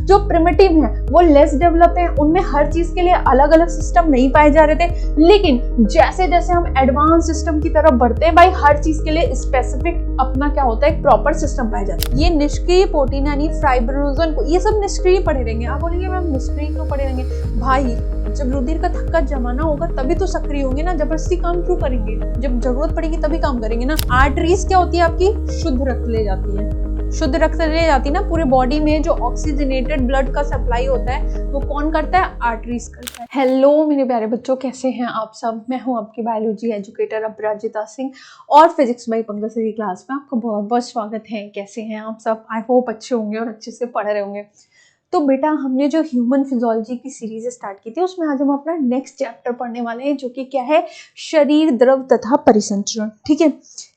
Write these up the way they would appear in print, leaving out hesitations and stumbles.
जो प्रिमिटिव है वो लेस डेवलप है, उनमें हर चीज के लिए अलग अलग सिस्टम नहीं पाए जा रहे थे। लेकिन जैसे जैसे हम एडवांस सिस्टम की तरफ बढ़ते हैं भाई, हर चीज के लिए स्पेसिफिक अपना क्या होता है, एक प्रॉपर सिस्टम पाया जाता है। ये निष्क्रिय प्रोटीन यानी फाइब्रोजन को, ये सब निष्क्रिय पड़े रहेंगे। आप बोलेंगे मैम निष्क्रिय क्यों पड़े रहेंगे? भाई जब रुधिर का थक्का जमाना होगा तभी तो सक्रिय होंगे ना, जबरदस्ती काम क्यों करेंगे? जब जरूरत पड़ेगी तभी काम करेंगे ना। आर्टरीज क्या होती है आपकी? शुद्ध रक्त ले जाती है, शुद्ध रक्त ले जाती है ना पूरे बॉडी में। जो ऑक्सीजनेटेड ब्लड का सप्लाई होता है वो कौन करता है? आर्टरीज करता है। हेलो मेरे प्यारे बच्चों, कैसे हैं आप सब? मैं हूं आपकी बायोलॉजी एजुकेटर अपराजिता सिंह और फिजिक्स बाई पंकज की क्लास में आपका बहुत बहुत स्वागत है। कैसे हैं आप सब? आई होप अच्छे होंगे और अच्छे से पढ़ रहे होंगे। तो बेटा हमने जो ह्यूमन फिजियोलॉजी की सीरीज स्टार्ट की थी उसमें आज हम अपना नेक्स्ट चैप्टर पढ़ने वाले हैं, जो कि क्या है? शरीर, द्रव तथा परिसंचरण। ठीक है,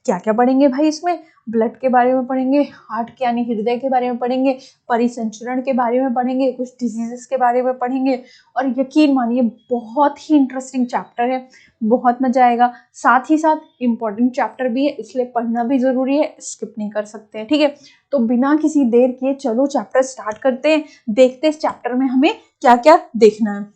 क्या क्या पढ़ेंगे भाई इसमें? ब्लड के बारे में पढ़ेंगे, हार्ट के यानी हृदय के बारे में पढ़ेंगे, परिसंचरण के बारे में पढ़ेंगे, कुछ डिजीजेस के बारे में पढ़ेंगे। और यकीन मानिए बहुत ही इंटरेस्टिंग चैप्टर है, बहुत मजा आएगा। साथ ही साथ इम्पोर्टेंट चैप्टर भी है, इसलिए पढ़ना भी जरूरी है, स्किप नहीं कर सकते हैं। ठीक है, तो बिना किसी देर किए चलो चैप्टर स्टार्ट करते हैं, देखते हैं इस चैप्टर में हमें क्या क्या देखना है।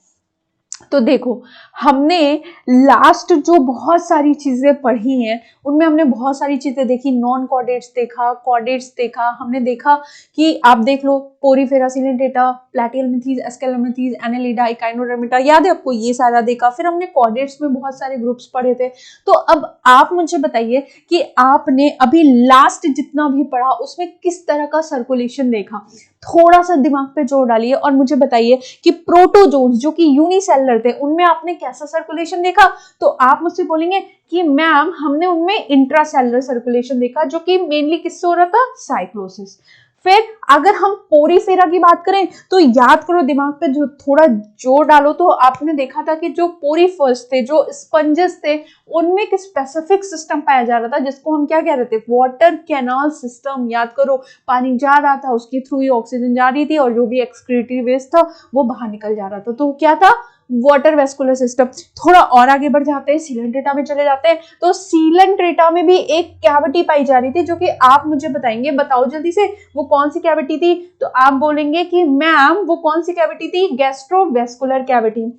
तो देखो हमने लास्ट जो बहुत सारी चीजें पढ़ी हैं उनमें हमने बहुत सारी चीजें देखी। नॉन कॉर्डेट्स देखा, कॉर्डेट्स देखा, हमने देखा कि आप देख लो पोरीफेरा, सिलेंटेटा, प्लैटिहेल्मिंथेस, एस्केलोमिंथेस, एनेलिडा, इकाइनोडर्मिटा, याद है आपको? ये सारा देखा। फिर हमने कॉर्डेट्स में बहुत सारे ग्रुप्स पढ़े थे। तो अब आप मुझे बताइए कि आपने अभी लास्ट जितना भी पढ़ा उसमें किस तरह का सर्कुलेशन देखा? थोड़ा सा दिमाग पे जोर डालिए और मुझे बताइए कि प्रोटोजोन्स जो कि यूनिसेलुलर थे उनमें आपने कैसा सर्कुलेशन देखा? तो आप मुझसे बोलेंगे कि मैम हमने उनमें इंट्रासेलुलर सर्कुलेशन देखा, जो कि मेनली किससे हो रहा था? साइक्लोसिस। फिर अगर हम पोरीफेरा की बात करें तो याद करो, दिमाग पे जो थोड़ा जोर डालो, तो आपने देखा था कि जो पोरीफर्स थे, जो स्पंजेस थे, उनमें एक स्पेसिफिक सिस्टम पाया जा रहा था जिसको हम क्या कह रहे थे? Water canal system. याद करो, पानी जा रहा था, उसके थ्रू ही ऑक्सीजन जा रही थी और जो भी एक्सक्रीटरी वेस्ट था वो बाहर निकल जा रहा था। तो क्या था? Water vascular system. थोड़ा और आगे बढ़ जाते हैं, सीलेंट्रेटा में चले जाते हैं। तो सीलेंट्रेटा में भी एक कैविटी पाई जा रही थी, जो कि आप मुझे बताएंगे, बताओ जल्दी से वो कौन सी कैविटी थी? तो आप बोलेंगे कि मैम वो कौन सी कैविटी थी? Gastrovascular cavity.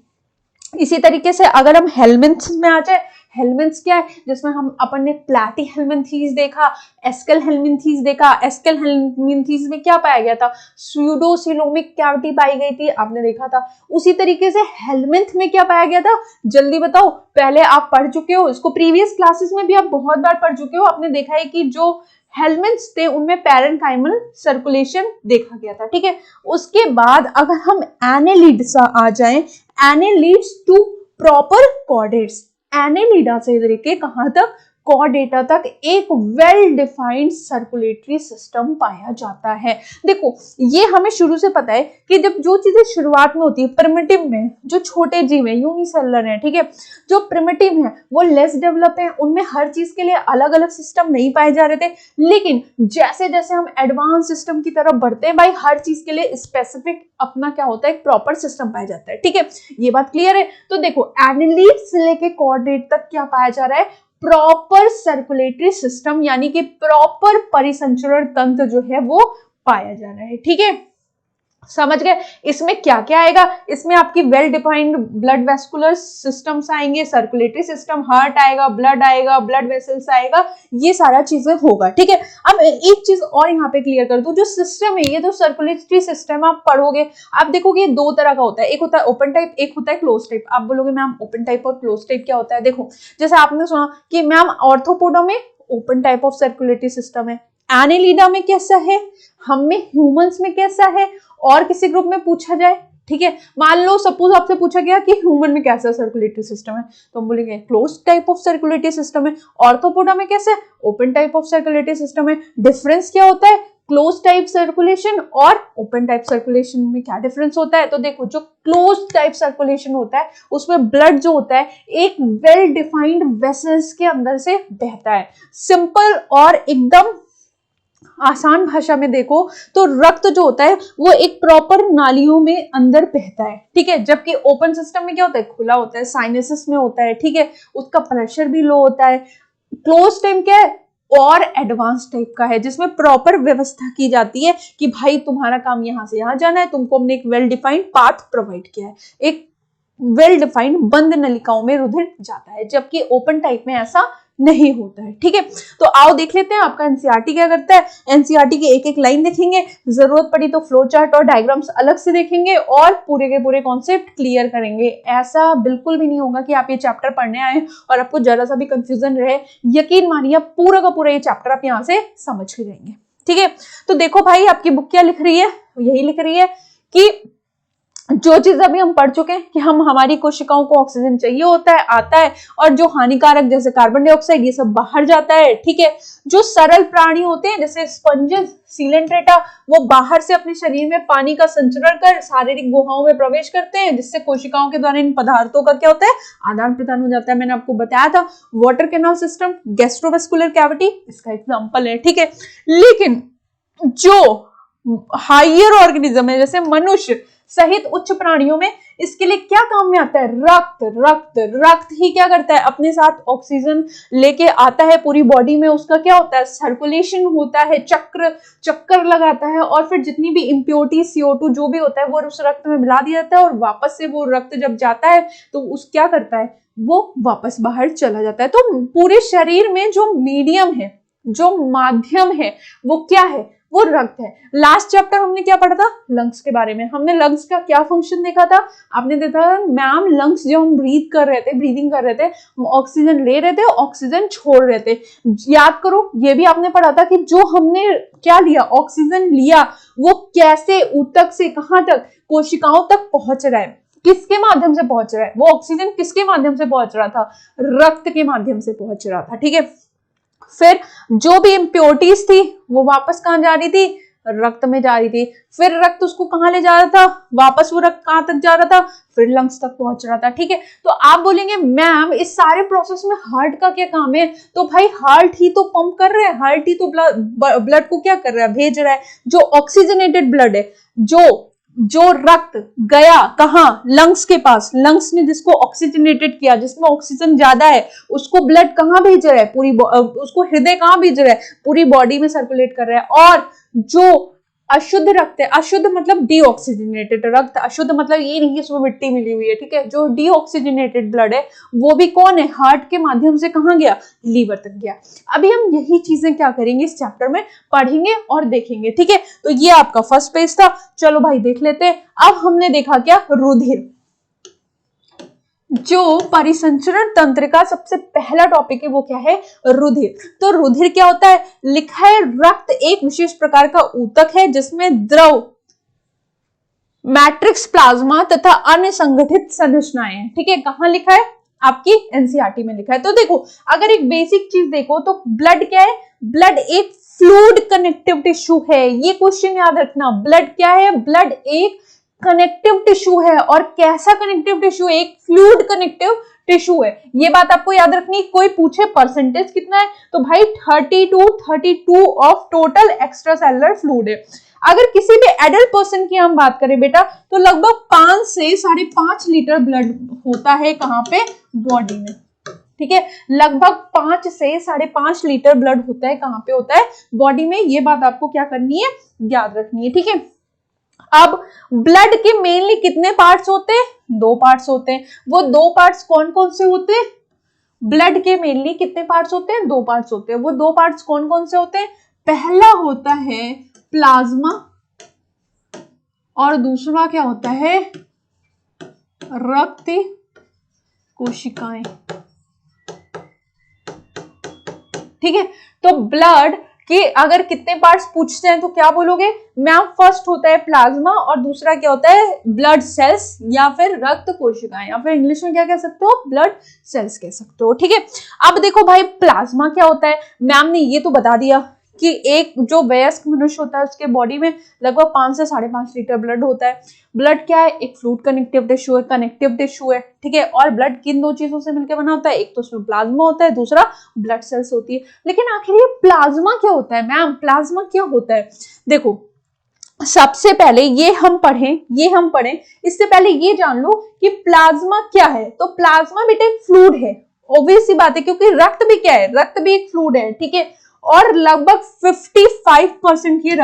इसी तरीके से अगर हम हेलमिंथ्स में आ जाए, हेलमिंथ्स क्या है? जिसमें हम अपन ने प्लैटिहेल्मिंथेस देखा, एस्केलोहेल्मिंथेस देखा। एस्केलोहेल्मिंथेस में क्या पाया गया था? स्यूडोसिलोमिक कैविटी पाई गई थी, आपने देखा था। उसी तरीके से हेलमिंथ में क्या पाया गया था? जल्दी बताओ, पहले आप पढ़ चुके हो इसको, प्रीवियस क्लासेस में भी आप बहुत बार पढ़ चुके हो। आपने देखा है कि जो हेलमिंथ्स थे उनमें पैरेन्काइमल सर्कुलेशन देखा गया था। ठीक है, उसके बाद अगर हम एनेलिड्स आ जाएं, annelids to proper chordates. Annelida से लेके कहां तक? कॉर्डेटा तक एक वेल डिफाइंड सर्कुलेटरी सिस्टम पाया जाता है। देखो ये हमें शुरू से पता है कि जब जो चीजें शुरुआत में होती है प्रिमिटिव में, जो छोटे जीव है, यूनिसेलुलर है, ठीक है, जो प्रिमिटिव है वो लेस डेवलप है, उनमें हर चीज के लिए अलग अलग सिस्टम नहीं पाए जा रहे थे। लेकिन जैसे जैसे हम एडवांस सिस्टम की तरफ बढ़ते हैं भाई, हर चीज के लिए स्पेसिफिक अपना क्या होता है? एक प्रॉपर सिस्टम पाया जाता है। ठीक है, ये बात क्लियर है? तो देखो एनालिड से लेके कॉर्डेट तक क्या पाया जा रहा है? प्रॉपर सर्कुलेटरी सिस्टम, यानी कि प्रॉपर परिसंचरण तंत्र जो है वो पाया जा रहा है। ठीक है, समझ गए? इसमें क्या क्या आएगा? इसमें आपकी well defined blood vascular systems आएंगे, सर्कुलेटरी सिस्टम, हार्ट आएगा, ब्लड वेसल्स आएगा, ये सारा चीजें होगा। ठीक है, अब एक चीज और यहाँ पे क्लियर कर दूं, जो सिस्टम है, ये जो सर्कुलेटरी सिस्टम आप पढ़ोगे, आप देखोगे दो तरह का होता है, एक होता है ओपन टाइप, एक होता है क्लोज टाइप। आप बोलोगे मैम ओपन टाइप और क्लोज टाइप क्या होता है? देखो जैसे आपने सुना कि मैम ऑर्थोपोडा में open type of circulatory system है, एनेलिडा में कैसा है, हम में ह्यूमंस में कैसा है, और किसी ग्रुप में पूछा जाए, ठीक है, मान लो सपोज आपसे पूछा गया कि ह्यूमन में कैसा सर्कुलेटरी सिस्टम है, तो हम बोलेंगे close type of circulatory system है। ऑर्थोपोडा में कैसे? Open type of circulatory system है। डिफरेंस क्या होता है क्लोज टाइप सर्कुलेशन और ओपन टाइप सर्कुलेशन में? क्या डिफरेंस होता है? तो देखो जो क्लोज टाइप सर्कुलेशन होता है उसमें ब्लड जो होता है एक वेल डिफाइंड वेसल्स के अंदर से बहता है। सिंपल और एकदम आसान भाषा में देखो तो रक्त जो होता है वो एक प्रॉपर नालियों में अंदर बहता है। ठीक है, जबकि ओपन सिस्टम में क्या होता है? खुला होता है, साइनसेस में होता है। ठीक है, उसका प्रेशर भी लो होता है। क्लोज टाइम क्या है? और एडवांस टाइप का है, जिसमें प्रॉपर व्यवस्था की जाती है कि भाई तुम्हारा काम यहाँ से यहाँ जाना है, तुमको हमने एक वेल डिफाइंड पाथ प्रोवाइड किया है, एक वेल डिफाइंड बंद नलिकाओं में रुधिर जाता है, जबकि ओपन टाइप में ऐसा नहीं होता है। ठीक है, तो आओ देख लेते हैं आपका एनसीईआरटी क्या करता है। एनसीईआरटी के एक एक लाइन देखेंगे, जरूरत पड़ी तो फ्लो चार्ट और डायग्राम्स अलग से देखेंगे और पूरे के पूरे कॉन्सेप्ट क्लियर करेंगे। ऐसा बिल्कुल भी नहीं होगा कि आप ये चैप्टर पढ़ने आए और आपको जरा सा भी कंफ्यूजन रहे। यकीन मानिए पूरा का पूरा ये चैप्टर आप यहाँ से समझ के जाएंगे। ठीक है, तो देखो भाई आपकी बुक क्या लिख रही है, यही लिख रही है कि जो चीज अभी हम पढ़ चुके हैं कि हमारी कोशिकाओं को ऑक्सीजन चाहिए होता है, आता है, और जो हानिकारक जैसे कार्बन डाइऑक्साइड ये सब बाहर जाता है। ठीक है, जो सरल प्राणी होते हैं जैसे स्पंजेस, सीलेंट्रेटा, वो बाहर से अपने शरीर में पानी का संचरण कर शारीरिक गुहाओं में प्रवेश करते हैं, जिससे कोशिकाओं के द्वारा इन पदार्थों का क्या होता है, आदान प्रदान हो जाता है। मैंने आपको बताया था water canal system, gastrovascular cavity इसका एग्जाम्पल है। ठीक है, लेकिन जो हायर ऑर्गेनिज्म है जैसे मनुष्य सहित उच्च प्राणियों में इसके लिए क्या काम में आता है, रक्त। रक्त ही क्या करता है, अपने साथ ऑक्सीजन लेके आता है पूरी बॉडी में, उसका क्या होता है, सर्कुलेशन होता है, चक्कर लगाता है, और फिर जितनी भी इम्प्योरिटी CO2 जो भी होता है वो उस रक्त में मिला दिया जाता है, और वापस से वो रक्त जब जाता है तो उस क्या करता है, वो वापस बाहर चला जाता है। तो पूरे शरीर में जो मीडियम है, जो माध्यम है, वो क्या है, वो रक्त है। लास्ट चैप्टर हमने क्या पढ़ा था, लंग्स के बारे में। हमने लंग्स का क्या फंक्शन देखा था, आपने देखा मैम लंग्स जब हम ब्रीदिंग कर रहे थे, हम ऑक्सीजन ले रहे थे, ऑक्सीजन छोड़ रहे थे। याद करो, ये भी आपने पढ़ा था कि जो हमने क्या लिया, ऑक्सीजन लिया, वो कैसे ऊतक से कहां तक, कोशिकाओं तक पहुंच रहा है, किसके माध्यम से पहुंच रहा है, वो ऑक्सीजन किसके माध्यम से पहुंच रहा था, रक्त के माध्यम से पहुंच रहा था। ठीक है, फिर जो भी इम्प्योरिटीज थी वो वापस कहां जा रही थी, रक्त में जा रही थी। फिर रक्त उसको कहां ले जा रहा था, वापस वो रक्त कहां तक जा रहा था, फिर लंग्स तक पहुंच रहा था। ठीक है, तो आप बोलेंगे मैम इस सारे प्रोसेस में हार्ट का क्या काम है, तो भाई हार्ट ही तो पंप कर रहा है, हार्ट ही तो ब्लड को क्या कर रहा है, भेज रहा है। जो ऑक्सीजनेटेड ब्लड है, जो रक्त गया कहां, लंग्स के पास, लंग्स ने जिसको ऑक्सीजनेटेड किया, जिसमें ऑक्सीजन ज्यादा है, उसको ब्लड कहां भेज रहा है, उसको हृदय कहां भेज रहा है, पूरी बॉडी में सर्कुलेट कर रहा है। और जो अशुद्ध रक्त है, अशुद्ध मतलब डीऑक्सीजनेटेड रक्त, अशुद्ध मतलब ये नहीं कि उसमें मिट्टी मिली हुई है। ठीक है, जो डीऑक्सीजनेटेड ब्लड है वो भी कौन है, हार्ट के माध्यम से कहां गया, लीवर तक गया। अभी हम यही चीजें क्या करेंगे इस चैप्टर में, पढ़ेंगे और देखेंगे। ठीक है, तो ये आपका फर्स्ट पेज था। चलो भाई देख लेते हैं। अब हमने देखा क्या, रुधिर। जो परिसंचरण तंत्र का सबसे पहला टॉपिक है वो क्या है, रुधिर। तो रुधिर क्या होता है, लिखा है रक्त एक विशेष प्रकार का ऊतक है जिसमें द्रव, मैट्रिक्स, प्लाज्मा तथा अन्य संगठित संरचनाएं हैं। ठीक है, कहां लिखा है, आपकी एनसीईआरटी में लिखा है। तो देखो अगर एक बेसिक चीज देखो तो ब्लड क्या है, ब्लड एक फ्लूइड कनेक्टिव टिश्यू है। ये क्वेश्चन याद रखना, ब्लड क्या है, ब्लड एक कनेक्टिव टिश्यू है। और कैसा कनेक्टिव टिश्यू, एक फ्लूइड कनेक्टिव टिश्यू है। ये बात आपको याद रखनी। कोई पूछे परसेंटेज कितना है, तो भाई 32 of total extra cellular fluid है। अगर किसी भी एडल्ट पर्सन की हम बात करें बेटा, तो लगभग 5 से 5.5 लीटर ब्लड होता है कहां पे, बॉडी में। ठीक है, लगभग 5 से 5.5 लीटर ब्लड होता है, कहां पे होता है, बॉडी में। ये बात आपको क्या करनी है, याद रखनी है। ठीक है, अब ब्लड के मेनली कितने पार्ट्स होते हैं, 2 पार्ट्स होते हैं। वो 2 पार्ट्स कौन कौन से होते हैं, ब्लड के मेनली कितने पार्ट्स होते हैं, 2 पार्ट्स होते हैं। वो 2 पार्ट्स कौन कौन से होते हैं, पहला होता है प्लाज्मा और दूसरा क्या होता है, रक्त कोशिकाएं। ठीक है, तो ब्लड कि अगर कितने पार्ट्स पूछते हैं तो क्या बोलोगे मैम, फर्स्ट होता है प्लाज्मा और दूसरा क्या होता है, ब्लड सेल्स या फिर रक्त कोशिकाएं, या फिर इंग्लिश में क्या कह सकते हो, ब्लड सेल्स कह सकते हो। ठीक है, अब देखो भाई प्लाज्मा क्या होता है, मैम ने ये तो बता दिया कि एक जो वयस्क मनुष्य होता है उसके बॉडी में लगभग 5 से 5.5 लीटर ब्लड होता है। ब्लड क्या है, एक फ्लूइड कनेक्टिव टिश्यू है, कनेक्टिव टिश्यू है। ठीक है, और ब्लड किन 2 चीजों से मिलकर बना होता है, एक तो उसमें प्लाज्मा होता है, दूसरा ब्लड सेल्स होती है। लेकिन आखिर ये प्लाज्मा क्या होता है मैम, प्लाज्मा क्या होता है, देखो सबसे पहले ये हम पढ़ें, इससे पहले ये जान लो कि प्लाज्मा क्या है। तो प्लाज्मा बेटा एक फ्लूइड है, ऑब्वियस सी बात है, क्योंकि रक्त भी क्या है, रक्त भी एक फ्लूइड है। ठीक है, और लगभग 55% ये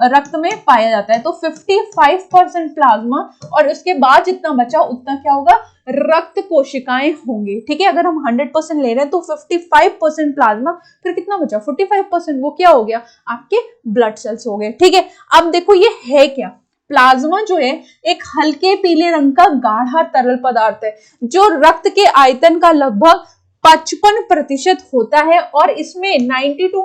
रक्त में पाया जाता है। तो 55% प्लाज्मा और उसके बाद जितना बचा उतना क्या होगा, रक्त कोशिकाएं होंगी। ठीक है, अगर हम 100% ले रहे हैं तो 55% प्लाज्मा, फिर कितना बचा 45%, वो क्या हो गया, आपके ब्लड सेल्स हो गए। ठीक है, अब देखो ये है क्या, प्लाज्मा जो है एक हल्के पीले रंग का गाढ़ा तरल पदार्थ है जो रक्त के आयतन का लगभग 55% होता है और इसमें 90 to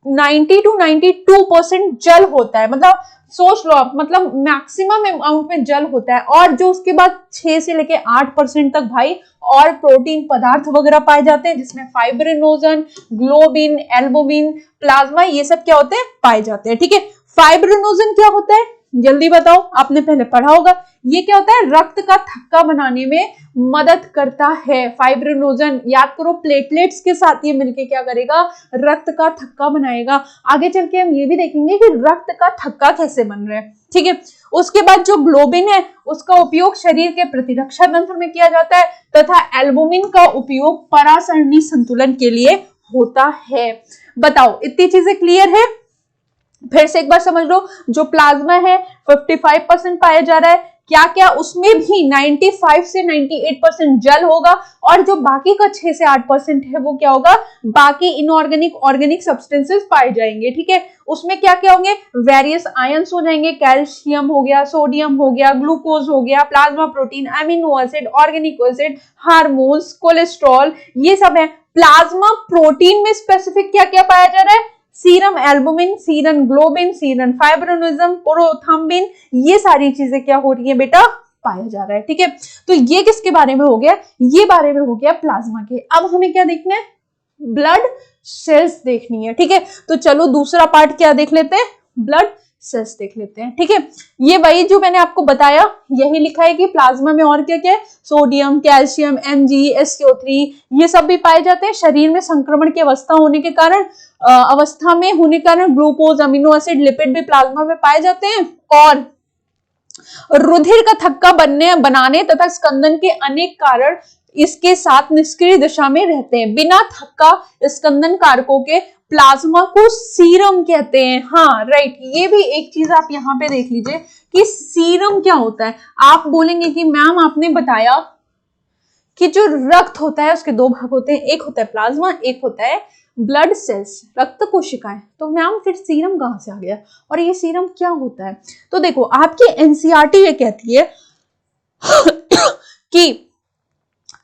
92% जल होता है। मतलब सोच लो आप, मतलब मैक्सिमम अमाउंट में जल होता है। और जो उसके बाद 6 से लेके 8% तक भाई और प्रोटीन पदार्थ वगैरह पाए जाते हैं, जिसमें फाइब्रिनोजन, ग्लोबिन, एल्बुमिन, प्लाज्मा, ये सब क्या होते हैं, पाए जाते हैं। ठीक है, फाइब्रिनोजन क्या होता है, जल्दी बताओ, आपने पहले पढ़ा होगा। ये क्या होता है, रक्त का थक्का बनाने में मदद करता है। फाइब्रिनोजन, याद करो, प्लेटलेट्स के साथ ये मिलके क्या करेगा, रक्त का थक्का बनाएगा। आगे चल के हम ये भी देखेंगे कि रक्त का थक्का कैसे बन रहा है। ठीक है, उसके बाद जो ग्लोबिन है उसका उपयोग शरीर के प्रतिरक्षा तंत्र में किया जाता है तथा एल्बुमिन का उपयोग परासरणी संतुलन के लिए होता है। बताओ, इतनी चीजें क्लियर है? फिर से एक बार समझ लो, जो प्लाज्मा है 55% पाया जा रहा है, क्या क्या उसमें भी 95 से 98% जल होगा और जो बाकी का 6 से 8% है वो क्या होगा, बाकी इनऑर्गेनिक ऑर्गेनिक सब्सटेंसेस पाए जाएंगे। ठीक है, उसमें क्या क्या होंगे, वेरियस आयंस हो जाएंगे, कैल्शियम हो गया, सोडियम हो गया, ग्लूकोज हो गया, plasma protein, amino acid, organic acid, hormones, cholesterol, ये सब है। प्लाज्मा प्रोटीन में स्पेसिफिक क्या क्या पाया जा रहा है, serum albumin, serum globin, serum fibrinogen, prothrombin, ये सारी चीजें क्या हो रही है बेटा, पाया जा रहा है। ठीक है, तो ये किसके बारे में हो गया, ये बारे में हो गया प्लाज्मा के। अब हमें क्या देखना है, ब्लड सेल्स देखनी है। ठीक है, तो चलो दूसरा पार्ट क्या देख लेते हैं, ब्लड सेल्स देख लेते हैं। ठीक है, ये वही जो मैंने आपको बताया, यही लिखा है कि प्लाज्मा में और क्या क्या है, सोडियम, कैल्शियम, MgSO3, ये सब भी पाए जाते हैं। शरीर में संक्रमण की अवस्था होने के कारण ग्लूकोज, अमीनो एसिड, लिपिड भी प्लाज्मा में पाए जाते हैं। और रुधिर का थक्का बनाने तथा स्कंदन के अनेक कारण इसके साथ निष्क्रिय दशा में रहते हैं। बिना थक्का स्कंदन कारकों के प्लाज्मा को सीरम कहते हैं। हाँ राइट, ये भी एक चीज आप यहाँ पे देख लीजिए कि सीरम क्या होता है। आप बोलेंगे कि मैम आपने बताया कि जो रक्त होता है उसके दो भाग होते हैं, एक होता है प्लाज्मा, एक होता है ब्लड सेल्स, रक्त कोशिकाएं। तो मैम फिर सीरम कहां से आ गया और ये सीरम क्या होता है? तो देखो, आपकी एनसीईआरटी ये कहती है कि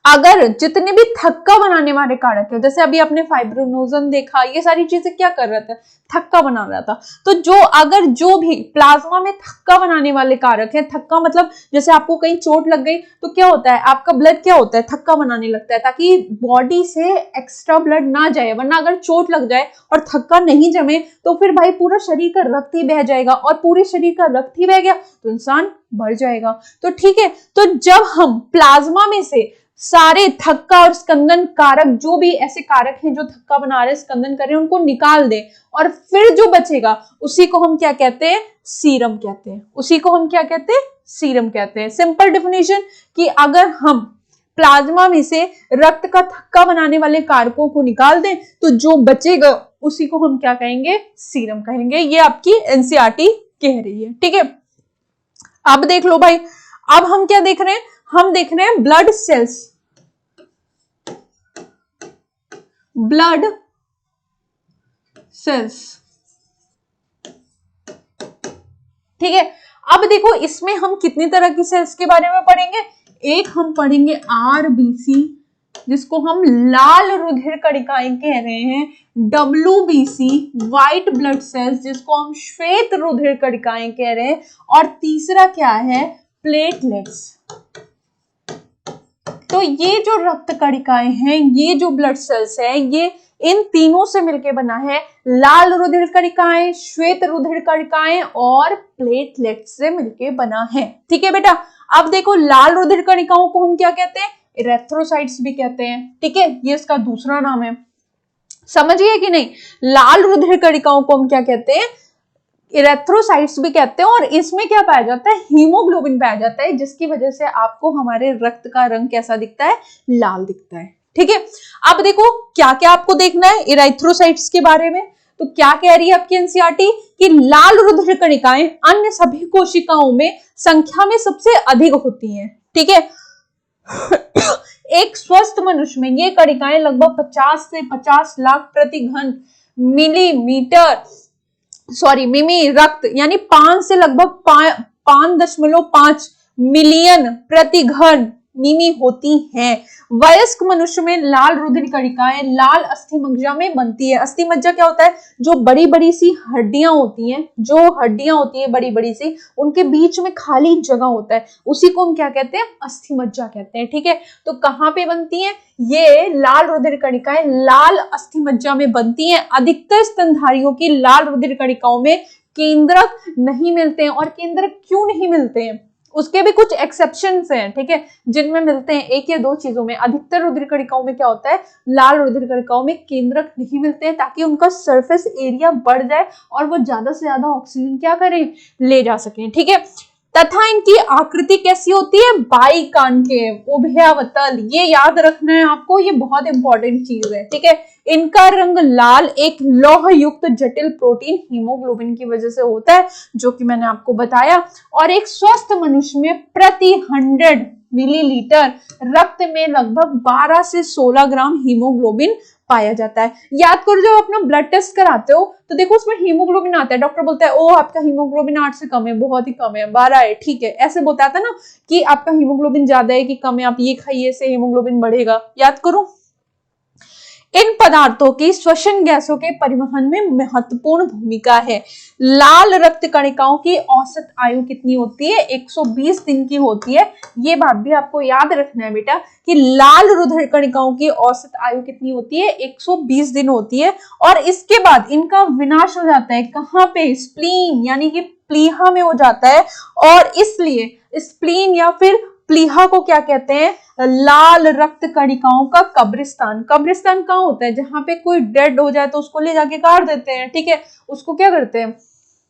अगर जितने भी थक्का बनाने वाले कारक है, जैसे अभी आपने फाइब्रिनोजन देखा, ये सारी चीजें क्या कर रहा था, थक्का बना रहा था। तो जो भी प्लाज्मा में थक्का बनाने वाले कारक है, थक्का मतलब जैसे आपको कहीं चोट लग गई तो क्या होता है, आपका ब्लड क्या होता है, थक्का बनाने लगता है ताकि बॉडी से एक्स्ट्रा ब्लड ना जाए। वरना अगर चोट लग जाए और थक्का नहीं जमे तो फिर भाई पूरा शरीर का रक्त ही बह जाएगा, और पूरे शरीर का रक्त ही बह गया तो इंसान मर जाएगा। तो ठीक है, तो जब हम प्लाज्मा में से सारे थक्का और स्कंदन कारक, जो भी ऐसे कारक हैं जो थक्का बना रहे हैं, स्कंदन कर रहे हैं, उनको निकाल दें और फिर जो बचेगा उसी को हम क्या कहते हैं, सीरम कहते हैं। उसी को हम क्या कहते हैं, सीरम कहते हैं। सिंपल डेफिनेशन कि अगर हम प्लाज्मा में से रक्त का थक्का बनाने वाले कारकों को निकाल दें तो जो बचेगा उसी को हम क्या कहेंगे, सीरम कहेंगे। ये आपकी एनसीईआरटी कह रही है। ठीक है, अब देख लो भाई, अब हम क्या देख रहे हैं, हम देख रहे हैं ब्लड सेल्स, ब्लड सेल्स। ठीक है, अब देखो इसमें हम कितनी तरह की सेल्स के बारे में पढ़ेंगे। एक हम पढ़ेंगे आरबीसी, जिसको हम लाल रुधिर कणिकाएं कह रहे हैं, WBC व्हाइट ब्लड सेल्स, जिसको हम श्वेत रुधिर कणिकाएं कह रहे हैं, और तीसरा क्या है, प्लेटलेट्स। तो ये जो रक्त कणिकाएं हैं, ये जो ब्लड सेल्स है, ये इन तीनों से मिलकर बना है। लाल रुधिर कणिकाएं, श्वेत रुधिर कणिकाएं और प्लेटलेट्स से मिलकर बना है। ठीक है बेटा, अब देखो लाल रुधिर कणिकाओं को हम क्या कहते हैं, इरेथ्रोसाइट्स भी कहते हैं। ठीक है, ये इसका दूसरा नाम है। समझिए कि नहीं, लाल रुधिर कणिकाओं को हम क्या कहते हैं, इरेथ्रोसाइट्स भी कहते हैं। और इसमें क्या पाया जाता है, हीमोग्लोबिन पाया जाता है, जिसकी वजह से आपको हमारे रक्त का रंग कैसा दिखता है, लाल दिखता है। ठीक है। अब देखो क्या क्या आपको देखना है इराइथ्रोसाइट्स के बारे में। तो क्या कह रही है आपकी एनसीईआरटी कि लाल रुधिर कणिकाएं अन्य सभी कोशिकाओं में संख्या में सबसे अधिक होती हैं, ठीक है। एक स्वस्थ मनुष्य में ये कणिकाएं लगभग 50 से 50 लाख प्रति घन मिमी रक्त यानी 5 से लगभग 5.5 मिलियन प्रति घन मिमी होती हैं। वयस्क मनुष्य में लाल रुधिर कणिकाएं लाल अस्थि मज्जा में बनती है। अस्थि मज्जा क्या होता है? जो बड़ी बड़ी सी हड्डियां होती हैं, बड़ी बड़ी सी, उनके बीच में खाली जगह होता है, उसी को हम क्या कहते हैं? अस्थि मज्जा कहते हैं, ठीक है। तो कहाँ पे बनती है ये लाल रुधिर कणिकाएं? लाल अस्थि मज्जा में बनती हैं। अधिकतर स्तनधारियों की लाल रुधिर कणिकाओं में केंद्रक नहीं मिलते हैं। और केंद्रक क्यों नहीं मिलते हैं? उसके भी कुछ एक्सेप्शंस हैं, ठीक है, जिनमें मिलते हैं एक या दो चीजों में। अधिकतर रुधिर कणिकाओं में क्या होता है? लाल रुधिर कणिकाओं में केंद्रक नहीं मिलते हैं, ताकि उनका सरफेस एरिया बढ़ जाए और वो ज्यादा से ज्यादा ऑक्सीजन क्या करें? ले जा सकें, ठीक है। तथा इनकी आकृति कैसी होती है? बाइकानकेव, उभयावतल। ये याद रखना है आपको, ये बहुत इंपॉर्टेंट चीज है, ठीक है। इनका रंग लाल एक लौह युक्त जटिल प्रोटीन हीमोग्लोबिन की वजह से होता है, जो कि मैंने आपको बताया। और एक स्वस्थ मनुष्य में प्रति 100 मिलीलीटर रक्त में लगभग 12 से 16 ग्राम हीमोग्लोबिन पाया जाता है। याद करो जब अपना ब्लड टेस्ट कराते हो तो देखो उसमें हीमोग्लोबिन आता है, डॉक्टर बोलता है ओ आपका हीमोग्लोबिन 8 से कम है, बहुत ही कम है, 12 है, ठीक है, ऐसे बताता है ना कि आपका हीमोग्लोबिन ज्यादा है कि कम है, आप ये खाइए से हीमोग्लोबिन बढ़ेगा। याद करो। इन पदार्थों की श्वसन गैसों के परिवहन में महत्वपूर्ण भूमिका है। लाल रक्त कणिकाओं की औसत आयु कितनी होती है? 120 दिन की होती है। ये बात भी आपको याद रखना है बेटा कि लाल रुधिर कणिकाओं की औसत आयु कितनी होती है? 120 दिन होती है। और इसके बाद इनका विनाश हो जाता है कहाँ पे? स्प्लीन यानी कि प्लीहा में हो जाता है। और इसलिए स्प्लीन या फिर प्लीहा को क्या कहते हैं? लाल रक्त कणिकाओं का कब्रिस्तान। कब्रिस्तान कहाँ होता है? जहां पे कोई डेड हो जाए तो उसको ले जाके गाड़ देते हैं, ठीक है, उसको क्या करते हैं?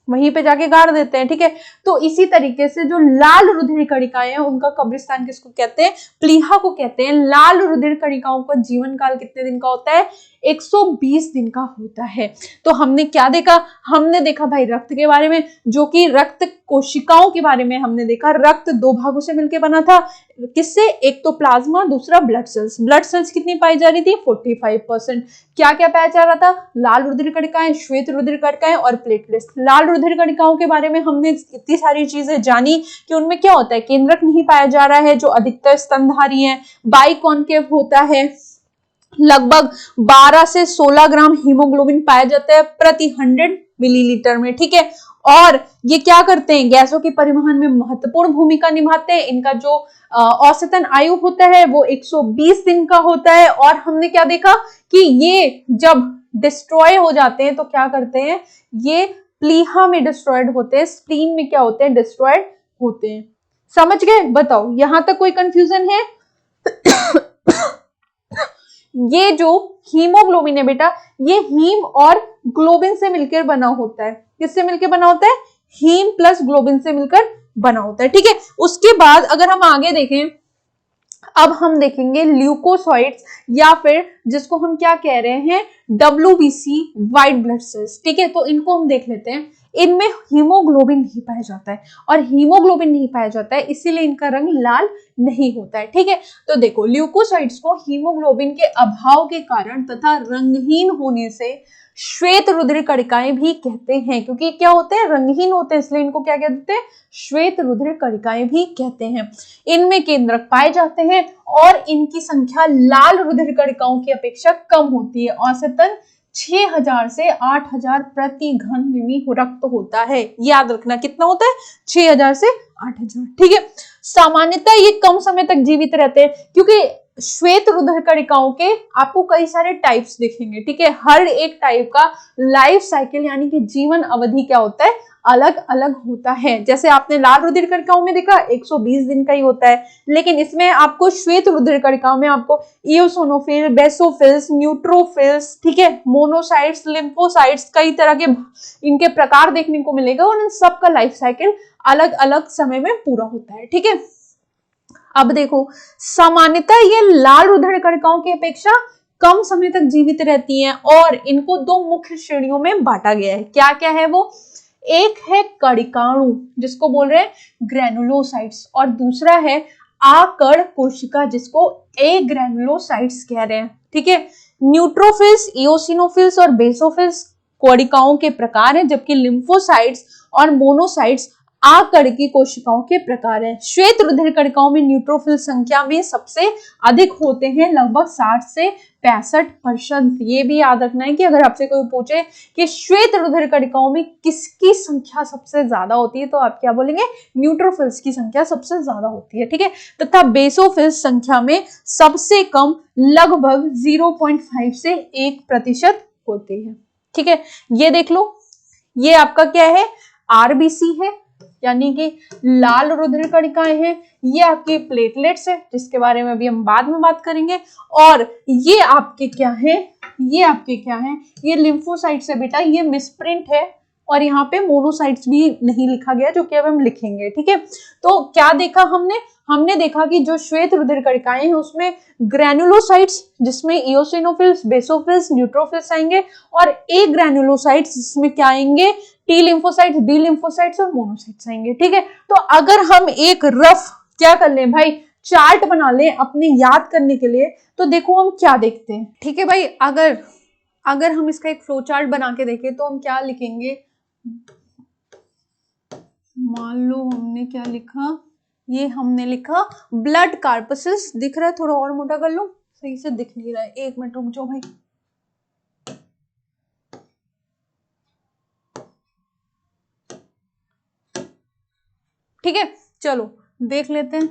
वहीं पे जाके गाड़ देते हैं, ठीक है। तो इसी तरीके से जो लाल रुधिर कणिकाएं हैं उनका कब्रिस्तान किसको कहते हैं? प्लीहा को कहते हैं। लाल रुधिर कणिकाओं का जीवन काल कितने दिन का होता है? 120 दिन का होता है। तो हमने क्या देखा? हमने देखा भाई रक्त के बारे में, जो कि रक्त कोशिकाओं के बारे में हमने देखा। रक्त दो भागों से मिलकर बना था, किससे? एक तो प्लाज्मा, दूसरा ब्लड सेल्स। ब्लड सेल्स कितनी पाई जा रही थी? 45%। क्या क्या पाया जा रहा था? लाल रुधिर कणिकाएं, श्वेत रुधिर कणिकाएं और प्लेटलेट्स। लाल रुधिर कणिकाओं के बारे में हमने इतनी सारी चीजें जानी कि उनमें क्या होता है? केंद्रक नहीं पाया जा रहा है, जो अधिकतर स्तनधारी है। बाइकॉन्केव होता है, लगभग 12 से 16 ग्राम हीमोग्लोबिन पाया जाता है प्रति 100 मिलीलीटर में, ठीक है। और ये क्या करते हैं? गैसों के परिवहन में महत्वपूर्ण भूमिका निभाते हैं। इनका जो औसतन आयु होता है वो 120 दिन का होता है। और हमने क्या देखा कि ये जब डिस्ट्रॉय हो जाते हैं तो क्या करते हैं? ये प्लीहा में डिस्ट्रॉयड होते हैं, स्प्लीन में क्या होते हैं? डिस्ट्रॉयड होते हैं। समझ गए? बताओ यहां तक कोई कंफ्यूजन है? ये जो हीमोग्लोबिन है बेटा, ये हीम और ग्लोबिन से मिलकर बना होता है। किससे मिलकर बना होता है? हीम प्लस ग्लोबिन से मिलकर बना होता है, ठीक है। उसके बाद अगर हम आगे देखें, अब हम देखेंगे ल्यूकोसाइट्स, या फिर जिसको हम क्या कह रहे हैं? WBC, व्हाइट ब्लड सेल्स, ठीक है। तो इनको हम देख लेते हैं। इनमें हीमोग्लोबिन नहीं पाया जाता है, और हीमोग्लोबिन नहीं पाया जाता है इसीलिए इनका रंग लाल नहीं होता है, ठीक है। तो देखो ल्यूकोसाइट्स को हीमोग्लोबिन के अभाव के कारण तथा रंगहीन होने से श्वेत रुधिर कणिकाएं भी कहते हैं, क्योंकि क्या होते हैं? रंगहीन होते हैं, इसलिए इनको क्या कहते हैं? श्वेत रुधिर कणिकाएं भी कहते हैं। इनमें केंद्रक पाए जाते हैं और इनकी संख्या लाल रुधिर कणिकाओं की अपेक्षा कम होती है। औसतन 6000 से 8000 प्रति घन मिमी रक्त होता है। याद रखना कितना होता है? 6000 से 8000, ठीक है। सामान्यतः ये कम समय तक जीवित रहते हैं, क्योंकि श्वेत रुधिर कणिकाओं के आपको कई सारे टाइप्स दिखेंगे, ठीक है। हर एक टाइप का लाइफ साइकिल यानी कि जीवन अवधि क्या होता है? अलग अलग होता है। जैसे आपने लाल रुधिर कणिकाओं में देखा 120 दिन का ही होता है, लेकिन इसमें आपको श्वेत रुधिर कणिकाओं में आपको इओसिनोफिल, बेसोफिल्स, न्यूट्रोफिल्स, ठीक है, मोनोसाइट्स, लिम्फोसाइट्स, कई तरह के इनके प्रकार देखने को मिलेगा, और इन सबका लाइफ साइकिल अलग अलग समय में पूरा होता है, ठीक है। अब देखो, सामान्यतः ये लाल रुधिर कणिकाओं की अपेक्षा कम समय तक जीवित रहती हैं और इनको दो मुख्य श्रेणियों में बांटा गया है। क्या क्या है वो? एक है कणिकाणु जिसको बोल रहे हैं ग्रेनुलोसाइट्स, और दूसरा है आकड़ कोशिका जिसको एग्रेनुलोसाइट्स कह रहे हैं। ठीक है, न्यूट्रोफिल्स, इओसिनोफिल्स और बेसोफिल्स कोशिकाओं के प्रकार हैं, जबकि लिम्फोसाइट्स और मोनोसाइट्स आकड़ की कोशिकाओं के प्रकार हैं। श्वेत रुधिर कणिकाओं में न्यूट्रोफिल संख्या में सबसे अधिक होते हैं, लगभग 60 से 65%। ये भी याद रखना है कि अगर आपसे कोई पूछे कि श्वेत रुधिर कणिकाओं में किसकी संख्या सबसे ज्यादा होती है, तो आप क्या बोलेंगे? न्यूट्रोफिल्स की संख्या सबसे ज्यादा होती है। ठीक है, तथा बेसोफिल्स संख्या में सबसे कम, लगभग 0.5 से 1% होती है। ठीक है, ये देख लो, ये आपका क्या है? आरबीसी है, यानी कि लाल रुधिर कणिकाएं हैं। ये आपके प्लेटलेट्स है, जिसके बारे में भी हम बाद में बात करेंगे। और ये आपके क्या है? ये आपके क्या है? ये लिम्फोसाइट्स है बेटा, ये मिसप्रिंट है और यहाँ पे मोनोसाइट्स भी नहीं लिखा गया, जो कि अब हम लिखेंगे। ठीक है, तो क्या देखा हमने? हमने देखा कि जो श्वेत रुधिर कणिकाएं हैं उसमें ग्रेनुलोसाइट्स, जिसमें इओसिनोफिल्स, बेसोफिल्स, न्यूट्रोफिल्स आएंगे, और ए ग्रेनुलोसाइट्स जिसमें क्या आएंगे? टी लिम्फोसाइट्स, बी लिम्फोसाइट्स और मोनोसाइट्स आएंगे। ठीक है, तो अगर हम एक रफ क्या कर लें भाई, चार्ट बना लें अपने याद करने के लिए, तो देखो हम क्या देखते हैं। ठीक है भाई, अगर हम इसका एक फ्लो चार्ट बना के देखें तो हम क्या लिखेंगे? मान लो हमने क्या लिखा? ये हमने लिखा ब्लड कार्पसेस। दिख रहा है? थोड़ा और मोटा कर लो, सही से दिख नहीं रहा है। एक मिनट रुक जाओ भाई। ठीक है, चलो देख लेते हैं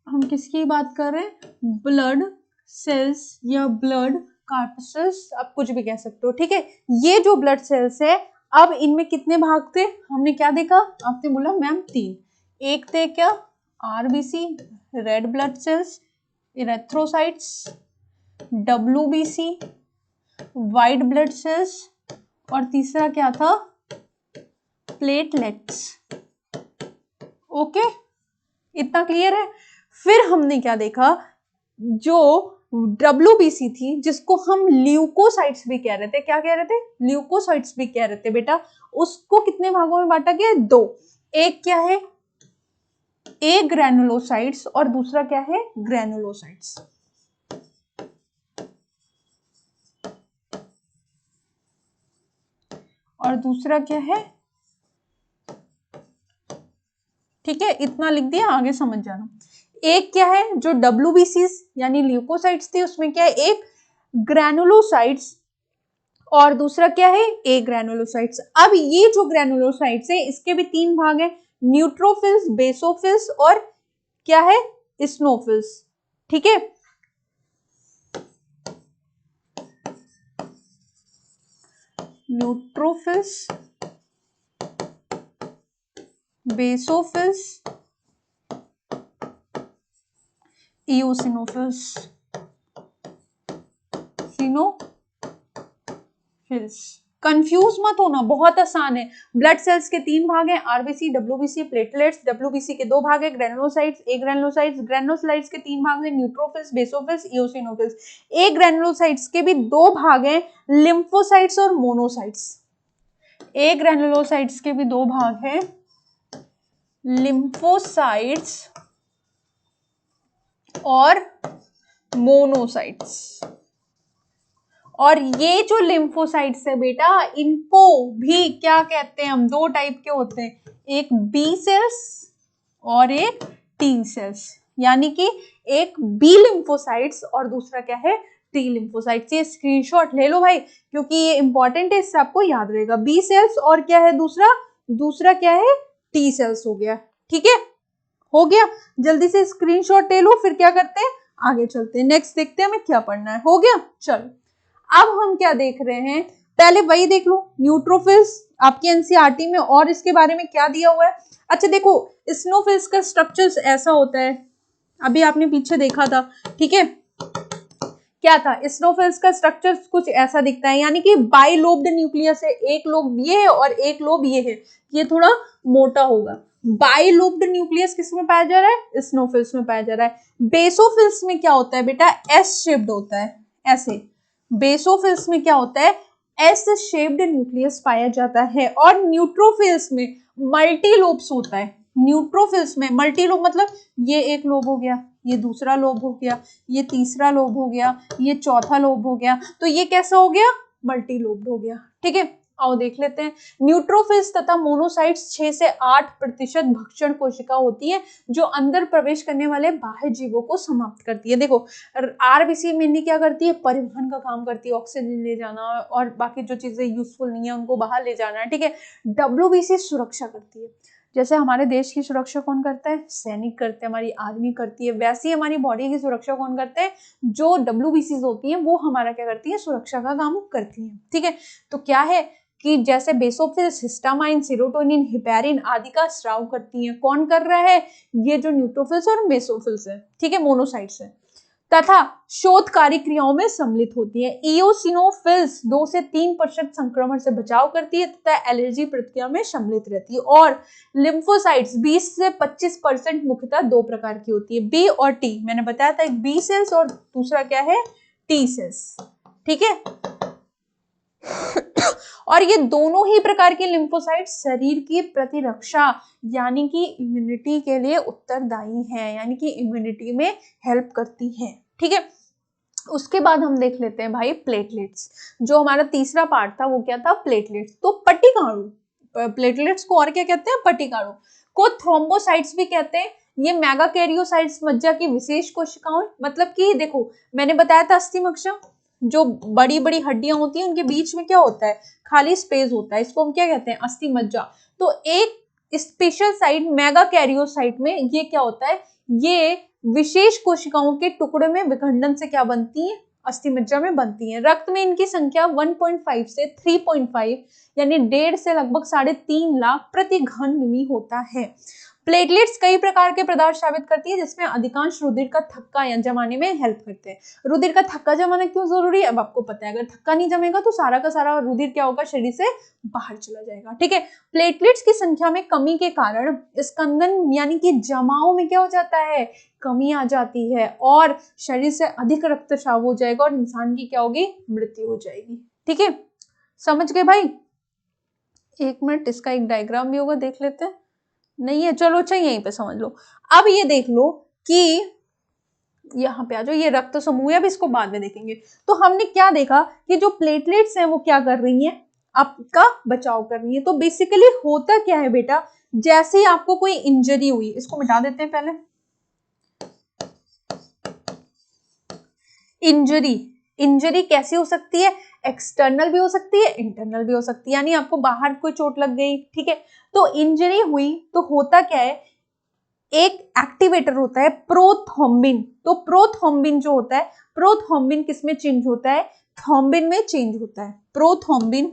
हम किसकी बात कर रहे हैं। ब्लड सेल्स या ब्लड कार्पसेस, आप कुछ भी कह सकते हो। ठीक है, ये जो ब्लड सेल्स है, अब इनमें कितने भाग थे? हमने क्या देखा? आपने बोला मैम 3। एक थे क्या? RBC, red blood cells, erythrocytes, WBC, white blood cells, और तीसरा क्या था? प्लेटलेट्स। ओके, इतना क्लियर है? फिर हमने क्या देखा? जो WBC थी, जिसको हम ल्यूकोसाइट्स भी कह रहे थे, क्या कह रहे थे? ल्यूकोसाइट्स भी कह रहे थे बेटा, उसको कितने भागों में बांटा गया? 2। एक क्या है? ए ग्रेनुलोसाइट्स, और दूसरा क्या है? ग्रेनुलोसाइट्स। और दूसरा क्या है? ठीक है, इतना लिख दिया, आगे समझ जाना। एक क्या है? जो WBC यानी ल्यूकोसाइट्स थी, उसमें क्या है? एक ग्रेनुलोसाइट्स, और दूसरा क्या है? ए ग्रेनुलोसाइट्स। अब ये जो ग्रेनुलोसाइट्स है, इसके भी 3 भाग हैं, न्यूट्रोफिल्स, बेसोफिल्स और क्या है? स्नोफिल्स। ठीक है, न्यूट्रोफिल्स, बेसोफिल्स, इओसिनोफिल्स, सिनोफिल्स। कंफ्यूज मत होना, बहुत आसान है। ब्लड सेल्स के 3 भाग हैं, आरबीसी, डब्ल्यूबीसी, प्लेटलेट्स। डब्ल्यूबीसी के 2 भाग है, ग्रेनुलोसाइट्स, ए ग्रेनुलोसाइट्स। ग्रेनुलोसाइट्स के 3 भाग हैं, न्यूट्रोफिल्स, बेसोफिल्स, इओसिनोफिल्स। ए ग्रेनुलोसाइट्स के भी 2 भाग हैं, लिम्फोसाइट्स और मोनोसाइट्स। ए ग्रेनुलोसाइट्स के भी 2 भाग हैं, लिम्फोसाइट्स और मोनोसाइट्स। और ये जो लिम्फोसाइट्स है बेटा, इनको भी क्या कहते हैं हम? 2 टाइप के होते हैं, एक बी सेल्स और एक टी सेल्स। यानी कि एक बी लिम्फोसाइट्स और दूसरा क्या है? T lymphocytes. ये स्क्रीनशॉट ले लो भाई, क्योंकि ये इंपॉर्टेंट है, इससे आपको याद रहेगा। बी सेल्स और क्या है दूसरा क्या है? टी सेल्स हो गया। ठीक है, हो गया। जल्दी से स्क्रीनशॉट ले लो, फिर क्या करते हैं? आगे चलते हैं, नेक्स्ट देखते हैं हमें क्या पढ़ना है। हो गया, चलो अब हम क्या देख रहे हैं? पहले वही देख लो, न्यूट्रोफिल्स आपकी एनसीईआरटी में, और इसके बारे में क्या दिया हुआ है? अच्छा देखो, स्नोफिल्स का स्ट्रक्चर ऐसा होता है, अभी आपने पीछे देखा था। ठीक है, क्या था? स्नोफिल्स का स्ट्रक्चर कुछ ऐसा दिखता है, यानी कि बाइलोब्ड न्यूक्लियस है। एक लोब ये है और एक लोब ये है, ये थोड़ा मोटा होगा। बाइलोब्ड न्यूक्लियस किसमें पाया जा रहा है? स्नोफिल्स में पाया जा रहा है। बेसोफिल्स में क्या होता है बेटा? एस शेप्ड होता है, ऐसे। बेसोफिल्स में क्या होता है? एस शेप्ड न्यूक्लियस पाया जाता है। और न्यूट्रोफिल्स में मल्टी लोब्स होता है। न्यूट्रोफिल्स में मल्टी लोब मतलब ये एक लोब हो गया, ये दूसरा लोब हो गया, ये तीसरा लोब हो गया, ये चौथा लोब हो गया, तो ये कैसा हो गया? मल्टी लोब्ड हो गया। ठीक है, आओ देख लेते हैं। न्यूट्रोफिल्स तथा मोनोसाइट्स 6 से 8% भक्षण कोशिका होती है जो अंदर प्रवेश करने वाले बाह्य जीवों को समाप्त करती है। देखो आरबीसी मेनली क्या करती है? परिवहन का काम करती है, ऑक्सीजन ले जाना और बाकी जो चीजें यूजफुल नहीं है उनको बाहर ले जाना है। ठीक है, डब्ल्यूबीसी सुरक्षा करती है। जैसे हमारे देश की सुरक्षा कौन करता है? सैनिक करते हैं, हमारी आर्मी करती है। वैसे ही हमारी बॉडी की सुरक्षा कौन करते हैं? जो डब्ल्यूबीसी होती हैं वो हमारा क्या करती है? सुरक्षा का काम करती है। ठीक है, तो क्या है कि जैसे बेसोफिल्स हिस्टामाइन, सेरोटोनिन, हिपैरिन आदि का स्राव करती हैं। कौन कर रहा है? ये जो न्यूट्रोफिल्स और बेसोफिल्स है, ठीक है, मोनोसाइट्स है, तथा शोधकारी क्रियाओं में सम्मिलित होती है। इओसिनोफिल्स 2 से 3% संक्रमण से बचाव करती है तथा एलर्जी प्रतिक्रिया में सम्मिलित रहती है। और लिम्फोसाइट्स 20 से 25% मुख्यतः 2 प्रकार की होती है, बी और टी। मैंने बताया था एक बी सेल्स और दूसरा क्या है? T cells. ठीक है, और ये दोनों ही प्रकार के लिम्फोसाइट शरीर की प्रतिरक्षा यानी कि इम्यूनिटी के लिए उत्तरदायी हैं, यानी कि इम्यूनिटी में हेल्प करती हैं। ठीक है, उसके बाद हम देख लेते हैं भाई प्लेटलेट्स। जो हमारा तीसरा पार्ट था वो क्या था? प्लेटलेट्स। तो पट्टिकाणु, प्लेटलेट्स को और क्या कहते हैं? पट्टिकाणु को थ्रोम्बोसाइट्स भी कहते हैं। ये मेगाकैरियोसाइट्स मज्जा की विशेष कोशिकाओं, मतलब कि देखो मैंने बताया था अस्थिमज्जा, जो बड़ी बड़ी हड्डियां होती हैं उनके बीच में क्या होता है? खाली स्पेस होता है, इसको हम क्या कहते हैं? अस्थिमज्जा। तो एक स्पेशल साइट मेगाकैरियोसाइट में ये क्या होता है? ये विशेष कोशिकाओं के टुकड़े में विखंडन से क्या बनती है? अस्थिमज्जा में बनती है। रक्त में इनकी संख्या 1.5 से 3.5 यानी 1.5 से लगभग 3.5 लाख प्रति घन मिमी होता है। प्लेटलेट्स कई प्रकार के पदार्थ साबित करती है जिसमें अधिकांश रुधिर का थक्का या जमाने में हेल्प करते हैं। रुधिर का थक्का जमाना क्यों जरूरी है? अब आपको पता है, अगर थक्का नहीं जमेगा तो सारा का सारा रुधिर क्या होगा? शरीर से बाहर चला जाएगा। ठीक है, प्लेटलेट्स की संख्या में कमी के कारण स्कंदन यानी कि जमाव में क्या हो जाता है? कमी आ जाती है और शरीर से अधिक रक्तस्राव हो जाएगा और इंसान की क्या होगी? मृत्यु हो जाएगी। ठीक है, समझ गए भाई? एक मिनट, इसका एक डायग्राम भी होगा, देख लेते हैं। नहीं है, चलो अच्छा यहीं पे समझ लो। अब ये देख लो कि यहाँ पे आ जाओ, ये रक्त समूह है, अब इसको बाद में देखेंगे। तो हमने क्या देखा कि जो प्लेटलेट्स हैं वो क्या कर रही हैं? आपका बचाव कर रही है। तो बेसिकली होता क्या है बेटा? जैसे ही आपको कोई इंजरी हुई, इसको मिटा देते हैं पहले। इंजरी कैसी हो सकती है? एक्सटर्नल भी हो सकती है, इंटरनल भी हो सकती है, यानी आपको बाहर कोई चोट लग गई। ठीक है, तो इंजरी हुई तो होता क्या है? एक एक्टिवेटर होता है प्रोथ्रोम्बिन। तो प्रोथ्रोम्बिन जो होता है, प्रोथ्रोम्बिन किस में चेंज होता है? थ्रोम्बिन में चेंज होता है। प्रोथ्रोम्बिन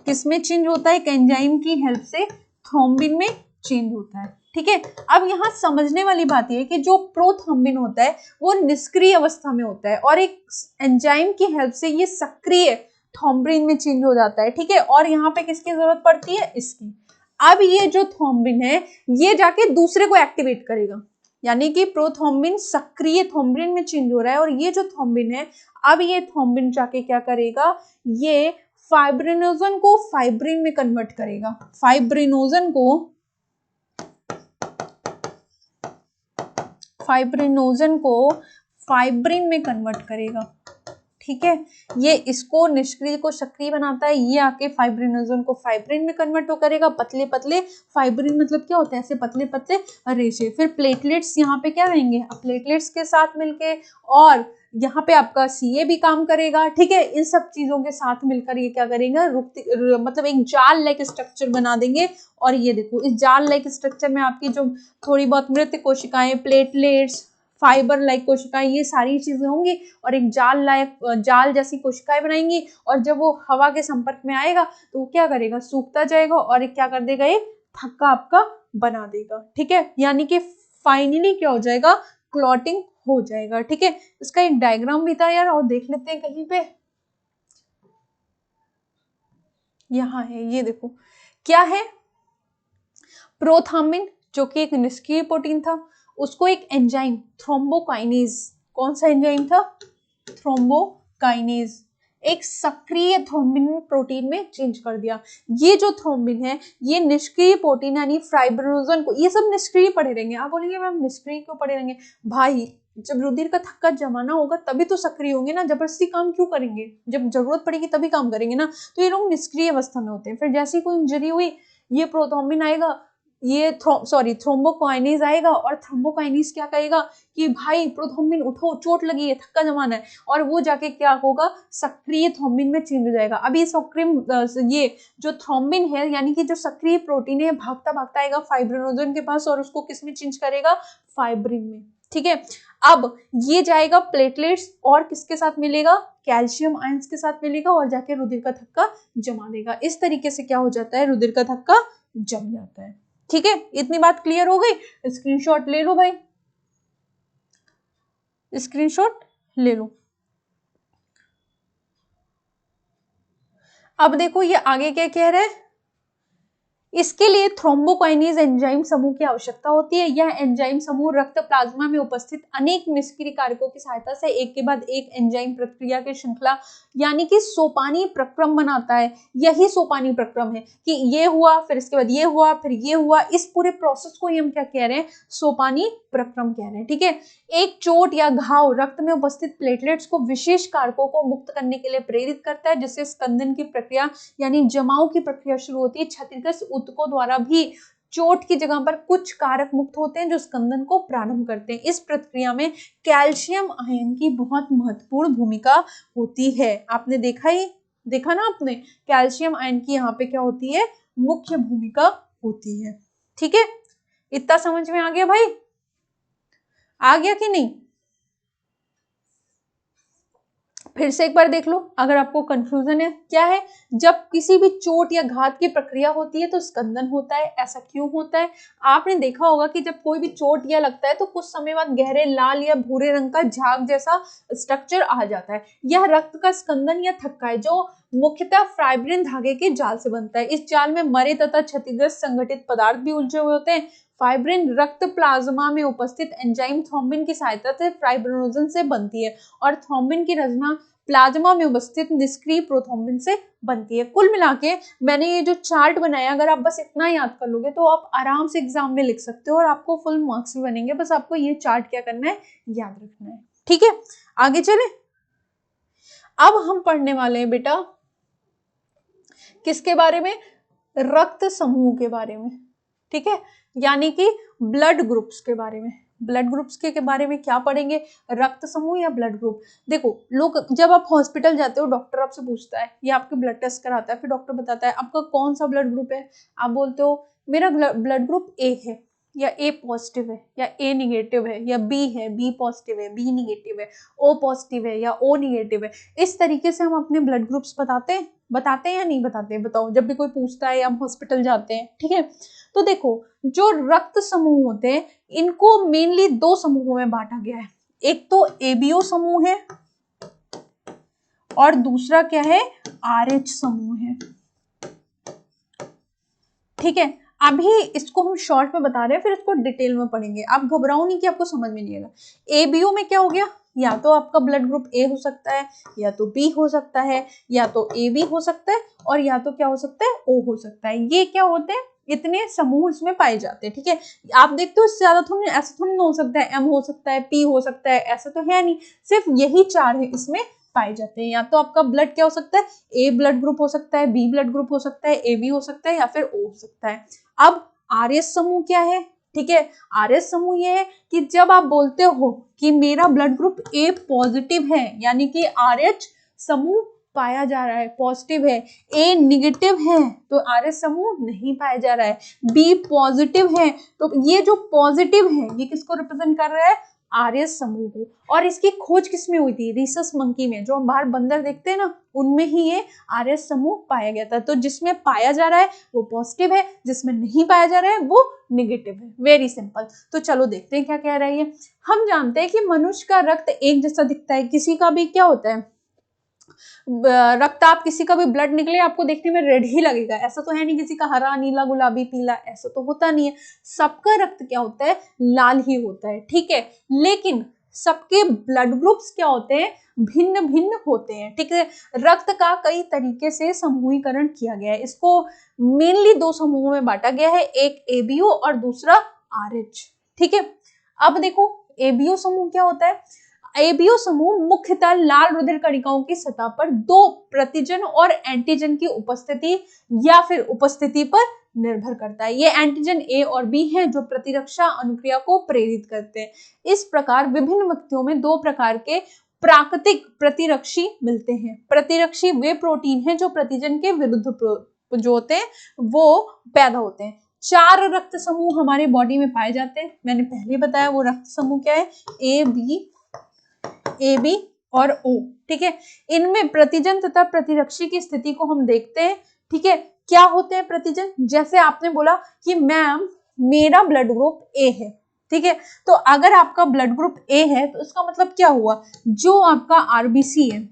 किस में चेंज होता है? एक एंजाइम की हेल्प से थ्रोम्बिन में चेंज होता है। ठीक है, अब यहाँ समझने वाली बात यह है कि जो प्रोथ्रोम्बिन होता है वो निष्क्रिय अवस्था में होता है और एक एंजाइम की हेल्प से ये सक्रिय थ्रोम्बिन में चेंज हो जाता है। ठीक है, और यहाँ पे किसकी जरूरत पड़ती है? इसकी। अब ये जो थ्रोम्बिन है ये जाके दूसरे को एक्टिवेट करेगा, यानी कि प्रोथ्रोम्बिन सक्रिय थ्रोम्बिन में चेंज हो रहा है और ये जो थ्रोम्बिन है, अब ये थ्रोम्बिन जाके क्या करेगा? ये फाइब्रिनोजन को फाइब्रिन में कन्वर्ट करेगा। फाइब्रिनोजन को फाइब्रिन में कन्वर्ट करेगा। ठीक है, ये इसको निष्क्रिय को सक्रिय बनाता है, ये आके फाइब्रिनोजन को फाइब्रिन में कन्वर्ट करेगा। पतले पतले फाइब्रिन मतलब क्या होता है? ऐसे पतले पतले रेशे। फिर प्लेटलेट्स यहाँ पे क्या रहेंगे? अब प्लेटलेट्स के साथ मिलके, और यहाँ पे आपका सीए भी काम करेगा। ठीक है, इन सब चीजों के साथ मिलकर ये क्या करेंगे? मतलब एक जाल लाइक स्ट्रक्चर बना देंगे। और ये देखो, इस जाल लाइक स्ट्रक्चर में आपकी जो थोड़ी बहुत मृत कोशिकाएं, प्लेटलेट्स, फाइबर लाइक कोशिकाएं, ये सारी चीजें होंगी और एक जाल जैसी कोशिकाएं बनाएंगी। और जब वो हवा के संपर्क में आएगा तो वो क्या करेगा? सूखता जाएगा और एक क्या कर देगा? ये थक्का आपका बना देगा। ठीक है, यानी कि फाइनली क्या हो जाएगा? क्लॉटिंग हो जाएगा। ठीक है, इसका एक डायग्राम भी था यार, और देख लेते हैं कहीं पे। यहाँ है, ये देखो क्या है, प्रोथाम्बिन जो कि एक निष्क्रिय प्रोटीन था, उसको एक एंजाइम थ्रोम्बोकाइनेज, कौन सा एंजाइम था, थ्रोम्बोकाइनेज, एक सक्रिय थ्रोम्बिन प्रोटीन में चेंज कर दिया। ये जो थ्रोम्बिन है ये निष्क्रिय प्रोटीन यानी फाइब्रिनोजन को, ये सब निष्क्रिय पड़े रहेंगे। आप बोलेंगे मैम निष्क्रिय क्यों पड़े रहेंगे, भाई जब रुधिर का थक्का जमाना होगा तभी तो सक्रिय होंगे ना, जबरदस्ती काम क्यों करेंगे, जब जरूरत पड़ेगी तभी काम करेंगे ना। तो ये लोग निष्क्रिय अवस्था में होते हैं। फिर जैसे कोई इंजरी हुई, ये प्रोथ्रोम्बिन आएगा, ये थ्रोम्बोकाइनेज आएगा, और थ्रोम्बोकाइनेज क्या कहेगा कि भाई प्रोथ्रोम्बिन उठो, चोट लगी है, थक्का जमाना है, और वो जाके क्या होगा, सक्रिय थ्रोम्बिन में चेंज हो जाएगा। अभी सक्रिय ये जो थ्रोम्बिन है यानी कि जो सक्रिय प्रोटीन है भागता भागता आएगा फाइब्रिनोजन के पास, और उसको किस में चेंज करेगा, फाइब्रिन में। ठीक है, अब ये जाएगा प्लेटलेट्स और किसके साथ मिलेगा, कैल्शियम आयंस के साथ मिलेगा, और जाके रुधिर का थक्का जमा देगा। इस तरीके से क्या हो जाता है, रुधिर का थक्का जम जाता है। ठीक है, इतनी बात क्लियर हो गई। स्क्रीनशॉट ले लो भाई, स्क्रीनशॉट ले लो। अब देखो ये आगे क्या कह रहा है, इसके लिए थ्रोम्बोकाइनेज एंजाइम समूह की आवश्यकता होती है। यह एंजाइम समूह रक्त प्लाज्मा में उपस्थित अनेक निष्क्रिय कारकों की सहायता से एक के बाद एक एंजाइम प्रक्रिया की श्रृंखला यानी कि सोपानी प्रक्रम बनाता है। यही सोपानी प्रक्रम है कि ये हुआ, फिर इसके बाद ये हुआ, फिर ये हुआ, इस पूरे प्रोसेस को ही हम क्या कह रहे हैं, सोपानी प्रक्रम कह रहे हैं। ठीक है, एक चोट या घाव रक्त में उपस्थित प्लेटलेट्स को विशेष कारकों को मुक्त करने के लिए प्रेरित करता है, जिससे स्कंदन की प्रक्रिया यानी जमाव की प्रक्रिया शुरू होती है। क्षतिग्रस्त ऊतकों द्वारा भी चोट की जगह पर कुछ कारक मुक्त होते हैं जो स्कंदन को प्रारंभ करते हैं। इस प्रक्रिया में कैल्शियम आयन की बहुत महत्वपूर्ण भूमिका होती है। आपने देखा ना आपने, कैल्शियम आयन की यहाँ पे क्या होती है, मुख्य भूमिका होती है। ठीक है, इतना समझ में आ गया भाई, आ गया कि नहीं, फिर से एक बार देख लो अगर आपको कंफ्यूजन है। क्या है, जब किसी भी चोट या घात की प्रक्रिया होती है तो स्कंदन होता है। ऐसा क्यों होता है, आपने देखा होगा कि जब कोई भी चोट या लगता है तो कुछ समय बाद गहरे लाल या भूरे रंग का झाग जैसा स्ट्रक्चर आ जाता है। यह रक्त का स्कंदन या थक्का है जो मुख्यतः फाइब्रिन धागे के जाल से बनता है। इस जाल में मरे तथा क्षतिग्रस्त संगठित पदार्थ भी उलझे हुए होते हैं। फाइब्रिन रक्त प्लाज्मा में उपस्थित एंजाइम थ्रोम्बिन की सहायता से फाइब्रिनोजन से बनती है, और थ्रोम्बिन की रचना प्लाज्मा में उपस्थित निष्क्रिय प्रोथ्रोम्बिन से बनती है। कुल मिला के मैंने ये जो चार्ट बनाया, अगर आप बस इतना याद कर लोगे तो आप आराम से एग्जाम में लिख सकते हो और आपको फुल मार्क्स भी बनेंगे। बस आपको ये चार्ट क्या करना है, याद रखना है। ठीक है, आगे चले। अब हम पढ़ने वाले हैं बेटा किसके बारे में, रक्त समूह के बारे में। ठीक है, यानी कि ब्लड ग्रुप्स के बारे में। ब्लड ग्रुप्स के बारे में क्या पढ़ेंगे, रक्त समूह या ब्लड ग्रुप। देखो लोग, जब आप हॉस्पिटल जाते हो डॉक्टर आपसे पूछता है या आपके ब्लड टेस्ट कराता है, फिर डॉक्टर बताता है आपका कौन सा ब्लड ग्रुप है। आप बोलते हो मेरा ब्लड ग्रुप ए है, या ए पॉजिटिव है, या ए निगेटिव है, या बी है, बी पॉजिटिव है, बी निगेटिव है, ओ पॉजिटिव है या ओ निगेटिव है। इस तरीके से हम अपने ब्लड ग्रुप्स बताते हैं या नहीं बताते, बताओ जब भी कोई पूछता है या हम हॉस्पिटल जाते हैं। ठीक है, तो देखो जो रक्त समूह होते हैं इनको मेनली दो समूहों में बांटा गया है। एक तो एबीओ समूह है और दूसरा क्या है, आरएच समूह है। ठीक है, अभी इसको हम शॉर्ट में बता रहे हैं, फिर इसको डिटेल में पढ़ेंगे। आप घबराओ नहीं कि आपको समझ में नहीं आएगा। एबीओ में क्या हो गया, या तो आपका ब्लड ग्रुप ए हो सकता है, या तो बी हो सकता है, या तो ए बी हो सकता है, और या तो क्या हो सकता है, ओ हो सकता है। ये क्या होते हैं, इतने समूह इसमें पाए जाते हैं। ठीक है, आप देखते हो इससे ज्यादा थोड़ी, ऐसा थोड़ी हो सकता है, एम हो सकता है, पी हो सकता है, ऐसा तो है नहीं, सिर्फ यही चार है इसमें पाए जाते हैं। या तो आपका ब्लड क्या हो सकता है, ए ब्लड ग्रुप हो सकता है, बी ब्लड ग्रुप हो सकता है, ए बी हो सकता है, या फिर ओ हो सकता है। अब आरएस समूह क्या है, ठीक है, आरएस समूह ये है कि जब आप बोलते हो कि मेरा ब्लड ग्रुप ए पॉजिटिव है, यानी कि आरएच समूह पाया जा रहा है, पॉजिटिव है। ए निगेटिव है तो आरएच समूह नहीं पाया जा रहा है। बी पॉजिटिव है तो ये जो पॉजिटिव है ये किसको रिप्रेजेंट कर रहा है, आरएच समूह को। और इसकी खोज किसमें हुई थी, रिसस मंकी में, जो हम बाहर बंदर देखते हैं ना, उनमें ही ये आरएच समूह पाया गया था। तो जिसमें पाया जा रहा है वो पॉजिटिव है, जिसमें नहीं पाया जा रहा है वो निगेटिव है। Very simple. तो चलो देखते हैं क्या कह रहा है ये। हम जानते हैं कि मनुष्य का रक्त एक जैसा दिखता है, किसी का भी क्या होता है, रक्त आप किसी का भी ब्लड निकले आपको देखने में रेड ही लगेगा, ऐसा तो है नहीं किसी का हरा नीला गुलाबी पीला, ऐसा तो होता नहीं है। सबका रक्त क्या होता है, लाल ही होता है, ठीक है। लेकिन सबके ब्लड ग्रुप्स क्या होते हैं, भिन्न भिन्न होते हैं, ठीक है। रक्त का कई तरीके से समूहीकरण किया गया है, इसको मेनली दो समूहों में बांटा गया है, एक एबीओ और दूसरा आरएच, ठीक है। अब देखो एबीओ समूह क्या होता है। एबीओ समूह मुख्यतः लाल रुधिर कणिकाओं की सतह पर दो प्रतिजन और एंटीजन की उपस्थिति या फिर उपस्थिति पर निर्भर करता है। ये एंटीजन ए और बी हैं जो प्रतिरक्षा अनुक्रिया को प्रेरित करते हैं। इस प्रकार विभिन्न व्यक्तियों में दो प्रकार के प्राकृतिक प्रतिरक्षी मिलते हैं। प्रतिरक्षी वे प्रोटीन हैं जो प्रतिजन के विरुद्ध जो होते हैं वो पैदा होते हैं। 4 रक्त समूह हमारे बॉडी में पाए जाते हैं, मैंने पहले बताया वो रक्त समूह क्या है, ए बी और ओ, ठीक है। इनमें प्रतिजन तथा प्रतिरक्षी की स्थिति को हम देखते हैं, ठीक है। क्या होते हैं प्रतिजन, जैसे आपने बोला कि मैम मेरा ब्लड ग्रुप ए है, ठीक है। तो अगर आपका ब्लड ग्रुप ए है तो इसका मतलब क्या हुआ, जो आपका आरबीसी है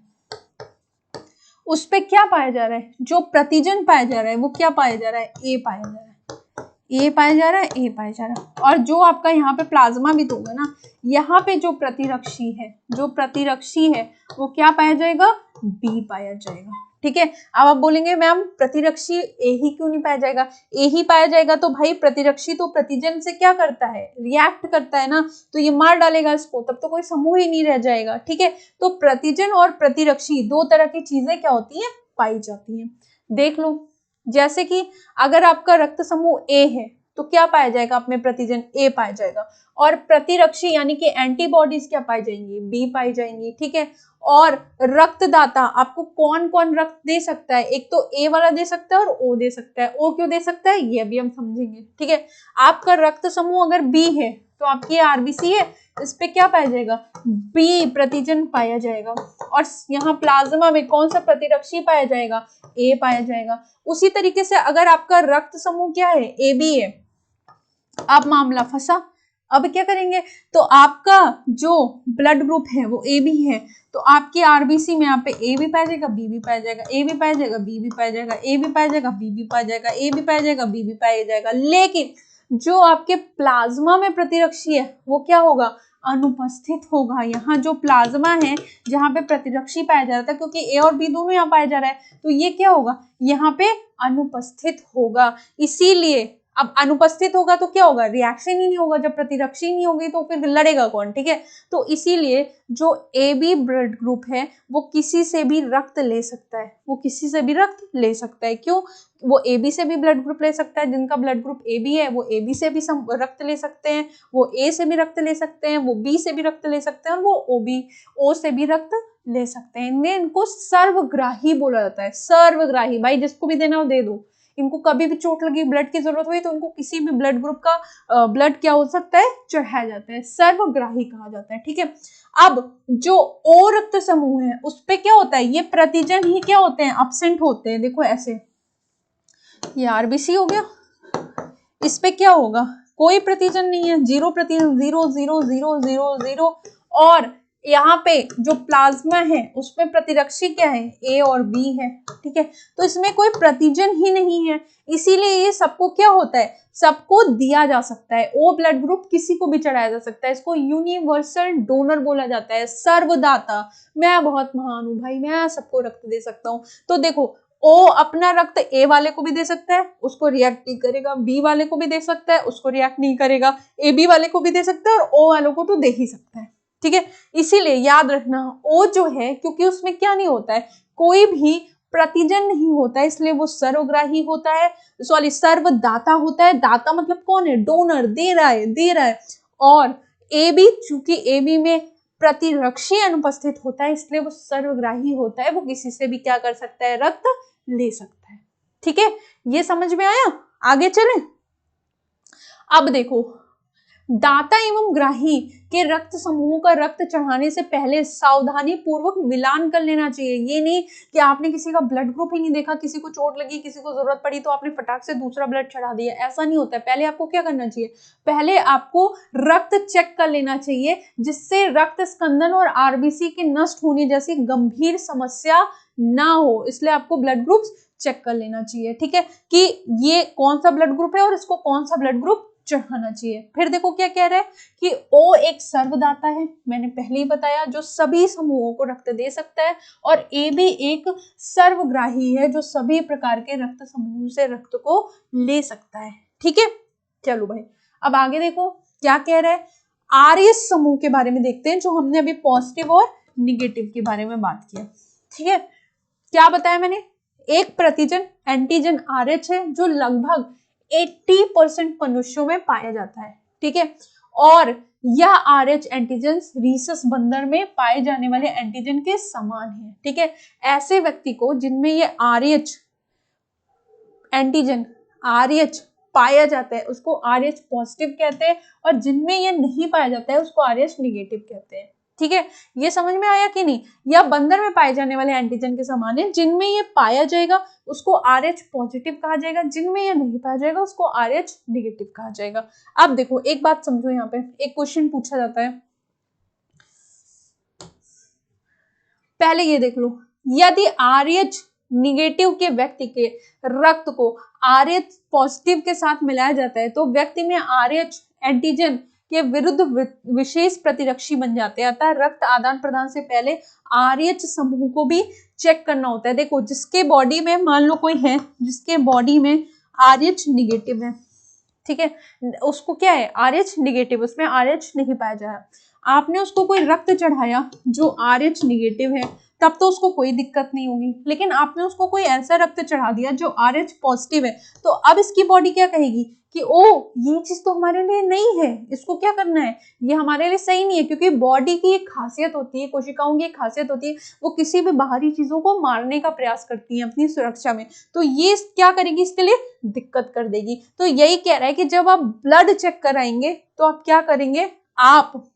उस पे क्या पाया जा रहा है, जो प्रतिजन पाया जा रहा है वो क्या पाया जा रहा है, ए पाया जा रहा है, ए पाया जा रहा है, ए पाया जा रहा है। और जो आपका यहाँ पे प्लाज्मा भी तो होगा ना, यहाँ पे जो प्रतिरक्षी है वो क्या पाया जाएगा, बी पाया जाएगा, ठीक है। अब आप बोलेंगे मैम प्रतिरक्षी ए ही क्यों नहीं पाया जाएगा, ए ही पाया जाएगा तो भाई प्रतिरक्षी तो प्रतिजन से क्या करता है, रिएक्ट करता है ना, तो ये मार डालेगा इसको, तब तो कोई समूह ही नहीं रह जाएगा, ठीक है। तो प्रतिजन और प्रतिरक्षी दो तरह की चीजें क्या होती है, पाई जाती है। देख लो, जैसे कि अगर आपका रक्त समूह ए है तो क्या पाया जाएगा, अपने प्रतिजन ए पाया जाएगा, और प्रतिरक्षी यानी कि एंटीबॉडीज क्या पाई जाएंगी, बी पाई जाएंगी, ठीक है। और रक्तदाता आपको कौन कौन रक्त दे सकता है, एक तो ए वाला दे सकता है और ओ दे सकता है। ओ क्यों दे सकता है ये भी हम समझेंगे, ठीक है। आपका रक्त समूह अगर बी है तो आपकी आरबीसी है, इस पे क्या पाया जाएगा, बी प्रतिजन पाया जाएगा। और यहाँ प्लाज्मा में कौन सा प्रतिरक्षी पाया जाएगा, ए पाया जाएगा। उसी तरीके से अगर आपका रक्त समूह क्या है, ए बी है, अब मामला फंसा। अब क्या करेंगे, तो आपका जो ब्लड ग्रुप है वो ए बी है, तो आपकी आरबीसी में यहाँ पे ए भी पाया जाएगा, बी भी पाया जाएगा, ए भी पाया जाएगा, बी भी पाया जाएगा, ए भी पाया जाएगा, बी भी पाया जाएगा, ए भी पाया जाएगा, बी भी पाया जाएगा। लेकिन जो आपके प्लाज्मा में प्रतिरक्षी है वो क्या होगा, अनुपस्थित होगा। यहाँ जो प्लाज्मा है जहाँ पे प्रतिरक्षी पाया जा रहा था, क्योंकि ए और बी दोनों यहाँ पाया जा रहा है, तो ये क्या होगा, यहाँ पे अनुपस्थित होगा। इसीलिए अब अनुपस्थित होगा तो क्या होगा, रिएक्शन ही नहीं होगा। जब प्रतिरक्षी नहीं होगी तो फिर लड़ेगा कौन, ठीक है। तो इसीलिए जो ए बी ब्लड ग्रुप है वो किसी से भी रक्त ले सकता है, वो किसी से भी रक्त ले सकता है। क्यों, वो ए बी से भी ब्लड ग्रुप ले सकता है, जिनका ब्लड ग्रुप ए बी है वो ए बी से भी रक्त ले सकते हैं, वो ए से भी रक्त ले सकते हैं, वो बी से भी रक्त ले सकते हैं, और वो ओ से भी रक्त ले सकते हैं। इनको सर्वग्राही बोला जाता है, सर्वग्राही। भाई जिसको भी देना हो दे दो, इनको कभी भी चोट लगी, ब्लड की जरूरत हुई तो इनको किसी भी ब्लड ग्रुप का ब्लड क्या हो सकता है, चढ़ाया जाता है, सर्वग्राही कहा जाता है, ठीक है। अब जो ओ रक्त समूह है उस पे क्या होता है, ये प्रतिजन ही क्या होते हैं, एब्सेंट होते हैं। देखो ऐसे, ये आरबीसी हो गया, इस पे क्या होगा, कोई प्रतिजन नहीं है, 0 प्रतिजन, 0 0 0 0 0। और यहाँ पे जो प्लाज्मा है उसमें प्रतिरक्षी क्या है, ए और बी है, ठीक है। तो इसमें कोई प्रतिजन ही नहीं है, इसीलिए ये सबको क्या होता है, सबको दिया जा सकता है। ओ ब्लड ग्रुप किसी को भी चढ़ाया जा सकता है, इसको यूनिवर्सल डोनर बोला जाता है, सर्वदाता। मैं बहुत महान हूं भाई, मैं सबको रक्त दे सकता हूँ। तो देखो, ओ अपना रक्त ए वाले को भी दे सकता है, उसको रिएक्ट नहीं करेगा, बी वाले को भी दे सकता है, उसको रिएक्ट नहीं करेगा, ए बी वाले को भी दे सकता है, और ओ वालों को तो दे ही सकता है, ठीक है। इसीलिए याद रखना, ओ जो है क्योंकि उसमें क्या नहीं होता है, कोई भी प्रतिजन नहीं होता है, इसलिए वो सर्वग्राही होता है, सॉरी सर्वदाता होता है। दाता मतलब कौन है, डोनर, दे रहा है। और ए बी, चूंकि ए बी में प्रतिरक्षी अनुपस्थित होता है इसलिए वो सर्वग्राही होता है, वो किसी से भी क्या कर सकता है, रक्त ले सकता है, ठीक है। ये समझ में आया, आगे चलें। अब देखो, दाता एवं ग्राही के रक्त समूहों का रक्त चढ़ाने से पहले सावधानी पूर्वक मिलान कर लेना चाहिए। ये नहीं कि आपने किसी का ब्लड ग्रुप ही नहीं देखा, किसी को चोट लगी, किसी को जरूरत पड़ी तो आपने फटाक से दूसरा ब्लड चढ़ा दिया, ऐसा नहीं होता है। पहले आपको क्या करना चाहिए, पहले आपको रक्त चेक कर लेना चाहिए, जिससे रक्त स्कंदन और आरबीसी के नष्ट होने जैसी गंभीर समस्या ना हो। इसलिए आपको ब्लड ग्रुप्स चेक कर लेना चाहिए, ठीक है, कि ये कौन सा ब्लड ग्रुप है और इसको कौन सा ब्लड ग्रुप चढ़ाना चाहिए। फिर देखो क्या कह रहा है कि O एक सर्वदाता है, मैंने पहले ही बताया, जो सभी समूहों को रक्त दे सकता है, और A भी एक सर्वग्राही है, जो सभी प्रकार के रक्त समूहों से रक्त को ले सकता है, ठीक है। चलो भाई, अब आगे देखो क्या कह रहा है। आर्य समूह के बारे में देखते हैं, जो हमने अभी पॉजिटिव और निगेटिव के बारे में बात किया, ठीक है। क्या बताया मैंने, एक प्रतिजन एंटीजन RH है, जो लगभग 80% मनुष्यों में पाया जाता है, ठीक है, और यह RH एंटीजन रीसस बंदर में पाए जाने वाले एंटीजन के समान है, ठीक है। ऐसे व्यक्ति को जिनमें ये RH एंटीजन RH पाया जाता है उसको RH पॉजिटिव कहते हैं, और जिनमें ये नहीं पाया जाता है उसको RH निगेटिव कहते हैं, ठीक है। ये समझ में आया कि नहीं, या बंदर में पाए जाने वाले एंटीजन के समान है, जिनमें ये पाया जाएगा उसको RH पॉजिटिव कहा जाएगा, जिनमें ये नहीं पाया जाएगा उसको RH निगेटिव कहा जाएगा। अब देखो एक बात समझो, यहाँ पे एक क्वेश्चन पूछा जाता है, पहले ये देख लो, यदि RH निगेटिव के व्यक्ति के रक्त को RH पॉजिटिव के साथ मिलाया जाता है तो व्यक्ति में RH एंटीजन के विरुद्ध विशेष प्रतिरक्षी बन जाते हैं। अतः रक्त आदान प्रदान से पहले RH समूह को भी चेक करना होता है। देखो, जिसके बॉडी में, मान लो कोई है जिसके बॉडी में RH निगेटिव है, ठीक है, उसको क्या है RH निगेटिव, उसमें RH नहीं पाया जा रहा, आपने उसको कोई रक्त चढ़ाया जो RH निगेटिव है, तब तो उसको कोई दिक्कत नहीं होगी। लेकिन आपने उसको कोई ऐसा रक्त चढ़ा दिया जो RH पॉजिटिव है, तो अब इसकी बॉडी क्या कहेगी कि ओ ये चीज तो हमारे लिए नहीं है, इसको क्या करना है, ये हमारे लिए सही नहीं है। क्योंकि बॉडी की एक खासियत होती है, कोशिकाओं की एक खासियत होती है, वो किसी भी बाहरी चीजों को मारने का प्रयास करती है अपनी सुरक्षा में, तो ये क्या करेगी, इसके लिए दिक्कत कर देगी। तो यही कह रहा है कि जब आप ब्लड चेक कराएंगे तो आप क्या करेंगे, आप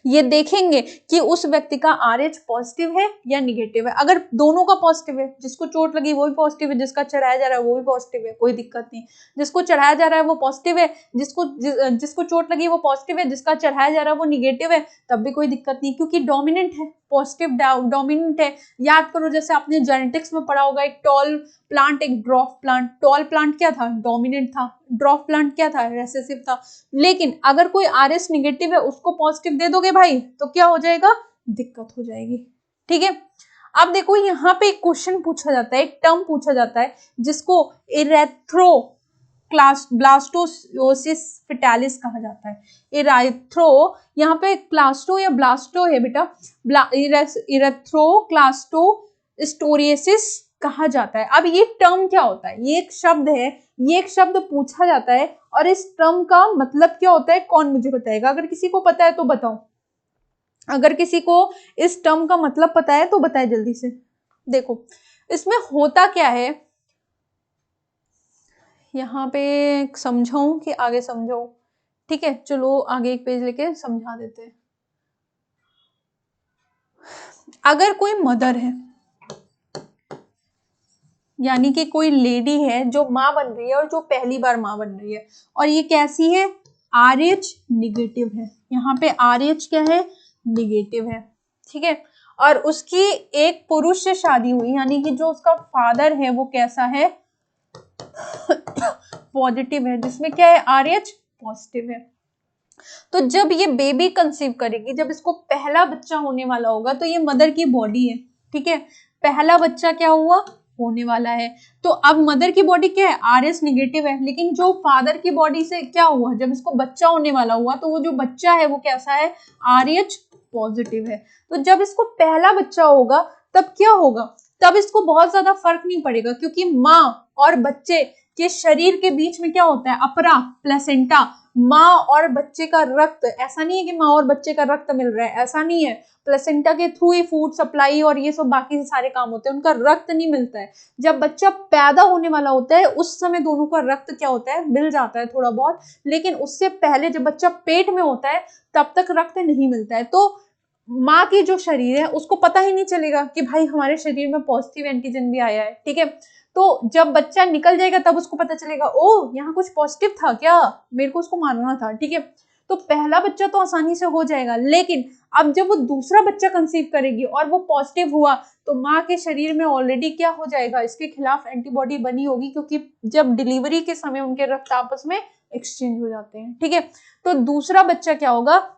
ये देखेंगे कि उस व्यक्ति का RH पॉजिटिव है या निगेटिव है। अगर दोनों का पॉजिटिव है, जिसको चोट लगी वो भी पॉजिटिव है, जिसका चढ़ाया जा रहा है वो भी पॉजिटिव है, कोई दिक्कत नहीं। जिसको चढ़ाया जा रहा है वो पॉजिटिव है, जिसको चोट लगी वो पॉजिटिव है, जिसका चढ़ाया जा रहा है वो निगेटिव है, तब भी कोई दिक्कत नहीं, क्योंकि डोमिनेंट है, पॉजिटिव डोमिनेंट है। याद करो, जैसे आपने जेनेटिक्स में पढ़ा होगा, एक टॉल प्लांट, एक ड्रॉफ प्लांट। टॉल प्लांट क्या था, डोमिनेंट था, ड्रॉफ प्लांट क्या था, रिसेसिव था। लेकिन अगर कोई RH निगेटिव है उसको पॉजिटिव दे दोगे भाई, तो क्या हो जाएगा, दिक्कत हो जाएगी, ठीक है। अब देखो, यहाँ पे एक क्वेश्चन पूछा जाता है, एक टर्म पूछा जाता है जिसको इरेथ्रो ब्लास्टोसिस फिटालिस कहा जाता है। इरेथ्रो, यहाँ पे क्लास्टो या ब्लास्टो है बेटा, इरेथ्रोक्लास्टोस्टोरियसिस कहा जाता है। अब ये टर्म क्या होता है, ये एक शब्द है, ये एक शब्द पूछा जाता है, और इस टर्म का मतलब क्या होता है, कौन मुझे बताएगा, अगर किसी को पता है तो बताओ, अगर किसी को इस टर्म का मतलब पता है तो बताए जल्दी से। देखो इसमें होता क्या है, यहाँ पे समझाऊं कि आगे समझाऊं, ठीक है, चलो आगे एक पेज लेके समझा देते हैं। अगर कोई मदर है, यानी कि कोई लेडी है जो माँ बन रही है और जो पहली बार माँ बन रही है, और ये कैसी है, RH निगेटिव है, यहाँ पे RH क्या है, निगेटिव है, ठीक है, और उसकी एक पुरुष से शादी हुई, यानी कि जो उसका फादर है वो कैसा है, पॉजिटिव है, जिसमें क्या है, RH पॉजिटिव है। तो जब ये बेबी कंसीव करेगी, जब इसको पहला बच्चा होने वाला होगा, तो ये मदर की बॉडी है, ठीक है, पहला बच्चा क्या हुआ, होने वाला है। तो अब मदर की बॉडी क्या है, RH निगेटिव है, लेकिन जो फादर की बॉडी से क्या हुआ, जब इसको बच्चा होने वाला हुआ, तो वो जो बच्चा है वो कैसा है, RH पॉजिटिव है। तो जब इसको पहला बच्चा होगा तब क्या होगा, तब इसको बहुत ज्यादा फर्क नहीं पड़ेगा, क्योंकि माँ और बच्चे के शरीर के बीच में क्या होता है, अपरा प्लेसेंटा, माँ और बच्चे का रक्त, ऐसा नहीं है कि माँ और बच्चे का रक्त मिल रहा है, ऐसा नहीं है, प्लेसेंटा के थ्रू ही फूड सप्लाई और ये सब बाकी सारे काम होते हैं, उनका रक्त नहीं मिलता है। जब बच्चा पैदा होने वाला होता है उस समय दोनों का रक्त क्या होता है, मिल जाता है थोड़ा बहुत, लेकिन उससे पहले जब बच्चा पेट में होता है तब तक रक्त नहीं मिलता है। तो माँ की जो शरीर है उसको पता ही नहीं चलेगा कि भाई हमारे शरीर में पॉजिटिव एंटीजन भी आया है, ठीक है। तो जब बच्चा निकल जाएगा तब उसको पता चलेगा, ओ यहाँ कुछ पॉजिटिव था क्या, मेरे को उसको मारना था, ठीक है। तो पहला बच्चा तो आसानी से हो जाएगा, लेकिन अब जब वो दूसरा बच्चा कंसीव करेगी और वो पॉजिटिव हुआ तो माँ के शरीर में ऑलरेडी क्या हो जाएगा, इसके खिलाफ एंटीबॉडी बनी होगी, क्योंकि जब डिलीवरी के समय उनके रक्त आपस में एक्सचेंज हो जाते हैं, ठीक है। तो दूसरा बच्चा क्या होगा,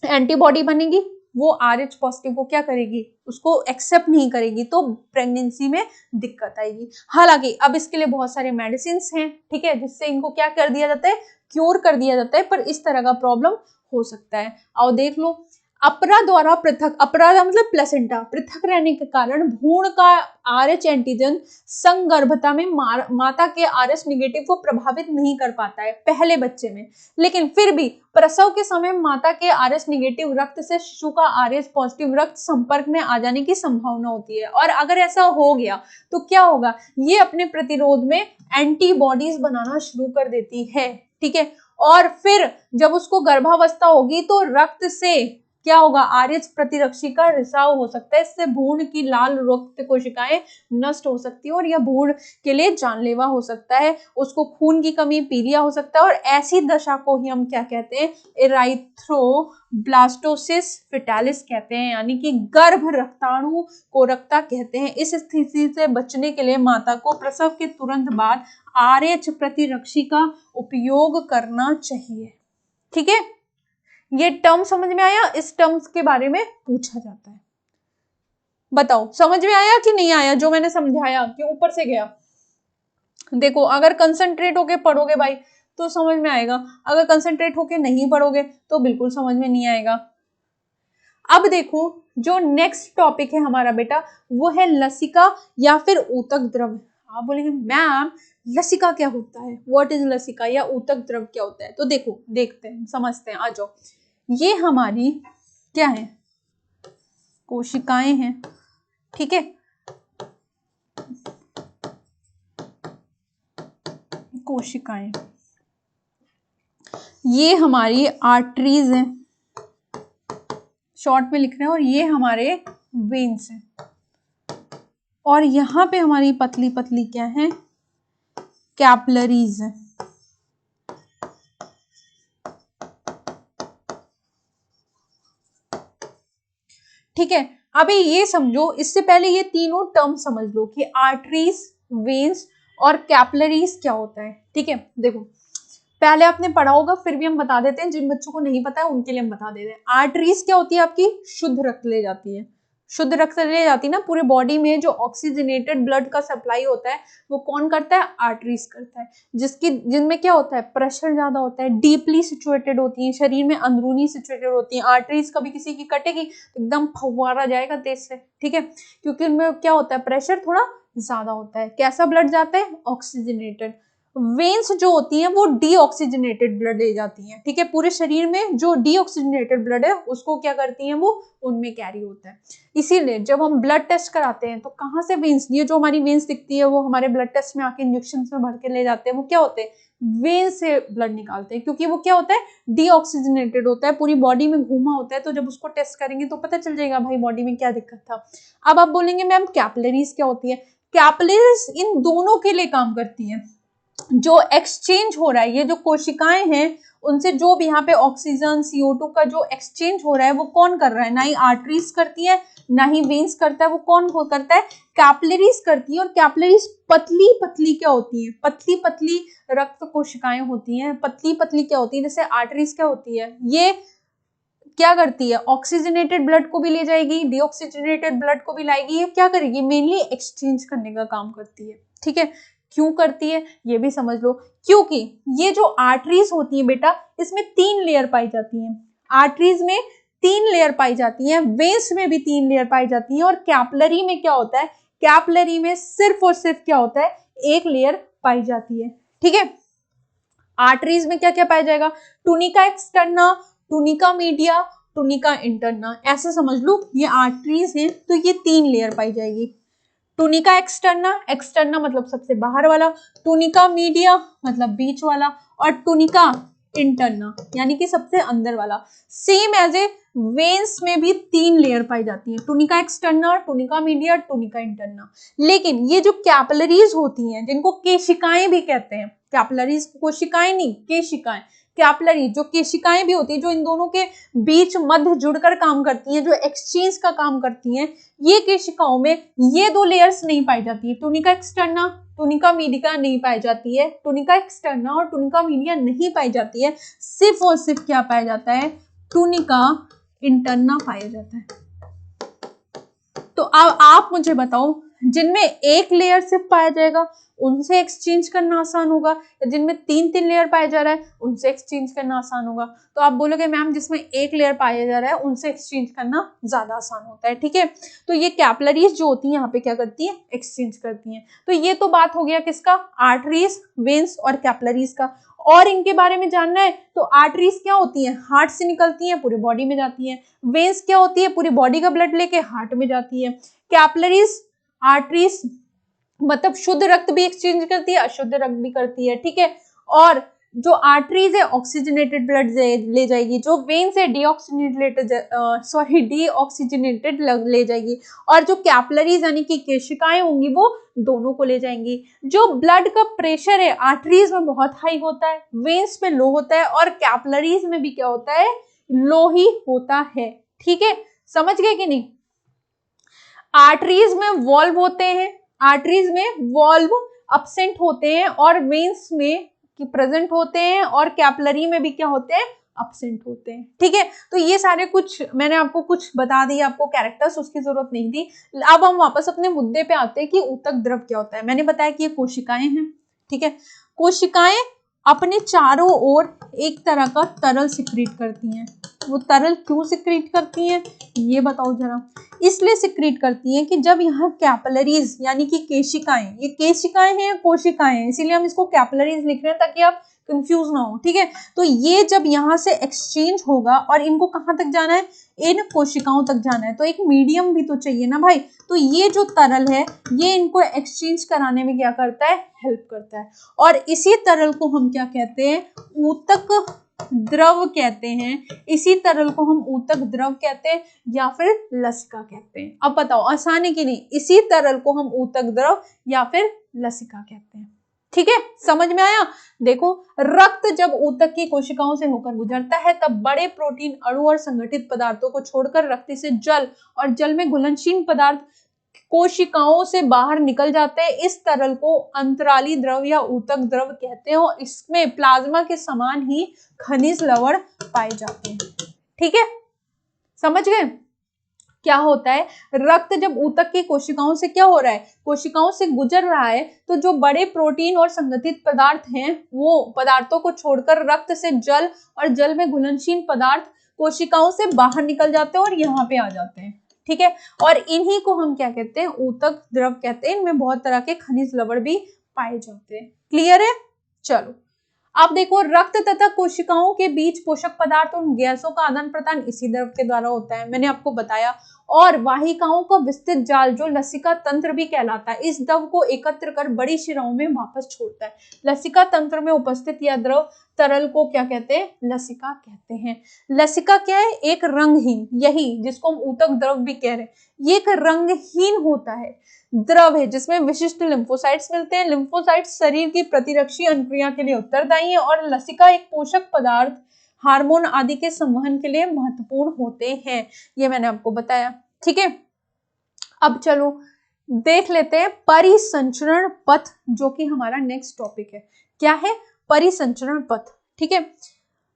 एंटीबॉडी बनेगी, वो RH पॉजिटिव को क्या करेगी, उसको एक्सेप्ट नहीं करेगी, तो प्रेगनेंसी में दिक्कत आएगी। हालांकि अब इसके लिए बहुत सारे मेडिसिन हैं, ठीक है, जिससे इनको क्या कर दिया जाता है, क्योर कर दिया जाता है, पर इस तरह का प्रॉब्लम हो सकता है। आओ देख लो, अपरा द्वारा पृथक, अपरा मतलब प्लेसेंटा, पृथक रहने के कारण भ्रूण का RH एंटीजन संगर्भता में माता के RH निगेटिव को प्रभावित नहीं कर पाता है पहले बच्चे में, लेकिन फिर भी प्रसव के समय माता के RH निगेटिव रक्त से शिशु का RH पॉजिटिव रक्त संपर्क में आ जाने की संभावना होती है। और अगर ऐसा हो गया तो क्या होगा, ये अपने प्रतिरोध में एंटीबॉडीज बनाना शुरू कर देती है, ठीक है। और फिर जब उसको गर्भावस्था होगी तो रक्त से क्या होगा, RH प्रतिरक्षी का रिसाव हो सकता है, इससे भ्रूण की लाल रक्त कोशिकाएं नष्ट हो सकती है और यह भ्रूण के लिए जानलेवा हो सकता है, उसको खून की कमी, पीलिया हो सकता है, और ऐसी दशा को ही हम क्या कहते हैं, एराइथ्रोब्लास्टोसिस फेटालिस कहते हैं, यानी कि गर्भ रक्ताणु कोरकता कहते हैं। इस स्थिति से बचने के लिए माता को प्रसव के तुरंत बाद RH प्रतिरक्षी का उपयोग करना चाहिए, ठीक है। ये टर्म समझ में आया, इस टर्म्स के बारे में पूछा जाता है। बताओ समझ में आया कि नहीं आया जो मैंने समझाया, कि ऊपर से गया। देखो अगर कंसंट्रेट होके पढ़ोगे भाई तो समझ में आएगा, अगर कंसंट्रेट होके नहीं पढ़ोगे तो बिल्कुल समझ में नहीं आएगा। अब देखो जो नेक्स्ट टॉपिक है हमारा बेटा, वो है लसिका या फिर ऊतक द्रव। आप बोलेंगे मैम लसिका क्या होता है, व्हाट इज लसिका, या ऊतक द्रव क्या होता है। तो देखो देखते हैं, समझते हैं, आ जाओ। ये हमारी क्या है, कोशिकाएं हैं, ठीक है। कोशिकाएं, ये हमारी आर्टरीज हैं, शॉर्ट में लिख रहे हैं, और ये हमारे वेन्स हैं, और यहाँ पे हमारी पतली पतली क्या है, कैपिलरीज हैं, ठीक है। अभी ये समझो, इससे पहले ये तीनों टर्म समझ लो कि आर्टरीज, वेन्स और कैपिलरीज क्या होता है, ठीक है। देखो पहले आपने पढ़ा होगा, फिर भी हम बता देते हैं, जिन बच्चों को नहीं पता है उनके लिए हम बता देते हैं। आर्टरीज क्या होती है, आपकी शुद्ध रक्त ले जाती है, शुद्ध रक्त ले जाती है ना पूरे बॉडी में, जो ऑक्सीजनेटेड ब्लड का सप्लाई होता है वो कौन करता है, आर्टरीज करता है, जिनमें क्या होता है, प्रेशर ज्यादा होता है, डीपली सिचुएटेड होती है, शरीर में अंदरूनी सिचुएटेड होती है। आर्टरीज कभी किसी की कटेगी तो एकदम फव्वारा जाएगा तेज से, ठीक है, क्योंकि उनमें क्या होता है, प्रेशर थोड़ा ज्यादा होता है। कैसा ब्लड जाता है, ऑक्सीजनेटेड। वेन्स जो होती हैं वो डीऑक्सीजनेटेड ब्लड ले जाती हैं, ठीक है। पूरे शरीर में जो डीऑक्सीजनेटेड ब्लड है उसको क्या करती हैं, वो उनमें कैरी होता है। इसीलिए जब हम ब्लड टेस्ट कराते हैं तो कहाँ से वेन्स, ये जो हमारी वेन्स दिखती है वो हमारे ब्लड टेस्ट में आके इंजेक्शन में भर के ले जाते हैं, वो क्या होते हैं, वेन से ब्लड निकालते हैं, क्योंकि वो क्या होता है, डीऑक्सीजनेटेड होता है, पूरी बॉडी में घूमा होता है। तो जब उसको टेस्ट करेंगे तो पता चल जाएगा भाई बॉडी में क्या दिक्कत था। अब आप बोलेंगे मैम कैपिलरीज क्या होती है। कैपिलरीज इन दोनों के लिए काम करती है, जो एक्सचेंज हो रहा है, ये जो कोशिकाएं हैं उनसे जो भी यहाँ पे ऑक्सीजन CO2 का जो एक्सचेंज हो रहा है वो कौन कर रहा है, ना ही आर्टरीज करती है ना ही वेन्स करता है, वो कौन को करता है, कैपिलरीज करती है। और कैपिलरीज पतली पतली क्या होती है, पतली पतली रक्त कोशिकाएं होती हैं, पतली पतली क्या होती है, जैसे आर्टरीज क्या होती है, ये क्या करती है, ऑक्सीजनेटेड ब्लड को भी ले जाएगी, डीऑक्सीजनेटेड ब्लड को भी लाएगी, ये क्या करेगी, मेनली एक्सचेंज करने का काम करती है, ठीक है। क्यों करती है ये भी समझ लो, क्योंकि ये जो आर्टरीज होती है बेटा इसमें 3 लेयर पाई जाती हैं, आर्टरीज में 3 लेयर पाई जाती हैं, वेन्स में भी 3 लेयर पाई जाती हैं, और कैपिलरी में क्या होता है, कैपिलरी में सिर्फ और सिर्फ क्या होता है, 1 लेयर पाई जाती है, ठीक है। आर्टरीज में क्या क्या पाया जाएगा, tunica externa, tunica media, tunica interna, ऐसे समझ लो ये आर्टरीज हैं। तो ये 3 लेयर पाई जाएगी, टूनिका एक्सटर्ना, एक्सटर्ना मतलब सबसे बाहर वाला, टूनिका मीडिया मतलब बीच वाला, और टूनिका इंटरना यानी कि सबसे अंदर वाला। सेम एज ए वेन्स में भी 3 लेयर पाई जाती है, tunica externa, tunica media, tunica interna. लेकिन ये जो कैपिलरीज होती हैं जिनको केशिकाएं भी कहते हैं, कैपिलरीज कोशिकाएं नहीं, केशिकाएं, कैपिलरी जो केशिकाएं भी होती है जो इन दोनों के बीच मध्य जुड़कर काम करती हैं, जो एक्सचेंज का काम करती हैं, ये केशिकाओं में ये 2 लेयर्स नहीं पाई जाती है, टूनिका एक्सटर्ना, टूनिका मीडिया नहीं पाई जाती है, टूनिका एक्सटर्ना और टूनिका मीडिया नहीं पाई जाती है, सिर्फ और सिर्फ क्या पाया जाता है, टूनिका इंटरना पाया जाता है। तो अब आप मुझे बताओ जिनमें एक लेयर सिर्फ पाया जाएगा उनसे एक्सचेंज करना आसान होगा, या जिनमें 3 लेयर पाया जा रहा है उनसे एक्सचेंज करना आसान होगा। तो आप बोलोगे मैम जिसमें एक लेयर पाया जा रहा है उनसे एक्सचेंज करना ज्यादा आसान होता है, ठीक है। तो ये कैपिलरीज जो होती है यहाँ पे क्या करती है, एक्सचेंज करती हैं। तो ये तो बात हो गया किसका, आर्टरीज, वेन्स और कैपिलरीज का। और इनके बारे में जानना है तो आर्टरीज क्या होती है, हार्ट से निकलती है पूरे बॉडी में जाती है, वेन्स क्या होती है, पूरी बॉडी का ब्लड लेके हार्ट में जाती है, कैपिलरीज आर्टरीज मतलब शुद्ध रक्त भी एक्सचेंज करती है, अशुद्ध रक्त भी करती है, ठीक है। और जो आर्टरीज है ऑक्सीजनेटेड ब्लड ले जाएगी, जो वेन्स है डीऑक्सीजनेटेड ले जाएगी, और जो कैपिलरीज यानी कि केशिकाएं होंगी वो दोनों को ले जाएंगी। जो ब्लड का प्रेशर है आर्टरीज में बहुत हाई होता है, वेन्स में लो होता है, और कैपिलरीज में भी क्या होता है, लो ही होता है, ठीक है। समझ गए कि नहीं। आर्टरीज में वॉल्व होते हैं, आर्टरीज में वॉल्व अब्सेंट होते हैं, और वेन्स में प्रेजेंट होते हैं, और कैपिलरी में भी क्या होते हैं, अब्सेंट होते हैं, ठीक है। तो ये सारे कुछ मैंने आपको कुछ बता दिया, आपको कैरेक्टर्स उसकी जरूरत नहीं थी। अब हम वापस अपने मुद्दे पे आते हैं कि ऊतक द्रव क्या होता है। मैंने बताया कि ये कोशिकाएं हैं, ठीक है। कोशिकाएं अपने चारों ओर एक तरह का तरल सिक्रीट करती हैं। वो तरल क्यों सिक्रीट करती हैं ये बताओ जरा। इसलिए सिक्रीट करती हैं कि जब यहाँ कैपिलरीज यानी कि केशिकाएं, ये केशिकाएं हैं कोशिकाएं हैं, इसीलिए हम इसको कैपिलरीज लिख रहे हैं ताकि आप कंफ्यूज ना हो, ठीक है। तो ये जब यहाँ से एक्सचेंज होगा और इनको कहाँ तक जाना है, इन कोशिकाओं तक जाना है, तो एक मीडियम भी तो चाहिए ना भाई। तो ये जो तरल है ये इनको एक्सचेंज कराने में क्या करता है, हेल्प करता है। और इसी तरल को हम क्या कहते हैं, ऊतक द्रव कहते हैं। इसी तरल को हम ऊतक द्रव कहते हैं या फिर लसिका कहते हैं। अब बताओ आसान है कि नहीं, इसी तरल को हम ऊतक द्रव या फिर लसिका कहते हैं, ठीक है। समझ में आया। देखो रक्त जब ऊतक की कोशिकाओं से होकर गुजरता है तब बड़े प्रोटीन अणु और संगठित पदार्थों को छोड़कर रक्त से जल और जल में घुलनशील पदार्थ कोशिकाओं से बाहर निकल जाते हैं। इस तरल को अंतराली द्रव या ऊतक द्रव कहते हैं, और इसमें प्लाज्मा के समान ही खनिज लवण पाए जाते हैं, ठीक है। समझ गए क्या होता है, रक्त जब ऊतक की कोशिकाओं से क्या हो रहा है, कोशिकाओं से गुजर रहा है, तो जो बड़े प्रोटीन और संगठित पदार्थ हैं वो पदार्थों को छोड़कर रक्त से जल और जल में घुलनशील पदार्थ कोशिकाओं से बाहर निकल जाते हैं और यहाँ पे आ जाते हैं, ठीक है। और इन्हीं को हम क्या कहते हैं, ऊतक द्रव कहते हैं। इनमें बहुत तरह के खनिज लवण भी पाए जाते हैं। क्लियर है। चलो अब देखो रक्त तथा कोशिकाओं के बीच पोषक पदार्थ और गैसों का आदान प्रदान इसी द्रव के द्वारा होता है, मैंने आपको बताया। और वाहिकाओं का विस्तृत जाल जो लसिका तंत्र भी कहलाता है, इस द्रव को एकत्र कर बड़ी शिराओं में वापस छोड़ता है। लसिका तंत्र में उपस्थित यह द्रव तरल को क्या कहते हैं, लसिका कहते हैं। लसिका क्या है, एक रंगहीन, यही जिसको हम ऊतक द्रव भी कह रहे हैं, ये एक रंगहीन होता है द्रव है जिसमें विशिष्ट लिम्फोसाइट्स मिलते हैं। लिम्फोसाइट्स शरीर की प्रतिरक्षी अनुक्रिया के लिए उत्तरदायी है, और लसिका एक पोषक पदार्थ हार्मोन आदि के संवहन के लिए महत्वपूर्ण होते हैं। ये मैंने आपको बताया, ठीक है। अब चलो देख लेते हैं परिसंचरण पथ, जो कि हमारा नेक्स्ट टॉपिक है। क्या है, परिसंचरण पथ, ठीक है।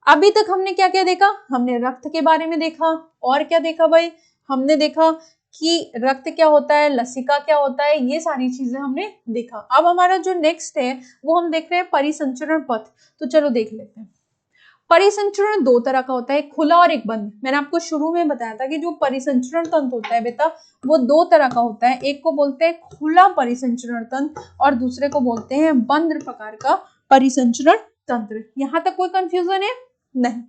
अभी तक हमने क्या क्या देखा, हमने रक्त के बारे में देखा, और क्या देखा भाई, हमने देखा कि रक्त क्या होता है, लसिका क्या होता है, ये सारी चीजें हमने देखा। अब हमारा जो नेक्स्ट है वो हम देख रहे हैं परिसंचरण पथ। तो चलो देख लेते हैं। परिसंचरण 2 तरह का होता है, एक खुला और एक बंद। मैंने आपको शुरू में बताया था कि जो परिसंचरण तंत्र होता है बेटा वो 2 तरह का होता है, एक को बोलते हैं खुला परिसंचरण तंत्र और दूसरे को बोलते हैं बंद प्रकार का परिसंचरण तंत्र। यहां तक कोई कंफ्यूजन है नहीं।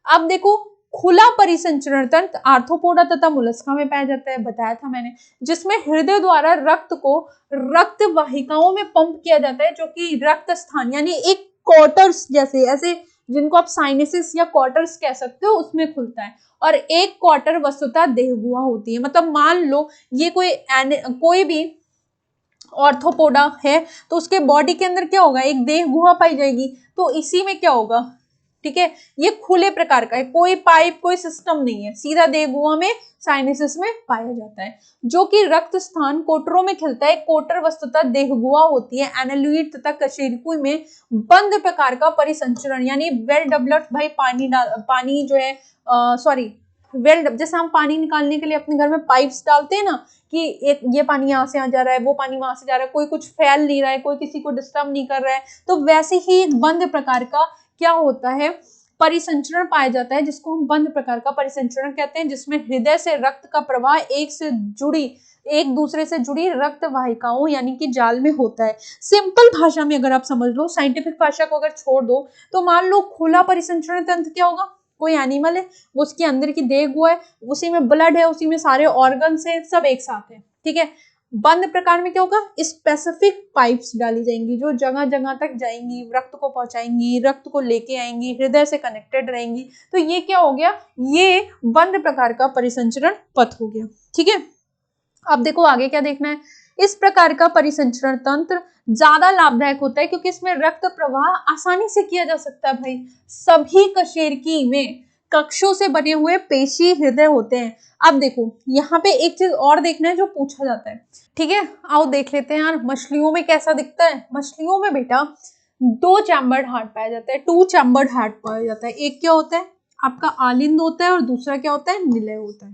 अब देखो खुला परिसंचरण तंत्र आर्थ्रोपोडा तथा मोलस्का में पाया जाता है, बताया था मैंने, जिसमें हृदय द्वारा रक्त को रक्त वाहिकाओं में पंप किया जाता है, जो कि रक्त स्थान यानी एक क्वार्टर्स जैसे, ऐसे जिनको आप साइनसिस या क्वार्टर्स कह सकते हो, उसमें खुलता है। और एक क्वार्टर वस्तुतः देहगुहा होती है। मतलब मान लो ये कोई भी ऑर्थोपोडा है तो उसके बॉडी के अंदर क्या होगा, एक देह गुहा पाई जाएगी। तो इसी में क्या होगा, ठीक है, ये खुले प्रकार का है, कोई पाइप कोई सिस्टम नहीं है, सीधा देह गुहा में साइनसिस में पाया जाता है, जो कि रक्त स्थान कोटरों में खिलता है। कोटर वस्तुतः देह गुहा होती है। एनालुइड तथा कशेरुकी में बंद प्रकार का परिसंचरण यानी वेल डेवलप्ड, भाई पानी जो है सॉरी जैसे हम पानी निकालने के लिए अपने घर में पाइप्स डालते हैं ना, कि एक ये पानी यहाँ से आ जा रहा है, वो पानी वहां से जा रहा है, कोई कुछ फैल नहीं रहा है, कोई किसी को डिस्टर्ब नहीं कर रहा है, तो वैसे ही एक बंद प्रकार का क्या होता है, परिसंचरण पाया जाता है, जिसको हम बंद प्रकार का परिसंचरण कहते हैं, जिसमें हृदय से रक्त का प्रवाह एक दूसरे से जुड़ी रक्त वाहिकाओं यानी कि जाल में होता है। सिंपल भाषा में अगर आप समझ लो, साइंटिफिक भाषा को अगर छोड़ दो, तो मान लो खुला परिसंचरण तंत्र क्या होगा, कोई एनिमल है, उसके अंदर की देह गुहा है, उसी में ब्लड है, उसी में सारे ऑर्गन्स है, सब एक साथ है, ठीक है। बंद प्रकार में क्या होगा, स्पेसिफिक पाइप्स डाली जाएंगी जो जगह जगह तक जाएंगी, रक्त को पहुंचाएंगी, रक्त को लेके आएंगी, हृदय से कनेक्टेड रहेंगी। तो ये क्या हो गया, ये बंद प्रकार का परिसंचरण पथ हो गया, ठीक है। अब देखो आगे क्या देखना है। इस प्रकार का परिसंचरण तंत्र ज्यादा लाभदायक होता है क्योंकि इसमें रक्त प्रवाह आसानी से किया जा सकता है। भाई सभी कशेरुकी में कक्षों से बने हुए पेशी हृदय होते हैं। अब देखो यहाँ पे एक चीज और देखना है जो पूछा जाता है, ठीक है, आओ देख लेते हैं यार मछलियों में कैसा दिखता है। मछलियों में बेटा 2 चैम्बर्ड हार्ट पाया जाता है, 2 चैम्बर्ड हार्ट पाया जाता है। एक क्या होता है आपका आलिंद होता है और दूसरा क्या होता है निलय होता है।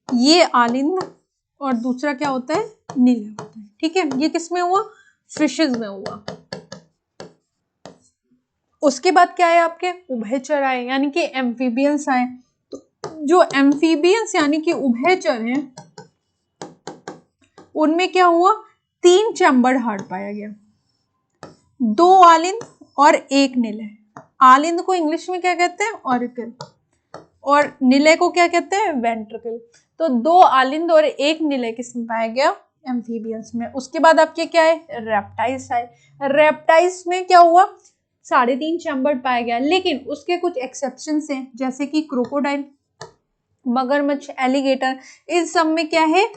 ये आलिंद और दूसरा क्या होता है निलय होता है, ठीक है। ये किस में हुआ, फिशेज में हुआ। उसके बाद क्या है आपके उभयचर आए यानी कि एम्फीबियंस आए। तो जो एम्फीबियंस यानी कि उभयचर हैं उनमें क्या हुआ, 3 चैम्बर्ड हार्ट पाया गया, 2 आलिंद और 1 निलय। आलिंद को इंग्लिश में क्या कहते हैं ऑरिकल, और निलय को क्या कहते हैं वेंट्रिकल। तो 2 आलिंद और 1 निलय किसमें पाया गया, एम्फीबियंस में। उसके बाद आपके क्या है रेप्टाइल्स आए। रेप्टाइल्स में क्या हुआ, 3.5 चैम्बर्ड पाया गया, लेकिन उसके कुछ एक्सेप्शंस हैं, जैसे कि क्रोकोडाइल, मगरमच्छ, एलिगेटर, इन सब में क्या है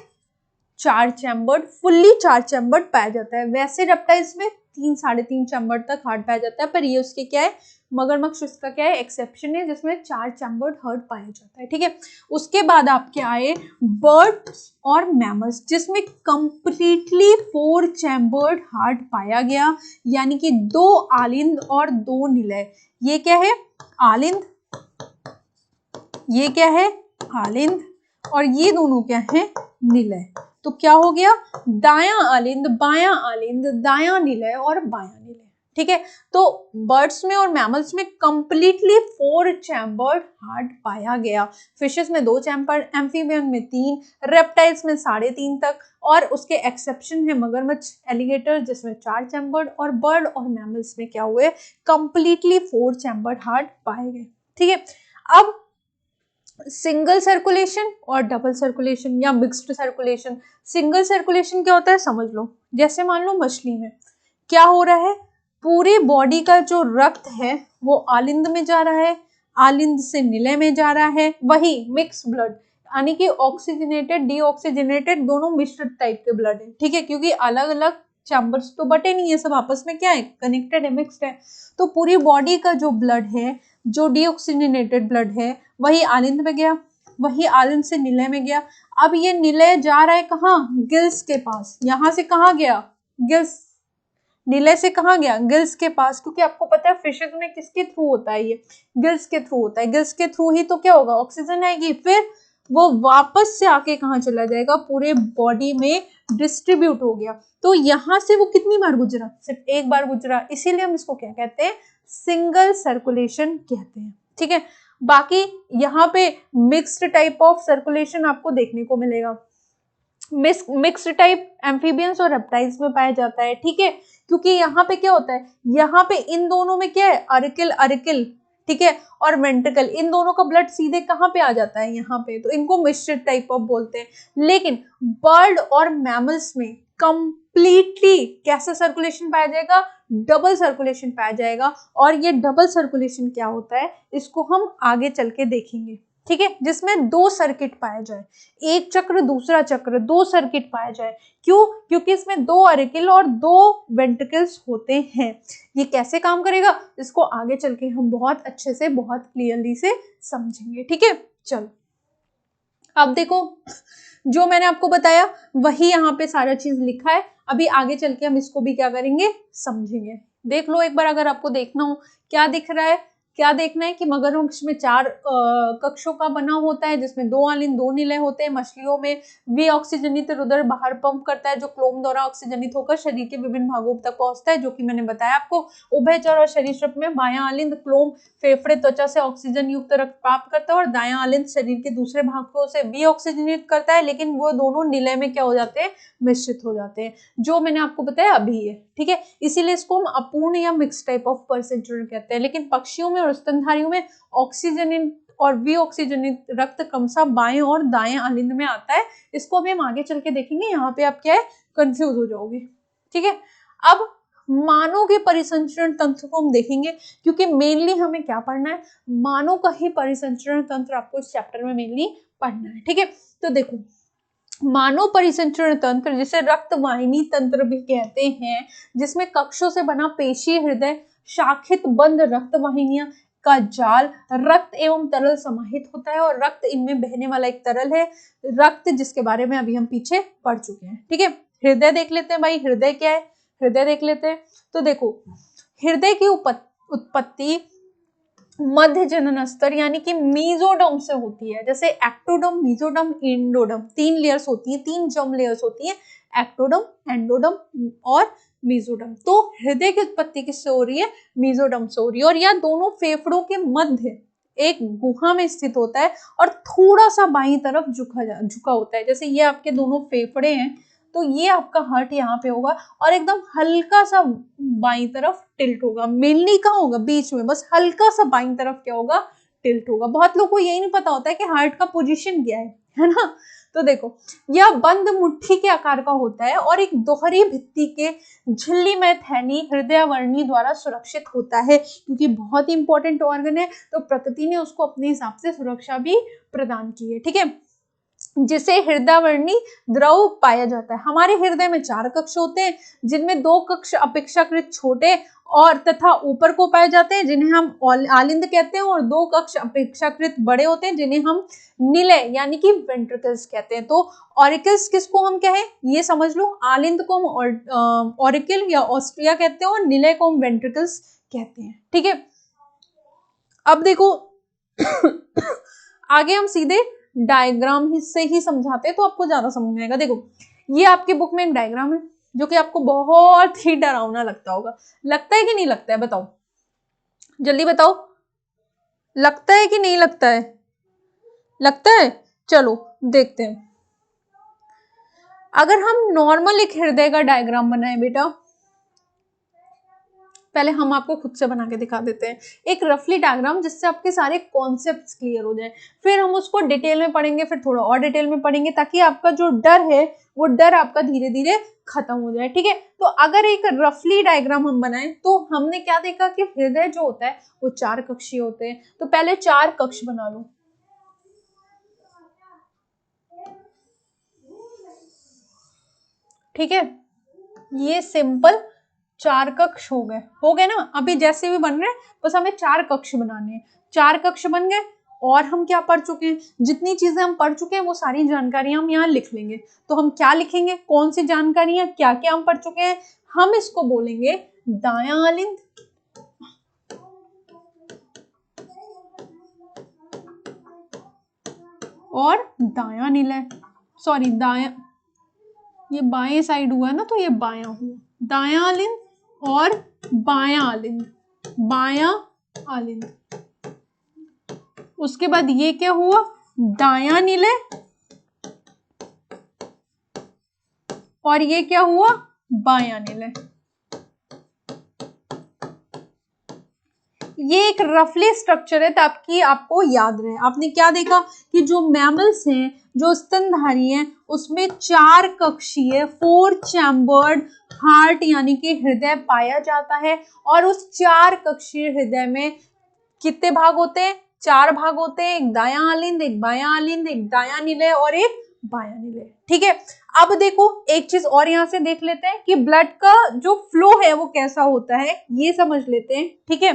4 चैम्बर्ड, फुल्ली 4 चैम्बर्ड पाया जाता है। वैसे रेप्टाइल्स में 3-3.5 चैम्बर्ड तक हार्ट पाया जाता है, पर ये उसके क्या है मगरमच्छ उसका क्या है एक्सेप्शन है, जिसमें 4 चैम्बर्ड हार्ट पाया जाता है, ठीक है। उसके बाद आपके आए बर्ड्स और मैमल्स, जिसमें कंप्लीटली 4 चैम्बर्ड हार्ट पाया गया, यानी कि 2 आलिंद और 2 निलय। ये क्या है आलिंद, ये क्या है आलिंद, और ये दोनों क्या है निलय। तो क्या हो गया दायां आलिंद, बायां आलिंद, दायां निलय और बायां निलय, ठीक है। तो बर्ड्स में और मैमल्स में कंप्लीटली 4 चैम्बर्ड हार्ट पाया गया। फिशेस में 2 चैम्बर्ड, एम्फीबियन में 3, रेप्टाइल्स में 3.5 तक, और उसके एक्सेप्शन है मगरमच्छ, एलिगेटर जिसमें 4 चैम्बर्ड, और बर्ड और मैमल्स में क्या हुए कंप्लीटली 4 चैम्बर्ड हार्ट पाए गए, ठीक है। अब सिंगल सर्कुलेशन और डबल सर्कुलेशन या मिक्स्ड सर्कुलेशन। सिंगल सर्कुलेशन क्या होता है समझ लो, जैसे मान लो मछली में क्या हो रहा है, पूरी बॉडी का जो रक्त है वो आलिंद में जा रहा है, आलिंद से निलय में जा रहा है, वही मिक्स ब्लड यानी कि ऑक्सीजनेटेड डीऑक्सीजनेटेड दोनों मिश्रित टाइप के ब्लड है, ठीक है, क्योंकि अलग अलग चैम्बर्स तो बटे नहीं है, सब आपस में क्या है कनेक्टेड है, मिक्स्ड है। तो पूरी बॉडी का जो ब्लड है, जो डीऑक्सीजनेटेड ब्लड है, वही आलिंद में गया, वही आलिंद से निलय में गया। अब ये निलय जा रहा है कहाँ, गिल्स के पास। यहाँ से कहाँ गया गिल्स, निलय से कहाँ गया गिल्स के पास, क्योंकि आपको पता है फिशेज में किसके थ्रू होता है ये गिल्स के थ्रू होता है। गिल्स के थ्रू ही तो क्या होगा ऑक्सीजन आएगी, फिर वो वापस से आके कहाँ चला जाएगा पूरे बॉडी में डिस्ट्रीब्यूट हो गया। तो यहाँ से वो कितनी बार गुजरा, सिर्फ एक बार गुजरा, इसीलिए हम इसको क्या कहते हैं सिंगल सर्कुलेशन कहते हैं, ठीक है। बाकी यहाँ पे मिक्स्ड टाइप ऑफ सर्कुलेशन आपको देखने को मिलेगा। मिक्स्ड टाइप एम्फीबियंस और रेप्टाइल्स में पाया जाता है, ठीक है, क्योंकि यहाँ पे क्या होता है, यहाँ पे इन दोनों में क्या है, अरिकल अरिकल, ठीक है, और वेंट्रिकल, इन दोनों का ब्लड सीधे कहाँ पे आ जाता है, यहाँ पे, तो इनको मिश्रित टाइप ऑफ बोलते हैं। लेकिन बर्ड और मैमल्स में कंप्लीटली कैसा सर्कुलेशन पाया जाएगा, डबल सर्कुलेशन पाया जाएगा। और ये डबल सर्कुलेशन क्या होता है, इसको हम आगे चल के देखेंगे, ठीक है, जिसमें दो सर्किट पाया जाए, एक चक्र दूसरा चक्र, दो सर्किट पाया जाए। क्यों? क्योंकि इसमें दो अरिकल और दो वेंट्रिकल्स होते हैं। ये कैसे काम करेगा, इसको आगे चल के हम बहुत अच्छे से, बहुत क्लियरली से समझेंगे, ठीक है। चलो अब देखो, जो मैंने आपको बताया वही यहाँ पे सारा चीज लिखा है। अभी आगे चल के हम इसको भी क्या करेंगे, समझेंगे। देख लो एक बार, अगर आपको देखना हो क्या दिख रहा है, क्या देखना है कि मगरमच्छ में 4 कक्षों का बना होता है, जिसमें 2 आलिंद 2 निलय होते हैं। मछलियों में वे ऑक्सीजनित रुधिर बाहर पंप करता है, जो क्लोम द्वारा ऑक्सीजनित होकर शरीर के विभिन्न भागों तक पहुंचता है, जो कि मैंने बताया आपको। उभयचर और सरीसृप में बायां आलिंद क्लोम फेफड़े त्वचा से ऑक्सीजन युक्त रक्त प्राप्त करता है, और दायां आलिंद शरीर के दूसरे भागों से भी ऑक्सीजनित करता है, लेकिन वो दोनों निलय में क्या हो जाते हैं, मिश्रित हो जाते हैं, जो मैंने आपको बताया अभी है, ठीक है। इसीलिए इसको हम अपूर्ण या मिक्स टाइप ऑफ परसेंचुरल कहते हैं। लेकिन पक्षियों में और स्तनधारियों में ऑक्सीजनित और विऑक्सीजनित रक्त क्रमशः बाएं और दाएं आलिंद में आता है। इसको भी हम आगे चल के देखेंगे, यहाँ पे आप क्या है, कंफ्यूज हो जाओगे, ठीक है। अब मानव के परिसंचरण तंत्र को हम देखेंगे, क्योंकि मेनली हमें क्या पढ़ना है, मानव का ही परिसंचरण तंत्र आपको इस चैप्टर में मेनली पढ़ना है, ठीक है। तो देखो, मानव परिसंचरण तंत्र, जिसे रक्तवाहिनी तंत्र भी कहते हैं, जिसमें कक्षों से बना पेशी हृदय, शाखित बंद रक्तवाहिनियां का जाल, रक्त एवं तरल समाहित होता है, और रक्त इनमें बहने वाला एक तरल है, रक्त, जिसके बारे में अभी हम पीछे पढ़ चुके हैं, ठीक है। हृदय देख लेते हैं भाई, हृदय क्या है, हृदय देख लेते हैं। तो देखो, हृदय की उत्पत्ति मध्य जनन स्तर यानी कि मीजोडर्म से होती है। जैसे एक्टोडर्म, मीजोडर्म, एंडोडर्म, 3 लेयर्स होती हैं, 3 जर्म लेयर्स होती हैं, एक्टोडर्म, एंडोडर्म और मीजोडर्म। तो हृदय की उत्पत्ति किससे हो रही है, मीजोडर्म से हो रही है, और यह दोनों फेफड़ों के मध्य एक गुहा में स्थित होता है, और थोड़ा सा बाईं तरफ झुका होता है। जैसे ये आपके दोनों फेफड़े हैं, तो ये आपका हार्ट यहाँ पे होगा, और एकदम हल्का सा बाईं तरफ टिल्ट होगा, मेनली कहाँ होगा, बीच में, बस हल्का सा बाईं तरफ क्या होगा, टिल्ट होगा। बहुत लोगों को यही नहीं पता होता है कि हार्ट का पोजीशन क्या है ना। तो देखो, यह बंद मुट्ठी के आकार का होता है, और एक दोहरी भित्ति के झिल्ली में थैली हृदयावर्णी द्वारा सुरक्षित होता है, क्योंकि बहुत ही इंपॉर्टेंट ऑर्गन है, तो प्रकृति ने उसको अपने हिसाब से सुरक्षा भी प्रदान की है, ठीक है, जिसे हृदयावर्णी द्रव पाया जाता है। हमारे हृदय में 4 कक्ष होते हैं, जिनमें 2 कक्ष अपेक्षाकृत छोटे और तथा ऊपर को पाए जाते हैं, जिन्हें हम आलिंद कहते हैं, और 2 कक्ष अपेक्षाकृत बड़े होते हैं, जिन्हें हम निलय यानी कि वेंट्रिकल्स कहते हैं। तो ऑरिकल्स किसको हम कहें, ये समझ लो, आलिंद को हम ऑरिकल या ऑस्ट्रिया कहते हैं, और निलय को हम वेंट्रिकल्स कहते हैं, ठीक है। अब देखो आगे हम सीधे डायग्राम से ही समझाते हैं, तो आपको ज्यादा समझ में आएगा। देखो, ये आपकी बुक में एक डायग्राम है, जो कि आपको बहुत ही डरावना लगता होगा। लगता है कि नहीं लगता है, बताओ, जल्दी बताओ, लगता है कि नहीं लगता है, लगता है। चलो देखते हैं। अगर हम नॉर्मल एक हृदय का डायग्राम बनाए बेटा, पहले हम आपको खुद से बना के दिखा देते हैं एक रफली डायग्राम, जिससे आपके सारे कॉन्सेप्ट्स क्लियर हो जाए। फिर हम उसको डिटेल में पढ़ेंगे, फिर थोड़ा और डिटेल में पढ़ेंगे, ताकि आपका जो डर है वो डर आपका धीरे धीरे खत्म हो जाए, ठीक है। तो अगर एक रफली डायग्राम हम बनाए, तो हमने क्या देखा कि हृदय जो होता है वो 4 कक्षीय होते हैं। तो पहले 4 कक्ष बना लो, ठीक है, ये सिंपल 4 कक्ष हो गए ना। अभी जैसे भी बन रहे हैं, बस हमें 4 कक्ष बनाने हैं। 4 कक्ष बन गए, और हम क्या पढ़ चुके हैं, जितनी चीजें हम पढ़ चुके हैं वो सारी जानकारियां हम यहाँ लिख लेंगे। तो हम क्या लिखेंगे, कौन सी जानकारियां, क्या क्या हम पढ़ चुके हैं, हम इसको बोलेंगे दायां आलिंद, और दायां निलय, सॉरी दायां, ये बाएं साइड हुआ है ना, तो ये बायां हुआ, दायां आलिंद और बायां आलिंद, बायां आलिंद। उसके बाद ये क्या हुआ, दायां निलय, और ये क्या हुआ, बायां निलय। ये एक रफली स्ट्रक्चर है ताकि आपको याद रहे। आपने क्या देखा कि जो मैमल्स हैं, जो स्तनधारी हैं, उसमें 4 कक्षीय 4 चैम्बर्ड हार्ट यानी कि हृदय पाया जाता है। और उस 4 कक्षीय हृदय में कितने भाग होते हैं? 4 भाग होते हैं, एक दायां आलिंद, एक बायां आलिंद, एक दायां निलय और एक बायां निलय। ठीक है, अब देखो एक चीज और यहां से देख लेते हैं कि ब्लड का जो फ्लो है वो कैसा होता है, ये समझ लेते हैं। ठीक है,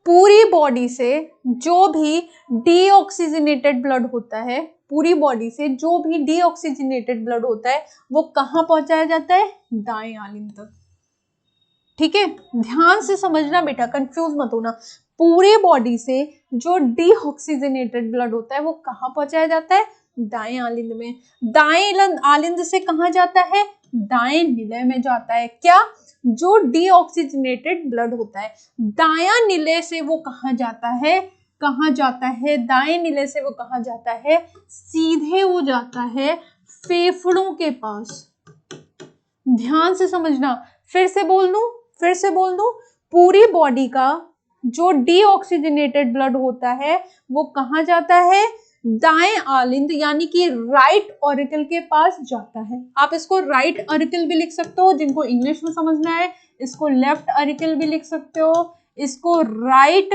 पूरी बॉडी से जो भी डीऑक्सीजनेटेड ब्लड होता है, पूरी बॉडी से जो भी डीऑक्सीजनेटेड ब्लड होता है वो कहां पहुंचाया जाता है? दाएं आलिंद तक। ठीक है, ध्यान से समझना बेटा, कंफ्यूज मत होना। पूरी बॉडी से जो डीऑक्सीजनेटेड ब्लड होता है वो कहां पहुंचाया जाता है? दाएं आलिंद में। दाएं आलिंद से कहां जाता है? दाएं निलय में जाता है। क्या? जो डीऑक्सीजनेटेड ब्लड होता है। दायां निलय से वो कहां जाता है? कहां जाता है? दाएं निलय से वो कहां जाता है? सीधे वो जाता है फेफड़ों के पास। ध्यान से समझना, फिर से बोल दूं, पूरी बॉडी का जो डीऑक्सीजनेटेड ब्लड होता है वो कहां जाता है? दाएं आलिंद यानी कि राइट ऑरिकल के पास जाता है। आप इसको राइट ऑरिकल भी लिख सकते हो, जिनको इंग्लिश में समझना है इसको लेफ्ट ऑरिकल भी लिख सकते हो, इसको राइट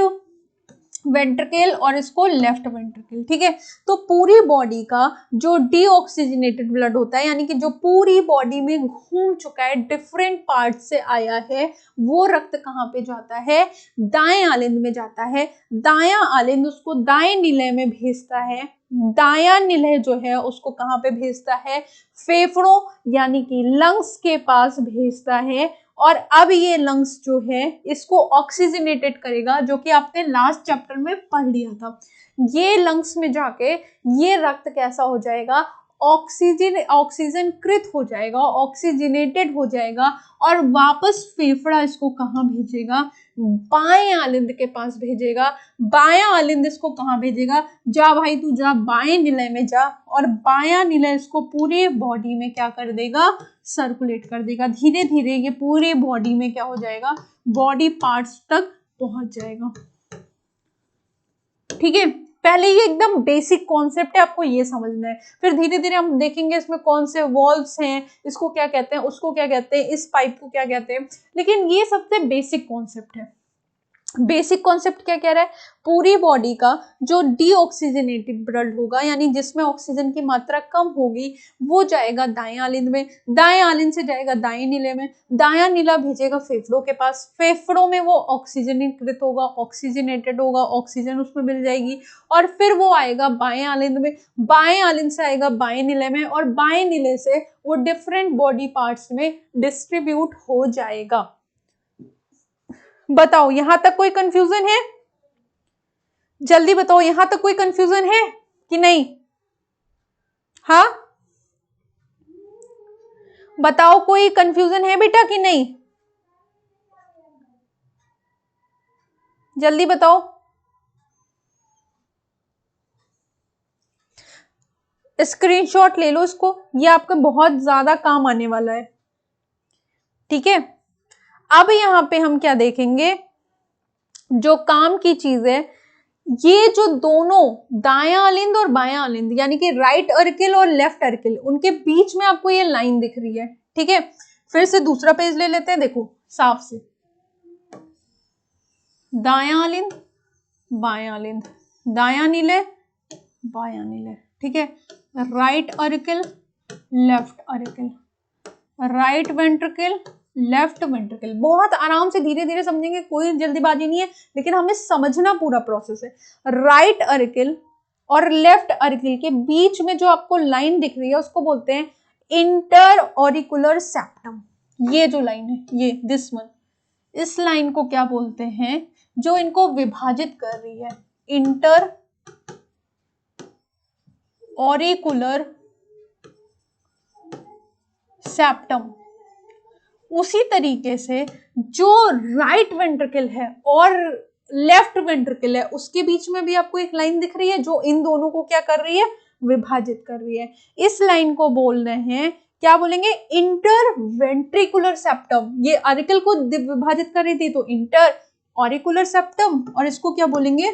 वेंट्रिकल और इसको लेफ्ट वेंट्रिकल। ठीक है, तो पूरी बॉडी का जो डीऑक्सीजनेटेड ब्लड होता है यानी कि जो पूरी बॉडी में घूम चुका है, डिफरेंट पार्ट से आया है, वो रक्त कहाँ पे जाता है? दाएं आलिंद में जाता है। दायां आलिंद उसको दाएं निलय में भेजता है। दायां निलय जो है उसको कहाँ पे भेजता है? फेफड़ों यानी कि लंग्स के पास भेजता है। और अब ये लंग्स जो है इसको ऑक्सीजनेटेड करेगा, जो कि आपने लास्ट चैप्टर में पढ़ लिया था। ये लंग्स में जाके ये रक्त कैसा हो जाएगा? ऑक्सीजन कृत हो जाएगा, ऑक्सीजनेटेड हो जाएगा और वापस फेफड़ा इसको कहाँ भेजेगा? बाएं आलिंद के पास भेजेगा। बायां आलिंद इसको कहाँ भेजेगा? जा भाई तू जा, बाएं निलय में जा, और बायां निलय इसको पूरे बॉडी में क्या कर देगा? सर्कुलेट कर देगा। धीरे धीरे ये पूरे बॉडी में क्या हो जाएगा? बॉडी पार्ट्स तक पहुंच जाएगा। ठीक है, पहले ये एकदम बेसिक कॉन्सेप्ट है, आपको ये समझना है। फिर धीरे धीरे हम देखेंगे इसमें कौन से वॉल्व्स हैं, इसको क्या कहते हैं, उसको क्या कहते हैं, इस पाइप को क्या कहते हैं, लेकिन ये सबसे बेसिक कॉन्सेप्ट है। बेसिक कॉन्सेप्ट क्या कह रहा है? पूरी बॉडी का जो डीऑक्सीजनेटेड ब्लड होगा यानी जिसमें ऑक्सीजन की मात्रा कम होगी वो जाएगा दाएं आलिंद में, दाएं आलिंद से जाएगा दाएं नीले में, दायां नीला भेजेगा फेफड़ों के पास, फेफड़ों में वो ऑक्सीजनीकृत होगा, ऑक्सीजनेटेड होगा, ऑक्सीजन उसमें मिल जाएगी और फिर वो आएगा बाएं आलिंद में, बाएं आलिंद से आएगा बाएं नीले में और बाएं नीले से वो डिफरेंट बॉडी पार्ट्स में डिस्ट्रीब्यूट हो जाएगा। बताओ यहां तक कोई कंफ्यूजन है? जल्दी बताओ, यहां तक कोई कंफ्यूजन है कि नहीं? हाँ बताओ, कोई कंफ्यूजन है बेटा कि नहीं? जल्दी बताओ। स्क्रीनशॉट ले लो इसको, ये आपके बहुत ज्यादा काम आने वाला है। ठीक है, अब यहां पे हम क्या देखेंगे, जो काम की चीज है, ये जो दोनों दायां आलिंद और बायां आलिंद यानी कि राइट अर्किल और लेफ्ट अर्किल, उनके बीच में आपको ये लाइन दिख रही है। ठीक है, फिर से दूसरा पेज ले लेते हैं, देखो साफ से, दायां आलिंद बायां आलिंद, दायां नीले बायां नीले। ठीक है, right Arkel left Arkel, right ventricle left ventricle. बहुत आराम से धीरे धीरे समझेंगे, कोई जल्दीबाजी नहीं है, लेकिन हमें समझना पूरा प्रोसेस है। राइट अर्किल और लेफ्ट अर्किल के बीच में जो आपको लाइन दिख रही है उसको बोलते हैं इंटर ऑरिकुलर सेप्टम। ये जो लाइन है, ये दिस वन, इस लाइन को क्या बोलते हैं? जो इनको विभाजित कर रही है, इंटर ऑरिकुलर सेप्टम। उसी तरीके से जो राइट वेंट्रिकल है और लेफ्ट वेंट्रिकल है उसके बीच में भी आपको एक लाइन दिख रही है जो इन दोनों को क्या कर रही है? विभाजित कर रही है। इस लाइन को बोल रहे हैं, क्या बोलेंगे? Inter ventricular septum. ये आर्टिकल को विभाजित कर रही थी तो इंटर, ऑरिकुलर सेप्टम और इसको क्या बोलेंगे,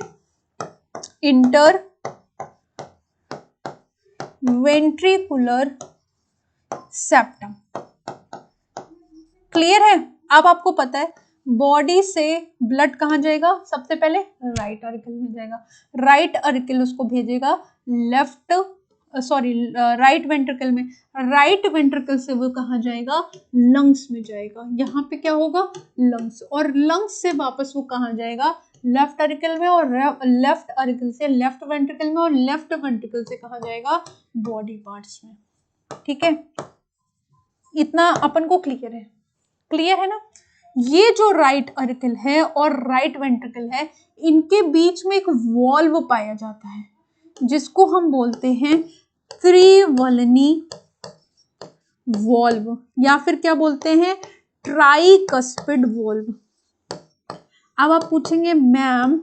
इंटर वेंट्रिकुलर सेप्टम। क्लियर है? अब आपको पता है बॉडी से ब्लड कहाँ जाएगा, सबसे पहले राइट ऑरिकल में जाएगा, राइट ऑरिकल उसको भेजेगा लेफ्ट राइट वेंट्रिकल में, राइट वेंट्रिकल से वो कहाँ जाएगा, लंग्स में जाएगा। यहाँ पे क्या होगा, लंग्स, और लंग्स से वापस वो कहाँ जाएगा, लेफ्ट ऑरिकल में, और लेफ्ट ऑरिकल से लेफ्ट वेंट्रिकल में, और लेफ्ट वेंट्रिकल से कहाँ जाएगा, बॉडी पार्ट्स में। ठीक है, इतना अपन को क्लियर है? क्लियर है ना? ये जो राइट ऑरिकल है और राइट वेंट्रिकल है, इनके बीच में एक वॉल्व पाया जाता है जिसको हम बोलते हैं त्रिवलनी वॉल्व, या फिर क्या बोलते हैं, ट्राइकस्पिड वॉल्व। अब आप पूछेंगे मैम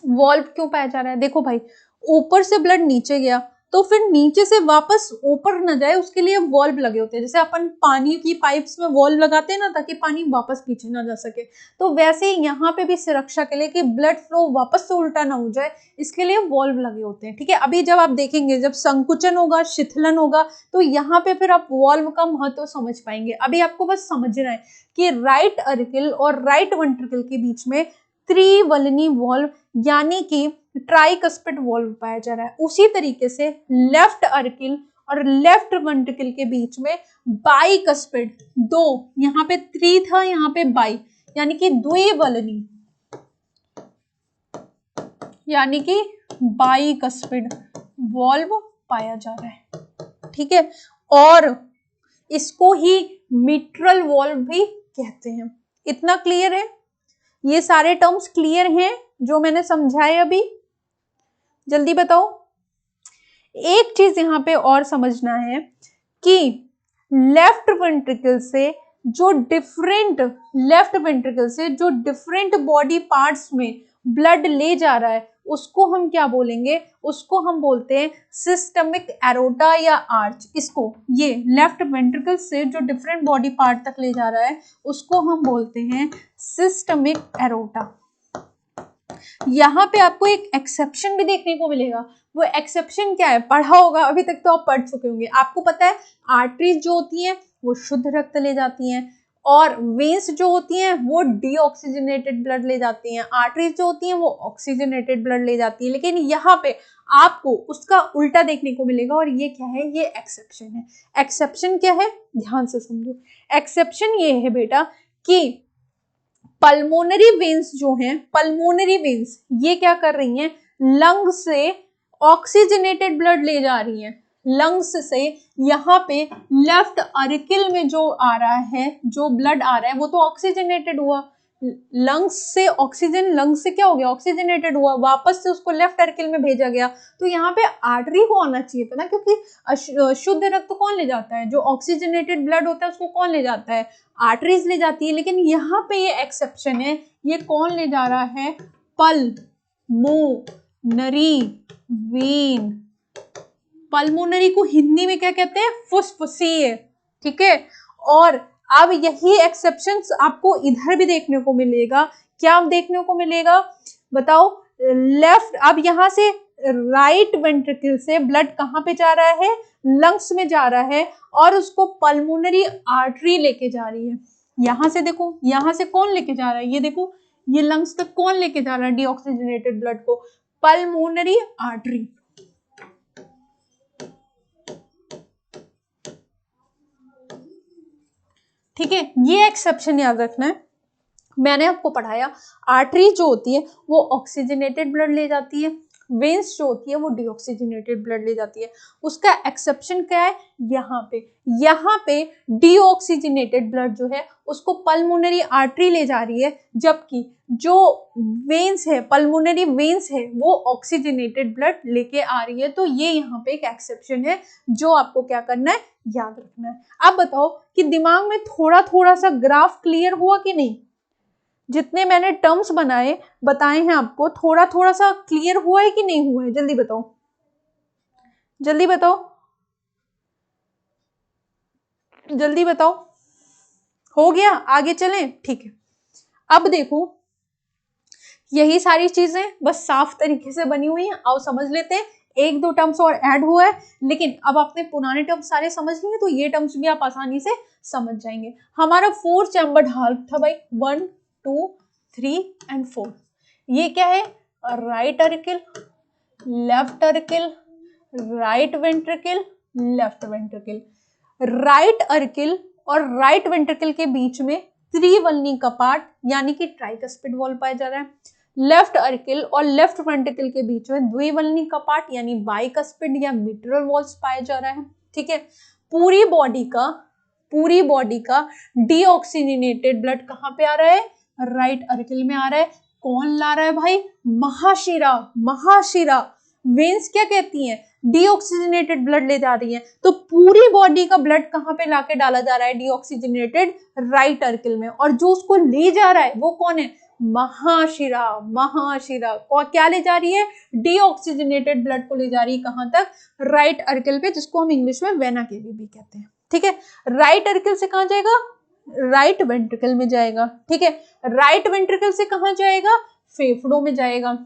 वॉल्व क्यों पाया जा रहा है? देखो भाई, ऊपर से ब्लड नीचे गया तो फिर नीचे से वापस ऊपर न जाए, उसके लिए वॉल्व लगे होते हैं। जैसे अपन पानी की पाइप्स में वॉल्व लगाते हैं ना, ताकि पानी वापस पीछे ना जा सके, तो वैसे ही यहाँ पे भी सुरक्षा के लिए कि ब्लड फ्लो वापस से उल्टा ना हो जाए, इसके लिए वॉल्व लगे होते हैं। ठीक है, अभी जब आप देखेंगे, जब संकुचन होगा, शिथिलन होगा, तो यहाँ पे फिर आप वॉल्व का महत्व समझ पाएंगे। अभी आपको बस समझना है कि राइट ऑरिकल और राइट वेंट्रिकल के बीच में त्रिवलनी वॉल्व यानी कि ट्राइकस्पिड वॉल्व पाया जा रहा है। उसी तरीके से लेफ्ट ऑरिकल और लेफ्ट वेंट्रिकल के बीच में बाइकस्पिड, दो, यहाँ पे त्रि था, यहाँ पे बाई, यानी कि द्विवलनी, यानी कि बाइकस्पिड वॉल्व पाया जा रहा है। ठीक है, और इसको ही मिट्रल वॉल्व भी कहते हैं। इतना क्लियर है? ये सारे टर्म्स क्लियर हैं जो मैंने समझाए अभी? जल्दी बताओ। एक चीज यहां पे और समझना है कि लेफ्ट वेंट्रिकल से जो डिफरेंट बॉडी पार्ट्स में ब्लड ले जा रहा है, उसको हम क्या बोलेंगे, उसको हम बोलते हैं सिस्टमिक एरोटा या आर्च। इसको, ये लेफ्ट वेंट्रिकल से जो डिफरेंट बॉडी पार्ट तक ले जा रहा है, उसको हम बोलते हैं सिस्टमिक एरोटा। यहाँ पे आपको एक एक्सेप्शन भी देखने को मिलेगा। वो एक्सेप्शन क्या है, पढ़ा होगा, अभी तक तो आप पढ़ चुके होंगे। आपको पता है आर्टरीज जो होती हैं वो शुद्ध रक्त ले जाती हैं, और वेन्स जो होती हैं वो डीऑक्सीजनेटेड ब्लड ले जाती हैं, आर्टरीज जो होती हैं वो ऑक्सीजनेटेड ब्लड ले जाती है। लेकिन यहाँ पे आपको उसका उल्टा देखने को मिलेगा, और ये क्या है, ये एक्सेप्शन है। एक्सेप्शन क्या है, ध्यान से समझो। एक्सेप्शन ये है बेटा कि पल्मोनरी वेन्स जो हैं, पल्मोनरी वेन्स ये क्या कर रही हैं, लंग से ऑक्सीजनेटेड ब्लड ले जा रही हैं। लंग्स से यहाँ पे लेफ्ट ऑरिकल में जो आ रहा है, जो ब्लड आ रहा है, वो तो ऑक्सीजनेटेड हुआ। लंग्स से ऑक्सीजन, लंग्स से क्या हो गया, ऑक्सीजनेटेड हुआ, वापस से उसको लेफ्ट ऑरिकल में भेजा गया। तो यहाँ पे आर्टरी को आना चाहिए था ना, क्योंकि शुद्ध रक्त कौन ले जाता है, जो ऑक्सीजनेटेड ब्लड होता है उसको कौन ले जाता है, आर्टरीज ले जाती है। लेकिन यहाँ पे ये एक्सेप्शन है, ये कौन ले जा रहा है, पल्मोनरी वेन। पल्मोनरी को हिंदी में क्या कहते हैं, फुसफुसीय। ठीक है, और अब यही एक्सेप्शंस आपको इधर भी देखने को मिलेगा। क्या देखने को मिलेगा बताओ, लेफ्ट, अब यहां से राइट वेंट्रिकल से ब्लड कहां पे जा रहा है, लंग्स में जा रहा है, और उसको पल्मोनरी आर्टरी लेके जा रही है। यहां से देखो, यहां से कौन लेके जा रहा है, ये देखो, ये लंग्स तक कौन लेके जा रहा है डीऑक्सीजनेटेड ब्लड को, पल्मोनरी आर्टरी। ठीक है, ये एक्सेप्शन याद रखना है। मैंने आपको पढ़ाया आर्टरी जो होती है वो ऑक्सीजनेटेड ब्लड ले जाती है, वेन्स जो होती है वो डीऑक्सीजनेटेड ब्लड ले जाती है। उसका एक्सेप्शन क्या है, यहाँ पे डीऑक्सीजनेटेड ब्लड जो है उसको पल्मोनरी आर्टरी ले जा रही है, जबकि जो वेन्स है, पल्मोनरी वेन्स है, वो ऑक्सीजनेटेड ब्लड लेके आ रही है। तो ये यहाँ पे एक एक्सेप्शन है जो आपको क्या करना है, याद रखना है। अब बताओ कि दिमाग में थोड़ा थोड़ा सा ग्राफ क्लियर हुआ कि नहीं, जितने मैंने टर्म्स बताए हैं आपको, थोड़ा थोड़ा सा क्लियर हुआ है कि नहीं हुआ है, जल्दी बताओ, जल्दी बताओ, जल्दी बताओ। हो गया, आगे चलें? ठीक है, अब देखो यही सारी चीजें बस साफ तरीके से बनी हुई हैं। आओ समझ लेते हैं, एक दो टर्म्स और ऐड हुआ है, लेकिन अब आपने पुराने टर्म्स सारे समझ लिए तो ये टर्म्स भी आप आसानी से समझ जाएंगे। हमारा 4 चैम्बर्ड हार्ट था भाई, 1 2 3 एंड 4। ये क्या है? Right Arkel, left Arkel, right ventricle, left ventricle. Right Arkel और राइट वेंट्रिकल के बीच में त्रिवल्नी कपाट यानी कि ट्राइकस्पिड वॉल्व पाया जा रहा है। लेफ्ट अर्किल और लेफ्ट वेंट्रिकल के बीच में द्विवल्नी कपाट यानी बाइकस्पिड या मिट्रल वॉल्व्स पाया जा रहा है। ठीक है, पूरी बॉडी का डीऑक्सीजनेटेड ब्लड कहाँ पे आ रहा है? राइट अर्किल में आ रहा है। कौन ला रहा है भाई? महाशिरा। वेन्स क्या कहती हैं? डीऑक्सीजनेटेड ब्लड ले जा रही है। तो पूरी बॉडी का ब्लड कहाँ पे लाके डाला जा रहा है? डीऑक्सीजनेटेड राइट अर्किल में। और जो उसको ले जा रहा है वो कौन है? महाशिरा। क्या ले जा रही है? डीऑक्सीजनेटेड ब्लड को ले जा रही है कहाँ तक? राइट अर्किल पे, जिसको हम इंग्लिश में वेना केवी भी कहते हैं। ठीक है, राइट अर्किल से कहाँ जाएगा? राइट वेंट्रिकल में जाएगा। ठीक है, राइट वेंट्रिकल से कहाँ जाएगा? फेफड़ों में जाएगा।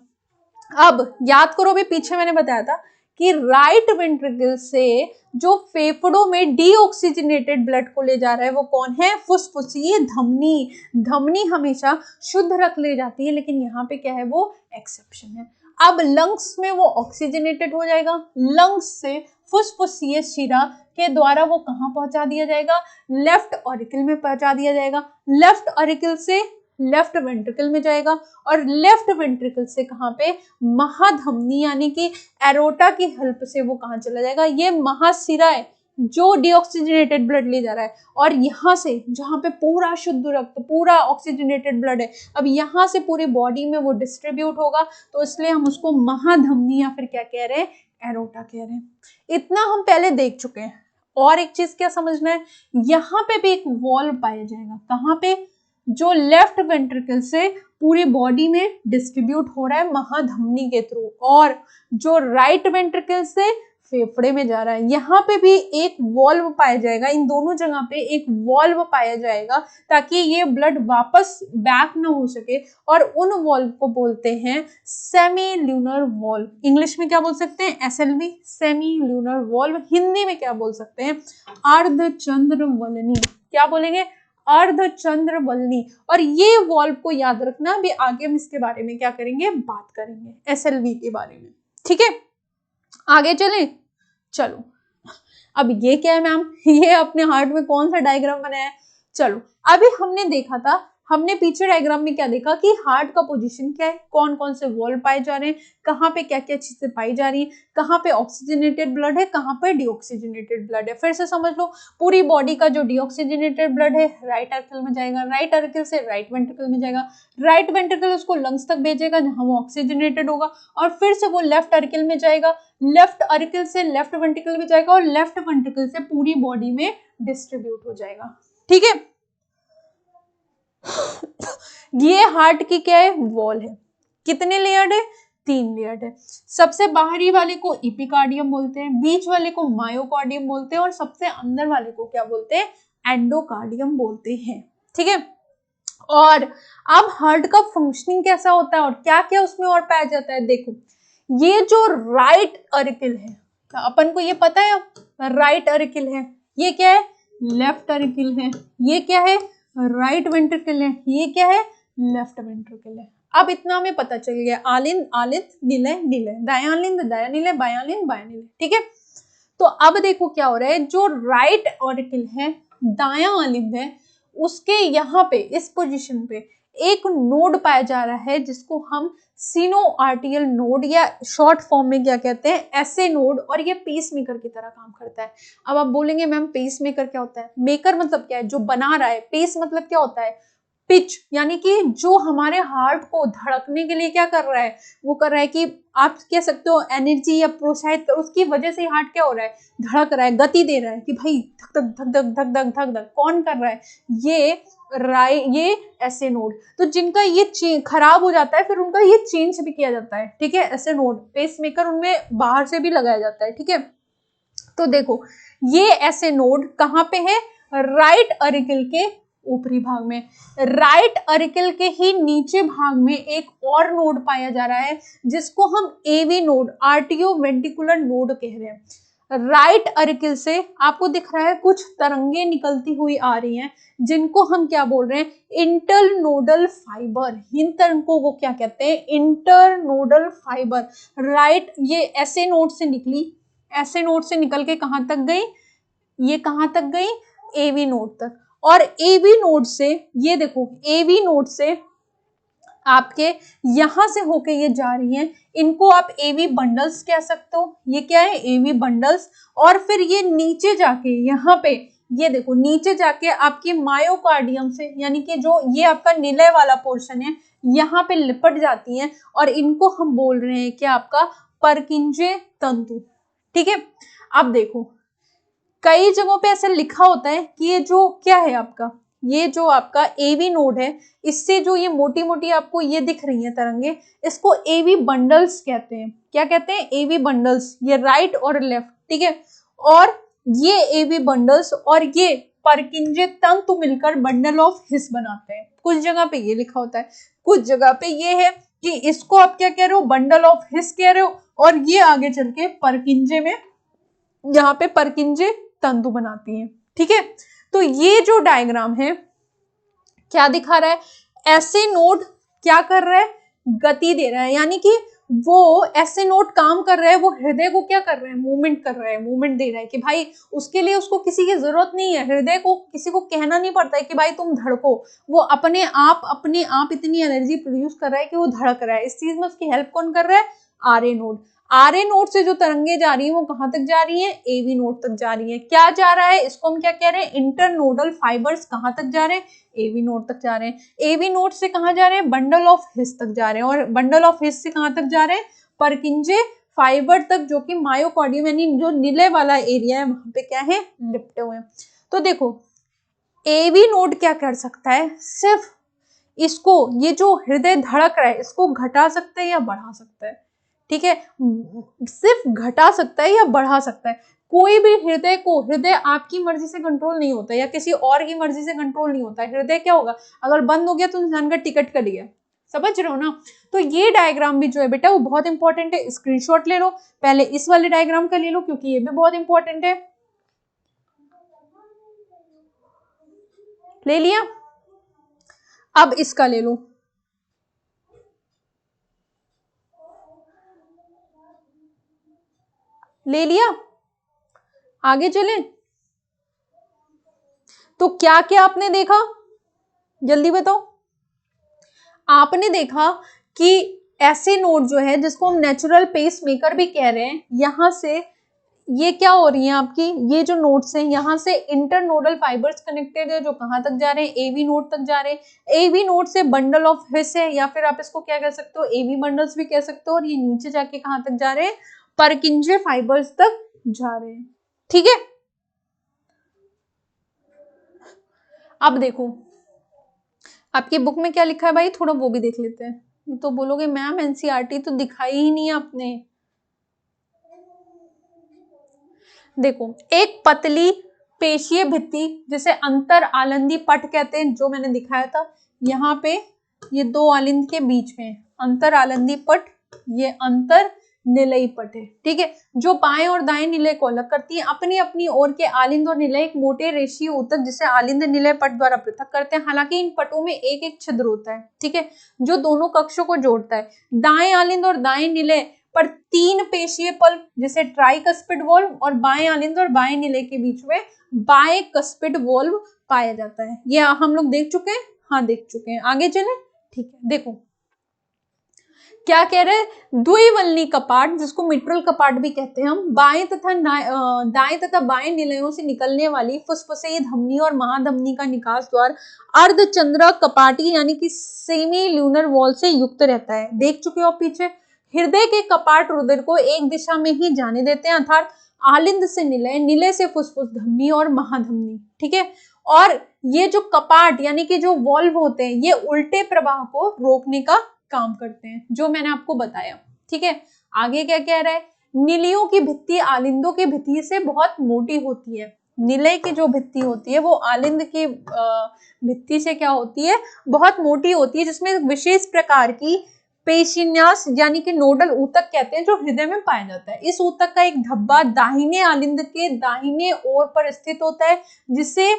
अब याद करो, अभी पीछे मैंने बताया था कि राइट वेंट्रिकल से जो फेफड़ों में डीऑक्सीजनेटेड ब्लड को ले जा रहा है वो कौन है? फुसफुसीय धमनी। धमनी हमेशा शुद्ध रख ले जाती है, लेकिन यहाँ पे क्या है? वो एक्सेप्शन है। अब लंग्स में वो ऑक्सीजनेटेड हो जाएगा। लंग्स से फुसफुसीय शिरा के द्वारा वो कहाँ पहुंचा दिया जाएगा? लेफ्ट ऑरिकल में पहुंचा दिया जाएगा। लेफ्ट ऑरिकल से लेफ्ट वेंट्रिकल में जाएगा और लेफ्ट वेंट्रिकल से कहाँ पे? महाधमनी यानी कि एरोटा की हेल्प से वो कहाँ चला जाएगा? ये महाशिरा है जो डीऑक्सीजनेटेड ब्लड ले जा रहा है। और यहाँ से जहाँ पे पूरा शुद्ध रक्त, पूरा ऑक्सीजनेटेड ब्लड है, अब यहाँ से पूरी बॉडी में वो डिस्ट्रीब्यूट होगा, तो इसलिए हम उसको महाधमनी या फिर क्या कह रहे हैं? एरोटा कह रहे हैं। इतना हम पहले देख चुके हैं। और एक चीज क्या समझना है, यहाँ पे भी एक वॉल्व पाया जाएगा। कहाँ पे? जो लेफ्ट वेंट्रिकल से पूरी बॉडी में डिस्ट्रीब्यूट हो रहा है महाधमनी के थ्रू, और जो राइट वेंट्रिकल से फेफड़े में जा रहा है। यहाँ पे भी एक वॉल्व पाया जाएगा। इन दोनों जगह पे एक वॉल्व पाया जाएगा ताकि ये ब्लड वापस बैक ना हो सके, और उन वॉल्व को बोलते हैं सेमी ल्यूनर वॉल्व। इंग्लिश में क्या बोल सकते हैं? SLV, semi lunar valve. Hindi में क्या बोल सकते हैं? अर्धचंद्रवलनी। क्या बोलेंगे? अर्धचंद्रवलनी। और ये वॉल्व को याद रखना, अभी आगे हम इसके बारे में क्या करेंगे? बात करेंगे SLV के बारे में। ठीक है, आगे चलें। चलो, अब ये क्या है मैम? ये अपने हार्ट में कौन सा डायग्राम बनाया है? चलो, अभी हमने देखा था, हमने पीछे डायग्राम में क्या देखा कि हार्ट का पोजीशन क्या है, कौन कौन से वॉल्व पाए जा रहे हैं, कहाँ पे क्या क्या चीजें पाई जा रही है, कहाँ पे ऑक्सीजनेटेड ब्लड है, कहाँ पे डीऑक्सीजनेटेड ब्लड है। फिर से समझ लो, पूरी बॉडी का जो डीऑक्सीजनेटेड ब्लड है राइट अर्किल में जाएगा, राइट अर्किल से राइट वेंट्रिकल में जाएगा, राइट वेंट्रिकल उसको लंग्स तक भेजेगा जहाँ वो ऑक्सीजनेटेड होगा, और फिर से वो लेफ्ट अर्किल में जाएगा, लेफ्ट अर्किल से लेफ्ट वेंट्रिकल में जाएगा, और लेफ्ट वेंट्रिकल से पूरी बॉडी में डिस्ट्रीब्यूट हो जाएगा। ठीक है, ये हार्ट की क्या है? वॉल है। कितने लेयर्ड है? 3 लेयर्ड है। सबसे बाहरी वाले को एपिकार्डियम बोलते हैं, बीच वाले को मायोकार्डियम बोलते हैं, और सबसे अंदर वाले को क्या बोलते हैं? एंडोकार्डियम बोलते हैं। ठीक है, और अब हार्ट का फंक्शनिंग कैसा होता है और क्या क्या उसमें और पाया जाता है? देखो, ये जो राइट अर्किल है, अपन को ये पता है राइट अर्किल है, ये क्या है? लेफ्ट अर्किल है, ये क्या है? राइट वेंट्रिकल है, ये क्या है? लेफ्ट वेंट्रिकल है। अब इतना हमें पता चल गया, आलिंद आलिंद, निलय निलय, दायालिंद दायानिलय, बायालिंद बायानिलय। ठीक है, तो अब देखो क्या हो रहा है, जो राइट ऑरिकल है, दायां आलिंद है, उसके यहाँ पे इस पोजीशन पे एक नोड पाया जा रहा है जिसको हम सिनोआर्टियल नोड या शॉर्ट फॉर्म में क्या कहते हैं? ऐसे नोड, और ये पेस मेकर की तरह काम करता है। अब आप बोलेंगे मैम पेस मेकर क्या होता है? मेकर मतलब क्या है? जो बना रहा है। पेस मतलब क्या होता है? पिच, यानी कि जो हमारे हार्ट को धड़कने के लिए क्या कर रहा है? वो कर रहा है कि आप कह सकते हो एनर्जी या प्रोत्साहित कर, उसकी वजह से हार्ट क्या हो रहा है? धड़क रहा है, गति दे रहा है कि भाई धक धक धक धक धक धक धक धक। कौन कर रहा है? ये ऐसे नोड। तो जिनका ये खराब हो जाता है फिर उनका ये चेंज भी किया जाता है। ठीक है, ऐसे नोड पेस मेकर उनमें बाहर से भी लगाया जाता है। ठीक है, तो देखो ये ऐसे नोड कहाँ पे है? राइट ऑरिकल के ऊपरी भाग में। राइट अरिकल के ही नीचे भाग में एक और नोड पाया जा रहा है जिसको हम एवी नोड, आर्टियो वेंटिकुलर नोड कह रहे हैं। राइट अरिकल से आपको दिख रहा है कुछ तरंगे निकलती हुई आ रही हैं जिनको हम क्या बोल रहे हैं, इंटरनोडल फाइबर। इन तरंगों को क्या कहते हैं, इंटरनोडल फाइबर। राइट, ये ऐसे नोड से निकली, ऐसे नोड से निकल के कहां तक गई, ये कहां तक गई, एवी नोड तक। और एवी नोड से, ये देखो एवी नोड से आपके यहां से होके ये जा रही हैं, इनको आप एवी बंडल्स कह सकते हो। ये क्या है, एवी बंडल्स। और फिर ये नीचे जाके यहाँ पे, ये देखो नीचे जाके आपके मायोकार्डियम से, यानी कि जो ये आपका निलय वाला पोर्शन है, यहाँ पे लिपट जाती हैं और इनको हम बोल रहे हैं कि आपका परकिंजे तंतु। ठीक है, अब देखो कई जगहों पे ऐसा लिखा होता है कि ये जो क्या है आपका, ये जो आपका एवी नोड है, इससे जो ये मोटी मोटी आपको ये दिख रही है तरंगे, इसको एवी बंडल्स कहते हैं। क्या कहते हैं, एवी बंडल्स। ये राइट और लेफ्ट, ठीक है। और ये एवी बंडल्स और ये परकिंजे तंतु मिलकर बंडल ऑफ हिस बनाते हैं। कुछ जगह पे ये लिखा होता है, कुछ जगह पे ये है कि इसको आप क्या कह रहे हो, बंडल ऑफ हिस कह रहे हो, और ये आगे चल के परकिंजे में, यहाँ पे परकिंजे तंतु बनाती हैं। ठीक है, तो ये जो डायग्राम है क्या दिखा रहा है, ऐसे नोड क्या कर रहा है, गति दे रहा है, यानी कि वो ऐसे नोड काम कर रहा है, वो हृदय को क्या कर रहा है, मूवमेंट कर रहा है, मूवमेंट दे रहा है कि भाई उसके लिए उसको किसी की जरूरत नहीं है, हृदय को किसी को कहना नहीं पड़ता है कि भाई तुम धड़को, वो अपने आप इतनी एनर्जी प्रोड्यूस कर रहा है कि वो धड़क रहा है। इस चीज में उसकी हेल्प कौन कर रहा है, आरए नोड। आरए नोड से जो तरंगे जा रही हैं वो कहां तक जा रही हैं, एवी नोड तक जा रही हैं। क्या जा रहा है, इसको हम क्या कह रहे हैं, इंटरनोडल फाइबर्स कहां तक जा रहे हैं, एवी नोड तक जा रहे हैं। एवी नोड से कहां जा रहे हैं, बंडल ऑफ हिस तक जा रहे हैं। और बंडल ऑफ हिस से कहां तक जा रहे हैं, परकिंजे फाइबर तक, जो कि मायोकार्डियम यानी जो निलय वाला एरिया है वहां पे क्या है, लिपटे हुए हैं। तो देखो एवी नोड क्या कर सकता है, सिर्फ इसको, ये जो हृदय धड़क रहा है इसको घटा सकता है या बढ़ा सकता है। ठीक है, सिर्फ घटा सकता है या बढ़ा सकता है। कोई भी हृदय को, हृदय आपकी मर्जी से कंट्रोल नहीं होता या किसी और की मर्जी से कंट्रोल नहीं होता है। हृदय क्या होगा, अगर बंद हो गया तो इंसान का टिकट कट गया, समझ रहे हो ना। तो ये डायग्राम भी जो है बेटा वो बहुत इंपॉर्टेंट है, स्क्रीनशॉट ले लो। पहले इस वाले डायग्राम का ले लो क्योंकि ये भी बहुत इंपॉर्टेंट है। ले लिया, अब इसका ले लो, ले लिया, आगे चलें। तो क्या क्या आपने देखा, जल्दी बताओ। आपने देखा कि ऐसे नोड जो है जिसको हम नेचुरल पेस मेकर भी कह रहे हैं, यहां से ये क्या हो रही है आपकी, ये जो नोड्स हैं यहाँ से इंटरनोडल फाइबर्स कनेक्टेड है जो कहां तक जा रहे हैं, एवी नोड तक जा रहे हैं। एवी नोड से बंडल ऑफ हिस है, या फिर आप इसको क्या कह सकते हो, एवी बंडल्स भी कह सकते हो। और ये नीचे जाके कहां तक जा रहे हैं, परकिंजे फाइबर्स तक जा रहे हैं। ठीक है, अब देखो आपकी बुक में क्या लिखा है भाई, थोड़ा वो भी देख लेते हैं। ये तो बोलोगे मैम एनसीईआरटी तो दिखाई ही नहीं आपने। देखो एक पतली पेशीय भित्ति जिसे अंतर आलिंदी पट कहते हैं, जो मैंने दिखाया था यहाँ पे, ये दो आलिंद के बीच में अंतर आलिंदी पट, ये अंतर निलयी पट है। ठीक है, जो बाएं और दाएं निलय को अलग करती है। अपनी अपनी ओर के आलिंद और निलय एक मोटे रेशीय ऊतक जिसे आलिंद निलय पट द्वारा पृथक करते हैं। हालांकि इन पटों में एक एक छिद्र होता है, ठीक है, जो दोनों कक्षों को जोड़ता है। दाएं आलिंद और दाएं निलय पर 3 पेशीय पल्प जिसे ट्राइकस्पिड वॉल्व और बाएं आलिंद और बाएं निलय के बीच में बाएं कस्पिड वॉल्व पाया जाता है। ये हम लोग देख चुके हैं, हाँ देख चुके हैं, आगे चले। ठीक है, देखो क्या कह रहे हैं, द्विवल्नी कपाट जिसको मिट्रल कपाट भी कहते हैं हम, दाएं तथा बाएं निलयों से निकलने वाली फुसफुसेई धमनी और महाधमनी का निकास द्वार अर्धचंद्र कपाटी यानी कि सेमी ल्यूनर वॉल से युक्त रहता है। देख चुके हो पीछे। हृदय के कपाट रुधिर को एक दिशा में ही जाने देते हैं, अर्थात आलिंद से निलय, निलय से फुसफुस धमनी और महाधमनी। ठीक है, और ये जो कपाट यानी कि जो वॉल्व होते हैं ये उल्टे प्रवाह को रोकने का काम करते हैं, जो मैंने आपको बताया। ठीक है, आगे क्या कह रहा है, निलियों की भित्ति आलिंदों की भित्ति से बहुत मोटी होती है। निलय की जो भित्ति होती है वो आलिंद की भित्ति से क्या होती है, बहुत मोटी होती है, जिसमें विशेष प्रकार की पेशिन्यास यानी कि नोडल ऊतक कहते हैं जो हृदय में पाया जाता है। इस ऊतक का एक धब्बा दाहिने आलिंद के दाहिने ओर पर स्थित होता है, जिसे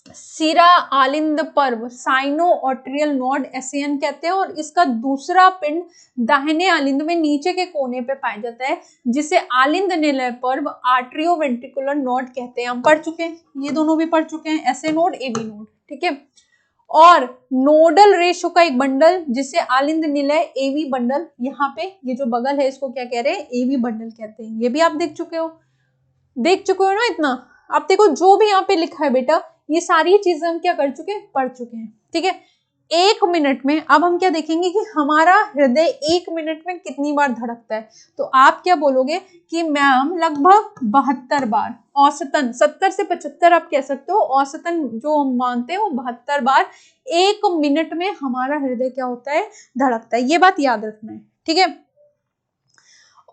सिरा आलिंद पर्व साइनो ऑर्ट्रियल नोड एसियन कहते हैं, और इसका दूसरा पिंड दाहिने आलिंद में नीचे के कोने पे पाया जाता है, जिसे आलिंद निलय पर्व आर्ट्रियो वेंट्रिकुलर नोड कहते हैं। हम पढ़ चुके हैं, ये दोनों भी पढ़ चुके हैं, एसए नोड एबी नोड, ठीक है। और नोडल रेशो का एक बंडल जिसे आलिंद निलय एवी बंडल, यहाँ पे ये जो बगल है इसको क्या कह रहे हैं, एवी बंडल कहते हैं। ये भी आप देख चुके हो ना इतना। आप देखो जो भी यहाँ पे लिखा है बेटा, ये सारी चीजें हम क्या कर चुके हैं, पढ़ चुके हैं, ठीक है। 1 मिनट में अब हम क्या देखेंगे कि हमारा हृदय 1 मिनट में कितनी बार धड़कता है। तो आप क्या बोलोगे कि मैम लगभग 72 बार, औसतन 70 से 75 आप कह सकते हो, औसतन जो हम मानते हैं वो 72 बार 1 मिनट में हमारा हृदय क्या होता है, धड़कता है। ये बात याद रखना है, ठीक है।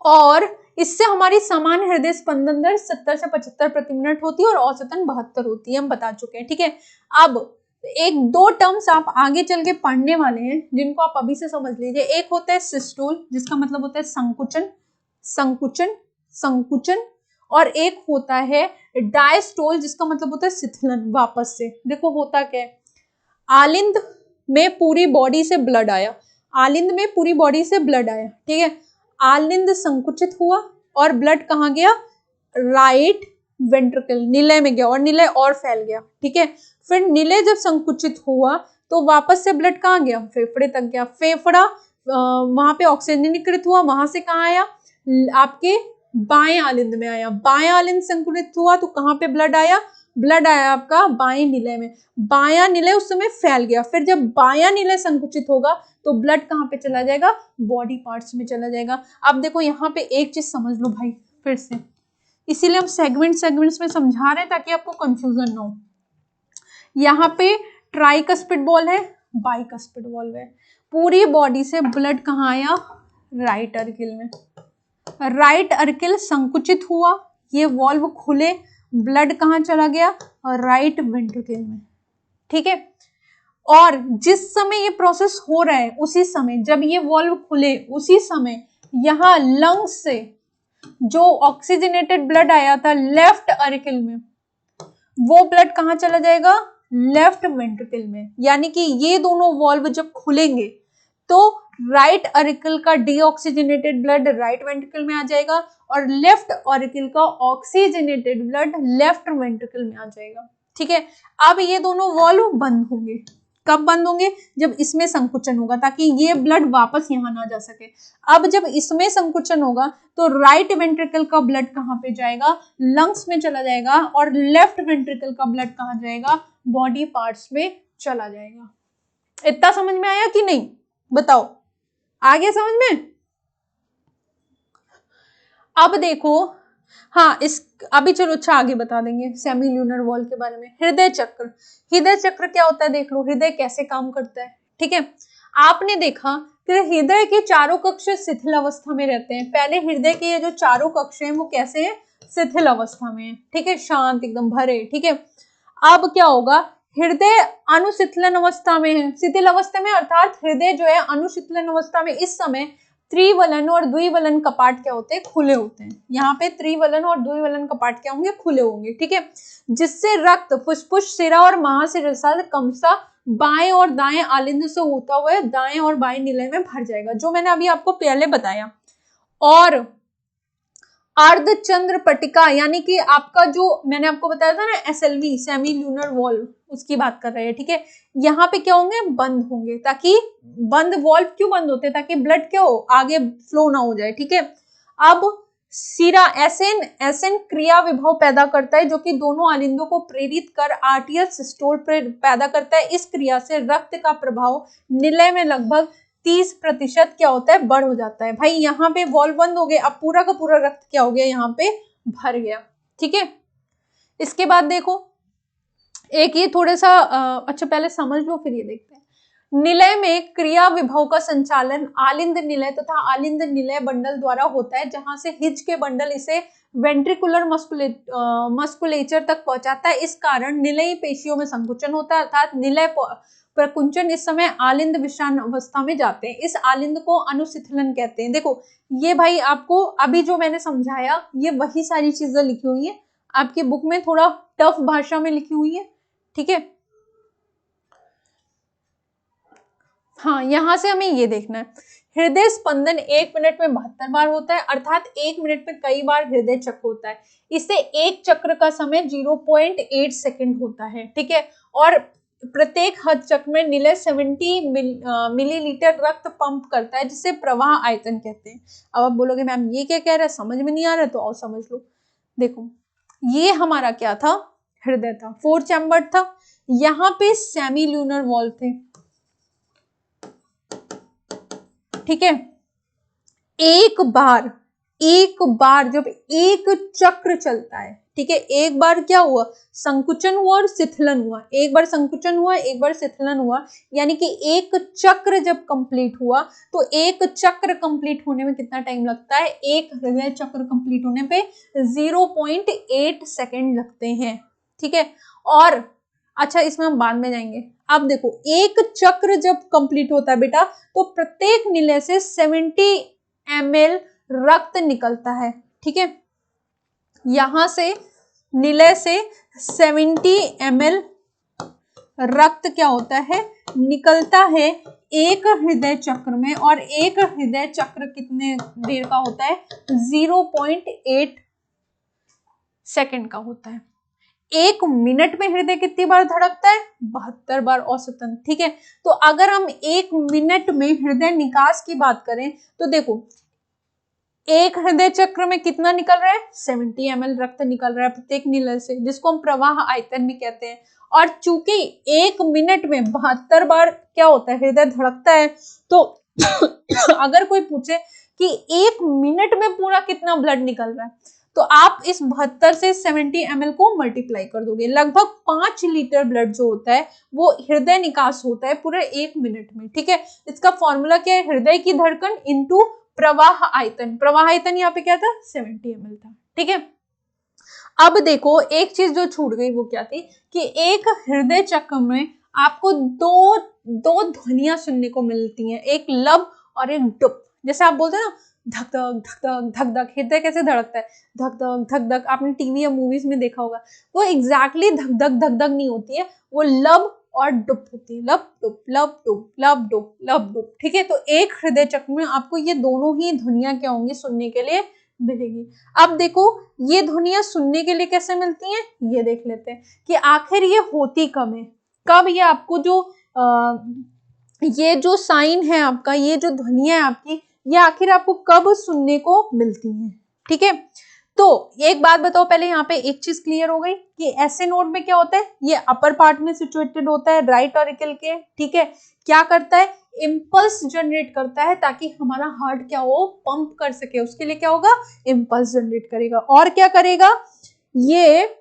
और इससे हमारी सामान्य हृदय स्पंदन दर 70 से 75 प्रति मिनट होती है और औसतन 72 होती है, हम बता चुके हैं, ठीक है। अब 1-2 टर्म्स आप आगे चल के पढ़ने वाले हैं जिनको आप अभी से समझ लीजिए। एक होता है सिस्टोल, जिसका मतलब होता है संकुचन संकुचन संकुचन, और एक होता है डायस्टोल, जिसका मतलब होता है शिथिलन। वापस से देखो होता क्या है, आलिंद में पूरी बॉडी से ब्लड आया, आलिंद में पूरी बॉडी से ब्लड आया, ठीक है। आलिंद संकुचित हुआ और ब्लड कहाँ गया, राइट वेंट्रिकल निलय में गया, और निलय और फैल गया, ठीक है। फिर निलय जब संकुचित हुआ तो वापस से ब्लड कहाँ गया, फेफड़े तक गया। फेफड़ा वहां पे ऑक्सीजनीकृत हुआ, वहां से कहाँ आया, आपके बाएं आलिंद में आया। बाएं आलिंद संकुचित हुआ तो कहाँ पे ब्लड आया, ब्लड आया आपका बाएं निलय में। बायां निलय उस समय फैल गया, फिर जब बायां निलय संकुचित होगा तो ब्लड कहाँ पे चला जाएगा, बॉडी पार्ट्स में चला जाएगा। अब देखो यहाँ पे एक चीज समझ लो भाई फिर से, इसीलिए हम सेगमेंट्स में समझा रहे हैं ताकि आपको कंफ्यूजन ना हो। यहाँ पे ट्राइकस्पिड बॉल है, बाइकस्पिड बॉल है। पूरी बॉडी से ब्लड कहाँ आया, राइट अर्किल में। राइट अर्किल संकुचित हुआ, ये वॉल्व खुले, ब्लड कहाँ चला गया, राइट वेंट्रिकल में, ठीक है। और जिस समय ये प्रोसेस हो रहा है उसी समय, जब ये वॉल्व खुले उसी समय यहाँ लंग्स से जो ऑक्सीजनेटेड ब्लड आया था लेफ्ट अर्किल में, वो ब्लड कहाँ चला जाएगा, लेफ्ट वेंट्रिकल में। यानी कि ये दोनों वॉल्व जब खुलेंगे तो राइट ऑरिकल का डीऑक्सीजनेटेड ब्लड राइट वेंट्रिकल में आ जाएगा और लेफ्ट ऑरिकल का ऑक्सीजनेटेड ब्लड लेफ्ट वेंट्रिकल में आ जाएगा, ठीक है। अब ये दोनों वॉल्व बंद होंगे, कब बंद होंगे, जब इसमें संकुचन होगा, ताकि ये ब्लड वापस यहाँ ना जा सके। अब जब इसमें संकुचन होगा तो राइट वेंट्रिकल का ब्लड कहाँ पे जाएगा, लंग्स में चला जाएगा, और लेफ्ट वेंट्रिकल का ब्लड कहाँ जाएगा, बॉडी पार्ट्स में चला जाएगा। इतना समझ में आया कि नहीं, बताओ, आ गया समझ में। अब देखो, हाँ इस अभी चलो अच्छा आगे बता देंगे सेमी ल्यूनर वॉल के बारे में। हृदय चक्र, हृदय चक्र क्या होता है देख लो, हृदय कैसे काम करता है, ठीक है। आपने देखा कि हृदय के चारों कक्ष शिथिल अवस्था में रहते हैं। पहले हृदय के ये जो चारों कक्ष हैं वो कैसे हैं, शिथिल अवस्था में है, ठीक है, शांत एकदम भरे, ठीक है। अब क्या होगा, हृदय अनुशीतलन अवस्था में है, शिथिल अवस्था में, अर्थात हृदय जो है अनुशीतलन अवस्था में। इस समय त्रिवलन और द्विवलन कपाट क्या होते हैं, खुले होते हैं। यहाँ पे त्रिवलन और द्विवलन कपाट क्या होंगे, खुले होंगे, ठीक है, जिससे रक्त फुसफुस शिरा और महाशिरसा क्रमशः बाएं और दाएं आलिंद से होता हुआ दाएं और बाएं निलय में भर जाएगा, जो मैंने अभी आपको पहले बताया। और अर्धचंद्र पट्टिका, यानी कि आपका जो मैंने आपको बताया था ना एसएलवी सेमी ल्यूनर वॉल्व, उसकी बात कर रहे हैं, ठीक है। यहाँ पे क्या होंगे, बंद होंगे, ताकि बंद वॉल्व क्यों बंद होते हैं, ताकि ब्लड क्या हो, आगे फ्लो ना हो जाए, ठीक है। अब सीरा एसेन क्रिया विभव पैदा करता है, जो कि दोनों आलिंदों को प्रेरित कर आर्टियल सिस्टोल पैदा करता है। इस क्रिया से रक्त का प्रभाव निलय में लगभग 30% क्या होता है, बढ़ हो जाता है। भाई यहाँ पे वॉल्व बंद हो गए, अब पूरा का पूरा रक्त क्या हो गया, यहाँ पे भर गया, ठीक है। इसके बाद देखो एक ये थोड़ा सा अच्छा पहले समझ लो फिर ये देखते हैं। निलय में क्रिया विभव का संचालन आलिंद निलय तथा आलिंद निलय बंडल द्वारा होता है, जहां से हिज के बंडल इसे वेंट्रिकुलर मस्कुलेचर तक पहुंचाता है। इस कारण निलयी पेशियों में संकुचन होता है, अर्थात निलय प्रकुंचन इस समय आलिंद विश्राम अवस्था में जाते हैं। इस आलिंद को अनुशिथिलन कहते हैं। देखो ये भाई आपको अभी जो मैंने समझाया ये वही सारी चीजें लिखी हुई है आपकी बुक में, थोड़ा टफ भाषा में लिखी हुई है, ठीक है। हाँ, यहां से हमें ये देखना है, हृदय स्पंदन 1 मिनट में 72 बार होता है, अर्थात 1 मिनट में कई बार हृदय चक्र होता है। इससे एक चक्र का समय 0.8 सेकंड होता है, ठीक है। और प्रत्येक हद चक्र में निलय 70 मिलीलीटर रक्त पंप करता है, जिसे प्रवाह आयतन कहते हैं। अब आप बोलोगे मैम ये क्या कह रहा है, समझ में नहीं आ रहा, तो और समझ लो। देखो ये हमारा क्या था, हृदय था, 4 चैम्बर था, यहाँ पे सेमी ल्यूनर वॉल्व थे, ठीक है। एक बार जब एक चक्र चलता है, ठीक है, एक बार क्या हुआ, संकुचन हुआ और शिथिलन हुआ, एक बार संकुचन हुआ एक बार शिथिलन हुआ, यानी कि एक चक्र जब कंप्लीट हुआ तो एक चक्र कंप्लीट होने में कितना टाइम लगता है, एक हृदय चक्र कंप्लीट होने पे 0.8 सेकेंड लगते हैं, ठीक है। और अच्छा इसमें हम बाद में जाएंगे। अब देखो एक चक्र जब कंप्लीट होता है बेटा तो प्रत्येक निलय से 70 ml रक्त निकलता है, ठीक है। यहां से निलय से 70 ml रक्त क्या होता है, निकलता है एक हृदय चक्र में, और एक हृदय चक्र कितने देर का होता है, 0.8 सेकंड का होता है। 1 मिनट में हृदय कितनी बार धड़कता है, 72 बार औसतन, ठीक है। तो अगर हम 1 मिनट में हृदय निकास की बात करें तो देखो एक हृदय चक्र में कितना निकल रहा है, 70 ml रक्त निकल रहा है प्रत्येक निलय से, जिसको हम प्रवाह आयतन भी कहते हैं। और चूंकि 1 मिनट में 72 बार क्या होता है, हृदय धड़कता है, तो अगर कोई पूछे कि 1 मिनट में पूरा कितना ब्लड निकल रहा है, तो आप इस 72 से 70 ml को मल्टीप्लाई कर दोगे, लगभग 5 लीटर ब्लड जो होता है वो हृदय निकास होता है पूरे 1 मिनट में, ठीक है। इसका फॉर्मूला क्या है, हृदय की धड़कन इंटू प्रवाह आयतन, प्रवाह आयतन यहाँ पे क्या था, 70 ml था, ठीक है। अब देखो एक चीज जो छूट गई वो क्या थी, कि एक हृदय चक्र में आपको दो ध्वनियां सुनने को मिलती हैं, एक लब और एक डुप। जैसे आप बोलते हैं ना धक धक धक धक धक धक, हृदय कैसे धड़कता है, धक धक धक धक, आपने टीवी या मूवीज में देखा होगा, वो एग्जैक्टली धक धक धक धक नहीं होती है, वो लब और डुप होती है, लब डुप लब डुप लब डुप लब डुप, ठीक है। तो एक हृदय चक्र में आपको ये दोनों ही ध्वनियां क्या होंगी, सुनने के लिए मिलेगी। अब देखो ये ध्वनियां सुनने के लिए कैसे मिलती हैं, ये देख लेते हैं कि आखिर ये होती कब है, कब ये आपको जो ये जो साइन है आपका, ये जो ध्वनियां है आपकी, ये आखिर आपको कब सुनने को मिलती हैं, ठीक है। तो एक बात बताओ पहले, यहाँ पे एक चीज क्लियर हो गई कि ऐसे नोड में क्या होता है, ये अपर पार्ट में सिचुएटेड होता है राइट ऑरिकल के, ठीक है। क्या करता है, इम्पल्स जनरेट करता है ताकि हमारा हार्ट क्या हो, पंप कर सके, उसके लिए क्या होगा, इम्पल्स जनरेट करेगा। और क्या करेगा, ये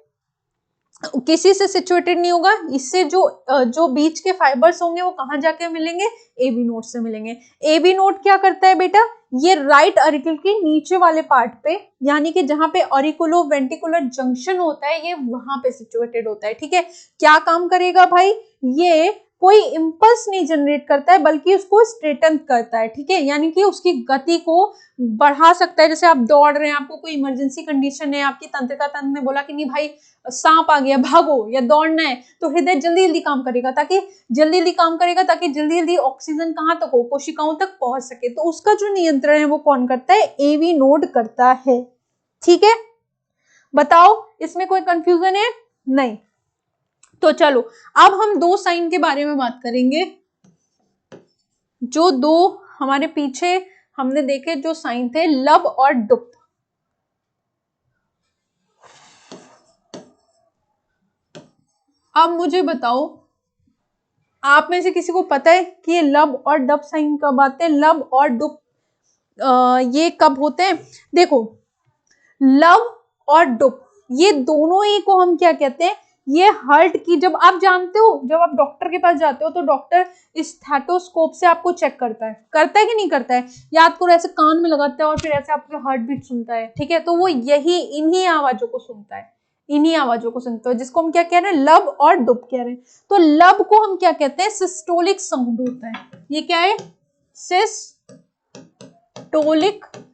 किसी से सिचुएटेड नहीं होगा, इससे जो बीच के फाइबर्स होंगे वो कहाँ जाके मिलेंगे, एबी नोड से मिलेंगे। एबी नोड क्या करता है बेटा, ये राइट ऑरिकल के नीचे वाले पार्ट पे, यानी कि जहां पे ऑरिकुलो वेंट्रिकुलर जंक्शन होता है, ये वहां पे सिचुएटेड होता है, ठीक है। क्या काम करेगा भाई, ये कोई इम्पल्स नहीं जनरेट करता है बल्कि उसको स्ट्रेटन करता है, ठीक है, यानी कि उसकी गति को बढ़ा सकता है। जैसे आप दौड़ रहे हैं, आपको कोई इमरजेंसी कंडीशन है, आपकी तंत्रिका तंत्र ने बोला कि नहीं भाई सांप आ गया, भागो या दौड़ना है, तो हृदय जल्दी जल्दी काम करेगा ताकि जल्दी जल्दी ऑक्सीजन कहाँ तक हो, कोशिकाओं तक पहुंच सके। तो उसका जो नियंत्रण है वो कौन करता है, एवी नोड करता है, ठीक है। बताओ इसमें कोई कंफ्यूजन है, नहीं। तो चलो अब हम 2 साइन के बारे में बात करेंगे, जो 2 हमारे पीछे हमने देखे जो साइन थे, लब और डुप। अब मुझे बताओ आप में से किसी को पता है कि ये लब और डप साइन कब आते हैं, लब और डुप ये कब होते हैं। देखो लब और डुप ये दोनों ही को हम क्या कहते हैं, ये हार्ट की, जब आप जानते हो, जब आप डॉक्टर के पास जाते हो तो डॉक्टर स्टेथोस्कोप से आपको चेक करता है कि नहीं करता है, याद करो, ऐसे कान में लगाता है और फिर ऐसे आपके हार्ट बीट सुनता है, ठीक है, तो वो यही इन्हीं आवाजों को सुनता है, इन्हीं आवाजों को सुनते हो, जिसको हम क्या कह रहे हैं, लब और डुप कह रहे हैं। तो लब को हम क्या कहते हैं, सिस्टोलिक साउंड होता है, ये क्या है, सिस्टोलिक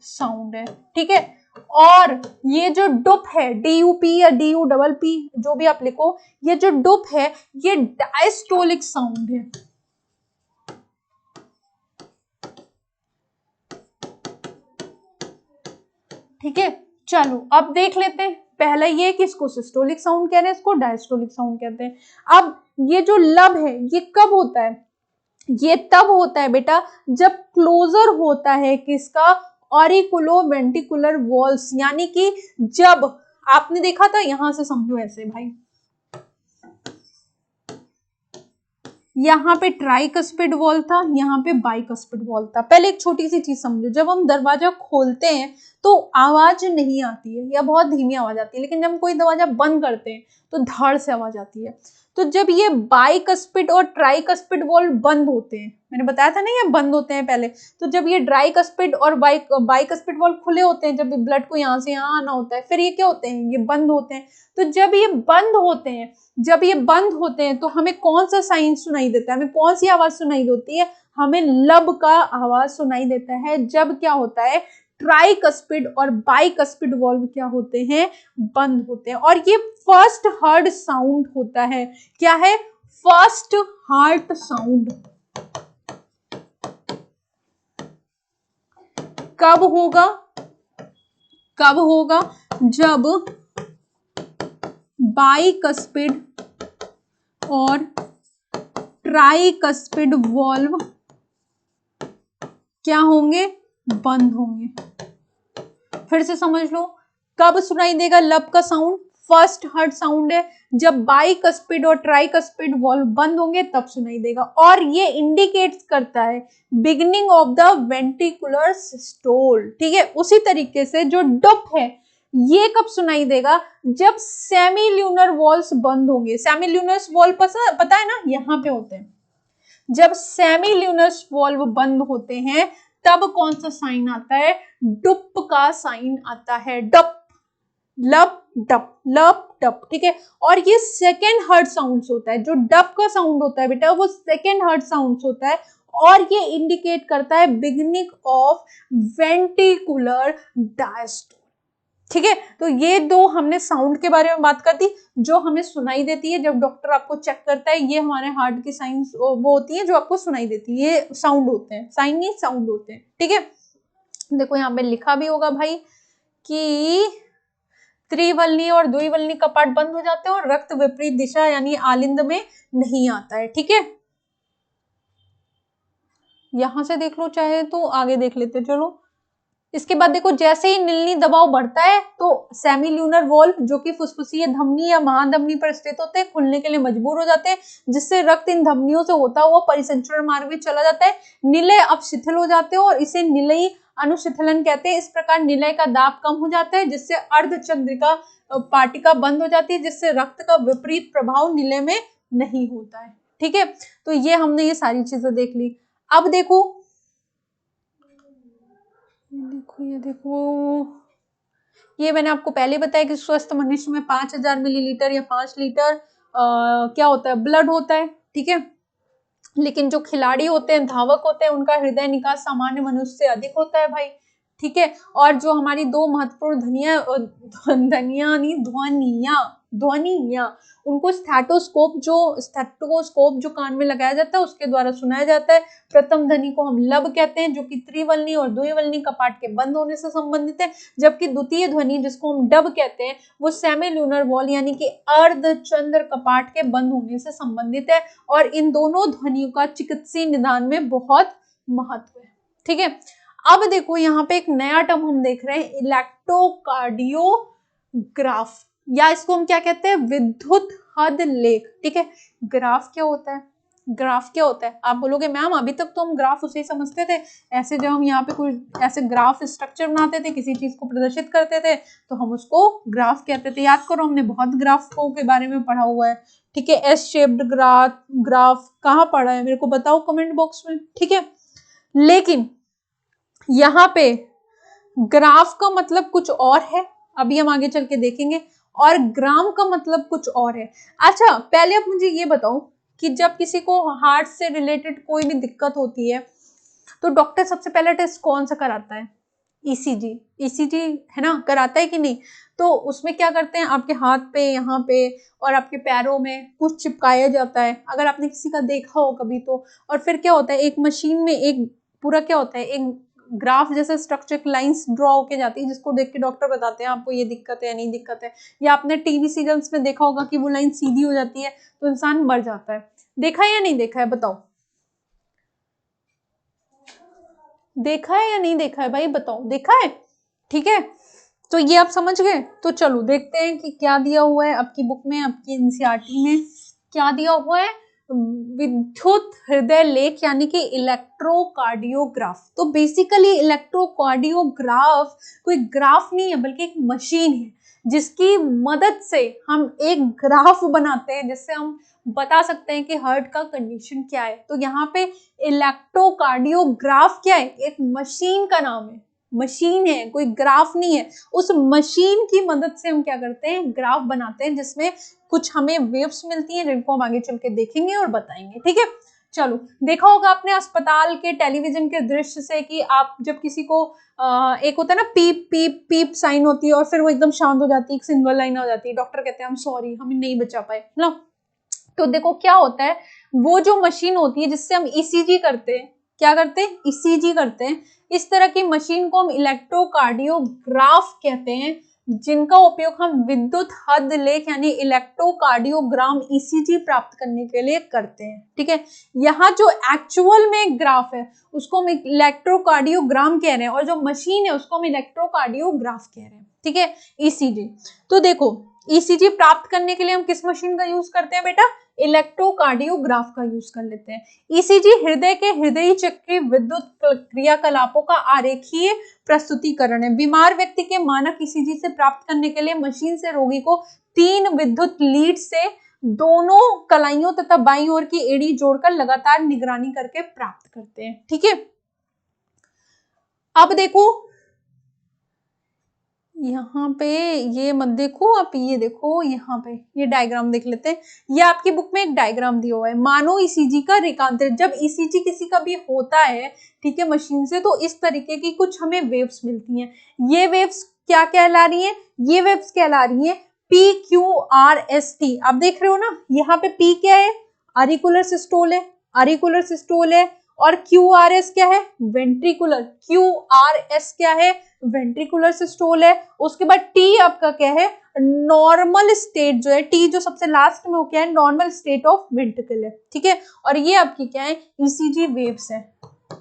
साउंड है, ठीक है। और ये जो डुप है, DUP या DUPP जो भी आप लिखो, ये जो डुप है ये डायस्टोलिक साउंड है, ठीक है। चलो अब देख लेते हैं, पहला ये कि इसको सिस्टोलिक साउंड कह रहे हैं, इसको डायस्टोलिक साउंड कहते हैं। अब ये जो लब है ये कब होता है, ये तब होता है बेटा जब क्लोजर होता है किसका, ऑरिकुलो वेंटिकुलर वॉल्स, यानी कि जब आपने देखा था, यहां से समझो ऐसे भाई, यहाँ पे ट्राइकस्पिड वॉल था, यहाँ पे बाइकस्पिड वॉल था। पहले एक छोटी सी चीज समझो, जब हम दरवाजा खोलते हैं तो आवाज नहीं आती है या बहुत धीमी आवाज आती है, लेकिन जब हम कोई दरवाजा बंद करते हैं तो धड़ से आवाज आती है। तो जब ये बाइकस्पिड और ट्राइकस्पिड वॉल बंद होते हैं, मैंने बताया था ना ये बंद होते हैं पहले, तो जब ये ट्राइकस्पिड और बाइकस्पिड वॉल खुले होते हैं, जब ब्लड को यहाँ से यहाँ आना होता है, फिर ये क्या होते हैं, ये बंद होते हैं। तो जब ये बंद होते हैं, जब ये बंद होते हैं तो हमें कौन सा साइन सुनाई देता है, हमें कौन सी आवाज सुनाई देती है, हमें लब का आवाज सुनाई देता है। जब क्या होता है, ट्राइकस्पिड और बाइकस्पिड वॉल्व क्या होते हैं, बंद होते हैं। और ये फर्स्ट हार्ट साउंड होता है, क्या है, फर्स्ट हार्ट साउंड। कब होगा, कब होगा, जब बाइकस्पिड और ट्राइकस्पिड वॉल्व क्या होंगे, बंद होंगे। फिर से समझ लो, कब सुनाई देगा लब का साउंड, फर्स्ट हार्ट साउंड है, जब बाइकस्पिड और ट्राइकस्पिड वॉल्व बंद होंगे तब सुनाई देगा। और ये इंडिकेट्स करता है beginning of the ventricular systole, ठीक है। उसी तरीके से जो डुप है ये कब सुनाई देगा, जब सेमील्यूनर वॉल्स बंद होंगे। सेमील्यूनर वॉल्व पता है ना, यहाँ पे होते हैं। जब सेमील्यूनर वॉल्व बंद होते हैं तब कौन सा साइन आता है, डुप का साइन आता है, डप, लब डप, लब डप, ठीक है। और ये सेकेंड हार्ट साउंड होता है, जो डप का साउंड होता है बेटा वो सेकेंड हार्ट साउंड होता है, और ये इंडिकेट करता है बिगिनिंग ऑफ वेंट्रिकुलर डायस्टोल, ठीक है। तो ये दो हमने साउंड के बारे में बात कर दी, जो हमें सुनाई देती है जब डॉक्टर आपको चेक करता है, ये हमारे हार्ट की साइंस वो होती है जो आपको सुनाई देती है, ये साउंड होते हैं, साइन नहीं साउंड होते हैं, ठीक है। देखो यहाँ पे लिखा भी होगा भाई कि त्रिवलनी और द्विवलनी कपाट बंद हो जाते हैं और रक्त विपरीत दिशा यानी आलिंद में नहीं आता है, ठीक है। यहां से देख लो, चाहे तो आगे देख लेते, चलो। इसके बाद देखो, जैसे ही नीलनी दबाव बढ़ता है तो सेमील्यूनर वॉल्व जो कि फुसफुसीय धमनी या महाधमनी पर स्थित होते हैं खुलने के लिए मजबूर हो जाते हैं, जिससे रक्त इन धमनियों से होता हुआ परिसंचरण मार्ग में चला जाता है। निलय अब शिथिल हो जाते हैं और इसे निलयी अनुशिथिलन कहते हैं। इस प्रकार निलय का दाब कम हो जाता है, जिससे अर्धचंद्रिका पाटिका बंद हो जाती है, जिससे रक्त का विपरीत प्रभाव निलय में नहीं होता है, ठीक है। तो ये हमने ये सारी चीजें देख ली। अब देखो, ये मैंने आपको पहले बताया कि स्वस्थ मनुष्य में 5000 मिलीलीटर या 5 लीटर क्या होता है, ब्लड होता है, ठीक है। लेकिन जो खिलाड़ी होते हैं, धावक होते हैं, उनका हृदय निकास सामान्य मनुष्य से अधिक होता है भाई, ठीक है। और जो हमारी दो महत्वपूर्ण ध्वनियां उनको स्टेथोस्कोप जो कान में लगाया जाता है उसके द्वारा सुनाया जाता है। प्रथम ध्वनि को हम लब कहते हैं, जो कि त्रिवलनी और द्विवलनी कपाट के बंद होने से संबंधित है, जबकि द्वितीय ध्वनि जिसको हम डब कहते हैं वो सेमील्यूनर वॉल यानी कि अर्धचंद्र कपाट के बंद होने से संबंधित है। और इन दोनों ध्वनियों का चिकित्सीय निदान में बहुत महत्व है, ठीक है। अब देखो यहाँ पे एक नया टर्म हम देख रहे हैं, इलेक्ट्रोकार्डियोग्राफ, या इसको हम क्या कहते हैं, विद्युत हद लेख, ठीक है। ग्राफ क्या होता है, ग्राफ क्या होता है? आप बोलोगे मैम अभी तक तो हम ग्राफ उसे ही समझते थे, ऐसे जब हम यहाँ पे कोई ऐसे ग्राफ स्ट्रक्चर बनाते थे, किसी चीज को प्रदर्शित करते थे तो हम उसको ग्राफ कहते थे। याद करो, हमने बहुत ग्राफों के बारे में पढ़ा हुआ है, ठीक है। एस शेप्ड ग्राफ कहाँ पढ़ा है, मेरे को बताओ कमेंट बॉक्स में, ठीक है। लेकिन यहाँ पे ग्राफ का मतलब कुछ और है, अभी हम आगे चल के देखेंगे, और ग्राम का मतलब कुछ और है। अच्छा, पहले आप मुझे ये बताओ कि जब किसी को हार्ट से रिलेटेड कोई भी दिक्कत होती है तो डॉक्टर सबसे पहला टेस्ट कौन सा कराता है? ईसीजी। ईसीजी है ना, कराता है कि नहीं? तो उसमें क्या करते हैं, आपके हाथ पे, यहाँ पे और आपके पैरों में कुछ चिपकाया जाता है, अगर आपने किसी का देखा हो कभी तो। और फिर क्या होता है, एक मशीन में एक पूरा क्या होता है, एक ग्राफ जैसे स्ट्रक्चर लाइंस ड्रॉ होके जाती है, जिसको देख के डॉक्टर बताते हैं आपको ये दिक्कत है या नहीं दिक्कत है। या आपने टीवी सीरियल्स में देखा होगा कि वो लाइन सीधी हो जाती है तो इंसान मर जाता है। देखा है या नहीं देखा है, बताओ? देखा है या नहीं देखा है भाई, बताओ, देखा है? ठीक है, तो ये आप समझ गए। तो चलो देखते हैं कि क्या दिया हुआ है आपकी बुक में, आपकी एनसीईआरटी में क्या दिया हुआ है। विद्युत हृदय लेख यानी कि इलेक्ट्रोकार्डियोग्राफ। तो बेसिकली इलेक्ट्रोकार्डियोग्राफ कोई ग्राफ नहीं है बल्कि एक मशीन है जिसकी मदद से हम एक ग्राफ बनाते हैं, जिससे हम बता सकते हैं कि हार्ट का कंडीशन क्या है। तो यहाँ पे इलेक्ट्रोकार्डियोग्राफ क्या है, एक मशीन का नाम है, मशीन है, कोई ग्राफ नहीं है। उस मशीन की मदद से हम क्या करते हैं, ग्राफ बनाते हैं, जिसमें कुछ हमें वेव्स मिलती हैं जिनको हम आगे चल के देखेंगे और बताएंगे, ठीक है। चलो, देखा होगा आपने अस्पताल के टेलीविजन के दृश्य से कि आप जब किसी को एक होता है ना, पीप पीप पीप साइन होती है और फिर वो एकदम शांत हो जाती है, एक सिंगल लाइन हो जाती है, डॉक्टर कहते हैं हम सॉरी, हम नहीं बचा पाए ना। तो देखो क्या होता है, वो जो मशीन होती है जिससे हम ईसीजी करते हैं, क्या करते हैं, ईसीजी करते हैं, इस तरह की मशीन को हम इलेक्ट्रोकार्डियोग्राफ कहते हैं, जिनका उपयोग हम विद्युत हद लेख यानी इलेक्ट्रोकार्डियोग्राम ईसीजी प्राप्त करने के लिए करते हैं, ठीक है। यहाँ जो एक्चुअल में ग्राफ है उसको हम इलेक्ट्रोकार्डियोग्राम कह रहे हैं, और जो मशीन है उसको हम इलेक्ट्रोकार्डियोग्राफ कह रहे हैं, ठीक है, ईसीजी। तो देखो, ईसीजी प्राप्त करने के लिए हम किस मशीन का यूज करते हैं बेटा, इलेक्ट्रोकार्डियोग्राफ का यूज कर लेते हैं। ईसीजी हृदय के हृदय चक्रीय विद्युत क्रियाकलापों का आरेखीय प्रस्तुतिकरण है। बीमार व्यक्ति के मानक ईसीजी से प्राप्त करने के लिए मशीन से रोगी को 3 विद्युत लीड से दोनों कलाइयों तथा बाईं ओर की एड़ी जोड़कर लगातार निगरानी करके प्राप्त करते हैं, ठीक है। अब देखो यहाँ पे, ये मत देखो आप, ये देखो यहाँ पे, ये डायग्राम देख लेते हैं। ये आपकी बुक में एक डायग्राम दिया हुआ है, मानो ईसीजी का रेखांतरण। जब ईसीजी किसी का भी होता है, ठीक है, मशीन से, तो इस तरीके की कुछ हमें वेव्स मिलती हैं। ये वेव्स क्या कहला रही हैं, ये वेव्स कहला रही हैं PQRST। आप देख रहे हो ना, यहाँ पे P क्या है, ऑरिकुलर सिस्टोल है, ऑरिकुलर सिस्टोल है, और QRS क्या है, वेंट्रिकुलर, QRS क्या है, वेंट्रिकुलर सिस्टोल है। उसके बाद T आपका क्या है, नॉर्मल स्टेट जो है, T जो सबसे लास्ट में हो क्या है, नॉर्मल स्टेट ऑफ वेंट्रिकल है, ठीक है। और ये आपकी क्या है, ईसीजी वेव्स है,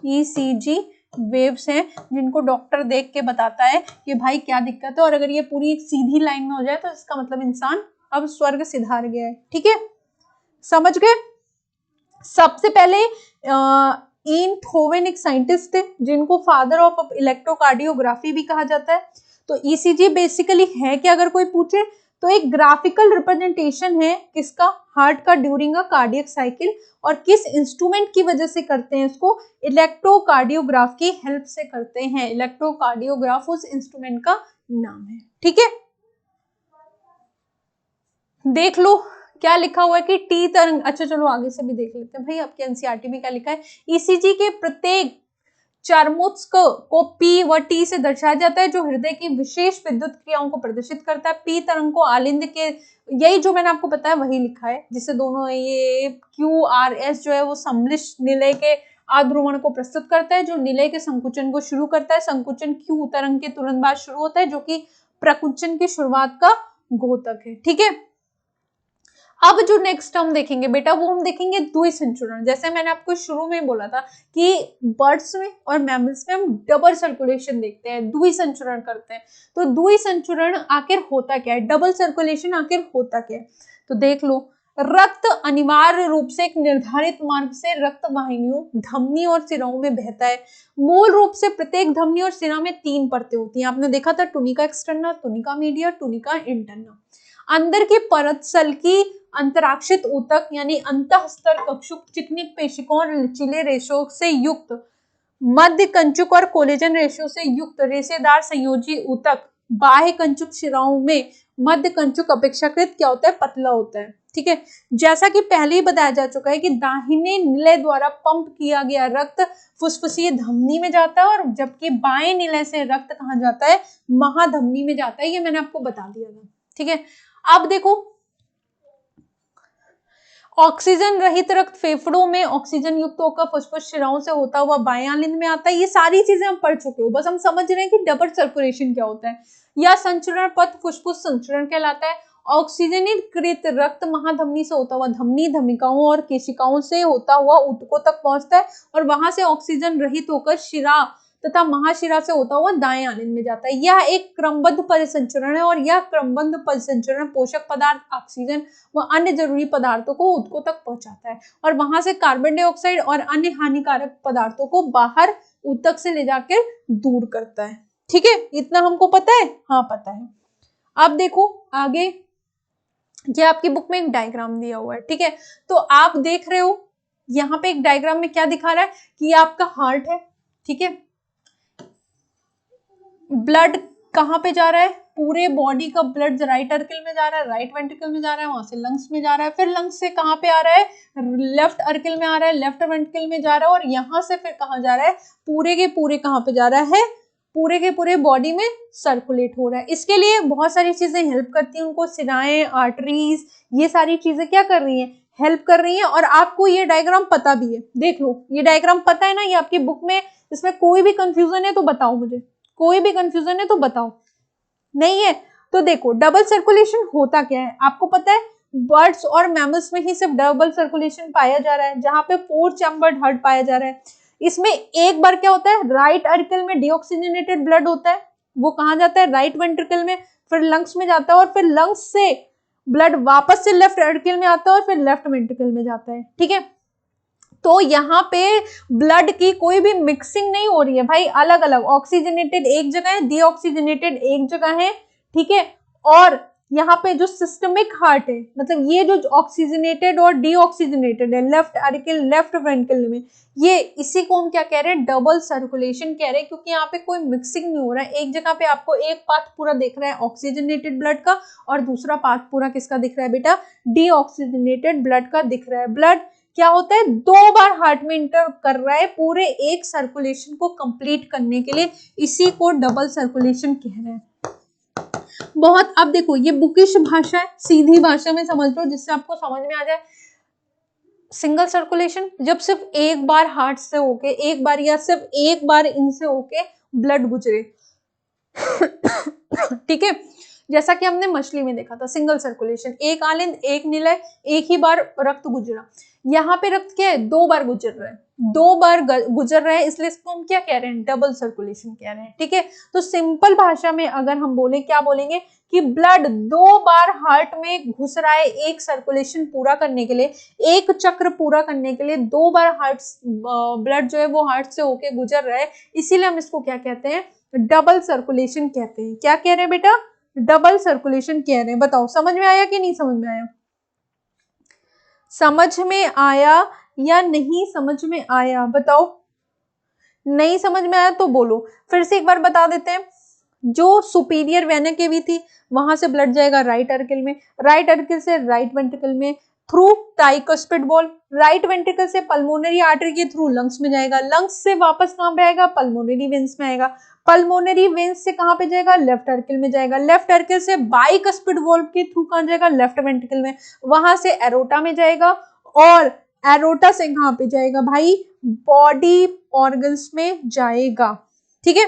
ईसीजी वेव्स हैं, जिनको डॉक्टर देख के बताता है कि भाई क्या दिक्कत है, और अगर ये पूरी सीधी लाइन में हो जाए तो इसका मतलब इंसान अब स्वर्ग सिधार गया है, ठीक है, समझ गए। सबसे पहले ईनथोवेन एक साइंटिस्ट थे जिनको फादर ऑफ इलेक्ट्रोकार्डियोग्राफी भी कहा जाता है। तो ईसीजी बेसिकली है क्या, अगर कोई पूछे तो एक ग्राफिकल रिप्रेजेंटेशन है किसका, हार्ट का ड्यूरिंग अ कार्डियक साइकिल। और किस इंस्ट्रूमेंट की वजह से करते हैं इसको, इलेक्ट्रोकार्डियोग्राफ की हेल्प से करते हैं। इलेक्ट्रोकार्डियोग्राफ उस इंस्ट्रूमेंट का नाम है, ठीक है। देख लो क्या लिखा हुआ है कि टी तरंग, अच्छा चलो आगे से भी देख लेते हैं भाई, आपके एनसीईआरटी में क्या लिखा है। ईसीजी के प्रत्येक चरमोत्स्क को P व T से दर्शाया जाता है, जो हृदय की विशेष विद्युत क्रियाओं को प्रदर्शित करता है। P तरंग को आलिंद के, यही जो मैंने आपको बताया वही लिखा है, जिससे दोनों ये QRS जो है वो सम्मिलित निलय के आध्रुवण को प्रस्तुत करता है, जो निलय के संकुचन को शुरू करता है। संकुचन Q तरंग के तुरंत बाद शुरू होता है, जो कि प्रकुंचन की शुरुआत का घोतक है, ठीक है। अब जो नेक्स्ट हम देखेंगे बेटा, वो हम देखेंगे द्विसंचरण। जैसे मैंने आपको शुरू में बोला था कि बर्ड्स में और मैमल्स में हम डबल सर्कुलेशन देखते हैं, द्विसंचरण करते हैं। तो द्विसंचरण आखिर होता क्या है, डबल सर्कुलेशन आखिर होता क्या है, तो देख लो। रक्त अनिवार्य रूप से एक निर्धारित मार्ग से रक्त वाहिनियों, धमनी और सिराओं में बहता है। मूल रूप से प्रत्येक धमनी और सिरा में 3 परतें होती हैं। आपने देखा था टुनिका एक्सटर्ना, टुनिका मीडिया, टुनिका इंटरना। अंदर की परत सल की अंतराक्षित ऊतक यानी अंतःस्तर कक्षुक, चिकनी पेशिकाओं और लचीले रेशों से युक्त, मध्य कंचुक और कोलेजन रेशों से युक्त रेशेदार संयोजी ऊतक, बाह्य कंचुक शिराओं में मध्य कंचुक अपेक्षाकृत क्या होता है, पतला होता है। ठीक है, जैसा कि पहले ही बताया जा चुका है कि दाहिने निलय द्वारा पंप किया गया रक्त फुसफुसीय धमनी में जाता है, और जबकि बाएं निलय से रक्त कहाँ जाता है, महाधमनी में जाता है। ये मैंने आपको बता दिया था। ठीक है, अब देखो ऑक्सीजन रहित रक्त फेफड़ों में ऑक्सीजन युक्त होकर फुसफुस शिराओं से होता हुआ बाएं आलिंद में आता है। ये सारी चीजें हम पढ़ चुके हो, बस हम समझ रहे हैं कि डबल सर्कुलेशन क्या होता है। या संचरण पथ फुसफुस संचरण कहलाता है। ऑक्सीजनीकृत रक्त महाधमनी से होता हुआ धमनी, धमिकाओं और केशिकाओं से होता हुआ ऊतकों तक पहुंचता है, और वहां से ऑक्सीजन रहित होकर शिरा तथा महाशिरा से होता हुआ दाएं आलिंद में जाता है। यह एक क्रमबद्ध परिसंचरण है, और यह क्रमबद्ध परिसंचरण पोषक पदार्थ, ऑक्सीजन व अन्य जरूरी पदार्थों को ऊतकों तक पहुंचाता है, और वहां से कार्बन डाइऑक्साइड और अन्य हानिकारक पदार्थों को बाहर ऊतक से ले जाकर दूर करता है। ठीक है, इतना हमको पता है? हाँ पता है। अब देखो आगे, ये आपकी बुक में एक डायग्राम दिया हुआ है। ठीक है, तो आप देख रहे हो यहाँ पे एक डायग्राम में क्या दिखा रहा है कि ये आपका हार्ट है। ठीक है, ब्लड कहाँ पे जा रहा है, पूरे बॉडी का ब्लड राइट अर्कल में जा रहा है, राइट वेंट्रिकल में जा रहा है, वहां से लंग्स में जा रहा है, फिर लंग्स से कहाँ पे आ रहा है, लेफ्ट अर्कल में आ रहा है, लेफ्ट वेंट्रिकल में जा रहा है, और यहाँ से फिर कहाँ जा रहा है, पूरे के पूरे कहाँ पे जा रहा है, पूरे के पूरे बॉडी में सर्कुलेट हो रहा है। इसके लिए बहुत सारी चीजें हेल्प करती हैं उनको, सिराएं, आर्टरीज, ये सारी चीजें क्या कर रही हैं, हेल्प कर रही हैं। और आपको ये डायग्राम पता भी है, देख लो ये डायग्राम पता है ना, ये आपकी बुक में, इसमें कोई भी कंफ्यूजन है तो बताओ मुझे, कोई भी कंफ्यूजन है तो बताओ। नहीं है तो देखो, डबल सर्कुलेशन होता क्या है आपको पता है, बर्ड्स और मैमल्स में ही सिर्फ डबल सर्कुलेशन पाया जा रहा है, जहां पे 4 चैम्बर्ड हार्ट पाया जा रहा है। इसमें एक बार क्या होता है, राइट अर्कल में डीऑक्सीजनेटेड ब्लड होता है, वो कहाँ जाता है, राइट वेंट्रिकल में, फिर लंग्स में जाता है, और फिर लंग्स से ब्लड वापस से लेफ्ट अर्कल में आता है, और फिर लेफ्ट वेंट्रिकल में जाता है। ठीक है, तो यहाँ पे ब्लड की कोई भी मिक्सिंग नहीं हो रही है भाई, अलग अलग, ऑक्सीजनेटेड एक जगह है, डीऑक्सीजनेटेड एक जगह है। ठीक है, और यहाँ पे जो सिस्टमिक हार्ट है, मतलब ये जो ऑक्सीजनेटेड और डीऑक्सीजनेटेड है, लेफ्ट अर्कल लेफ्ट वेंट्रिकल में, ये इसी को हम क्या कह रहे हैं, डबल सर्कुलेशन कह रहे हैं, क्योंकि यहाँ पे कोई मिक्सिंग नहीं हो रहा है। एक जगह पे आपको एक पाथ पूरा दिख रहा है ऑक्सीजनेटेड ब्लड का, और दूसरा पाथ पूरा किसका दिख रहा है बेटा, डीऑक्सीजनेटेड ब्लड का दिख रहा है। ब्लड क्या होता है, 2 बार हार्ट में इंटर कर रहा है पूरे एक सर्कुलेशन को कंप्लीट करने के लिए, इसी को डबल सर्कुलेशन कह रहे हैं। बहुत, अब देखो ये बुकिश भाषा है, सीधी भाषा में समझ लो जिससे आपको समझ में आ जाए। सिंगल सर्कुलेशन जब सिर्फ एक बार हार्ट से होके, एक बार या सिर्फ एक बार इनसे होके ब्लड गुजरे। ठीक है, जैसा कि हमने मछली में देखा था, सिंगल सर्कुलेशन, एक आलिंद एक निलय, एक ही बार रक्त गुजरा। यहाँ पे रक्त क्या है, 2 बार गुजर रहा है, 2 बार गुजर रहा है, इसलिए इसको हम क्या कह रहे हैं, डबल सर्कुलेशन कह रहे हैं। ठीक है, तो सिंपल भाषा में अगर हम बोले, क्या बोलेंगे कि ब्लड 2 बार हार्ट में घुस रहा है एक सर्कुलेशन पूरा करने के लिए, एक चक्र पूरा करने के लिए 2 बार हार्ट ब्लड जो है वो हार्ट से होके गुजर रहा है, इसीलिए हम इसको क्या कहते हैं, डबल सर्कुलेशन कहते हैं। क्या कह रहे हैं बेटा, डबल सर्कुलेशन कह रहे हैं। बताओ समझ में आया कि नहीं समझ में आया, समझ में आया या नहीं समझ में आया, बताओ। नहीं समझ में आया तो बोलो, फिर से एक बार बता देते हैं। जो सुपीरियर वेना केवी थी, वहां से ब्लड जाएगा राइट अर्कल में, राइट अर्कल से राइट वेंट्रिकल में, through tricuspid valve, right ventricle से पल्मोनरी आर्टरी के थ्रू लंग्स में जाएगा, लंग्स से वापस कहां पे आएगा, पल्मोनरी वेन्स में आएगा, पल्मोनरी वेन्स से कहां पे जाएगा, लेफ्ट अर्कल में जाएगा, लेफ्ट अर्कल से बाइकस्पिड वॉल्व के थ्रू कहां जाएगा, लेफ्ट वेंट्रिकल में, वहां से एरोटा में जाएगा, और एरोटा से कहां पे जाएगा भाई, बॉडी ऑर्गन्स में जाएगा। ठीक है,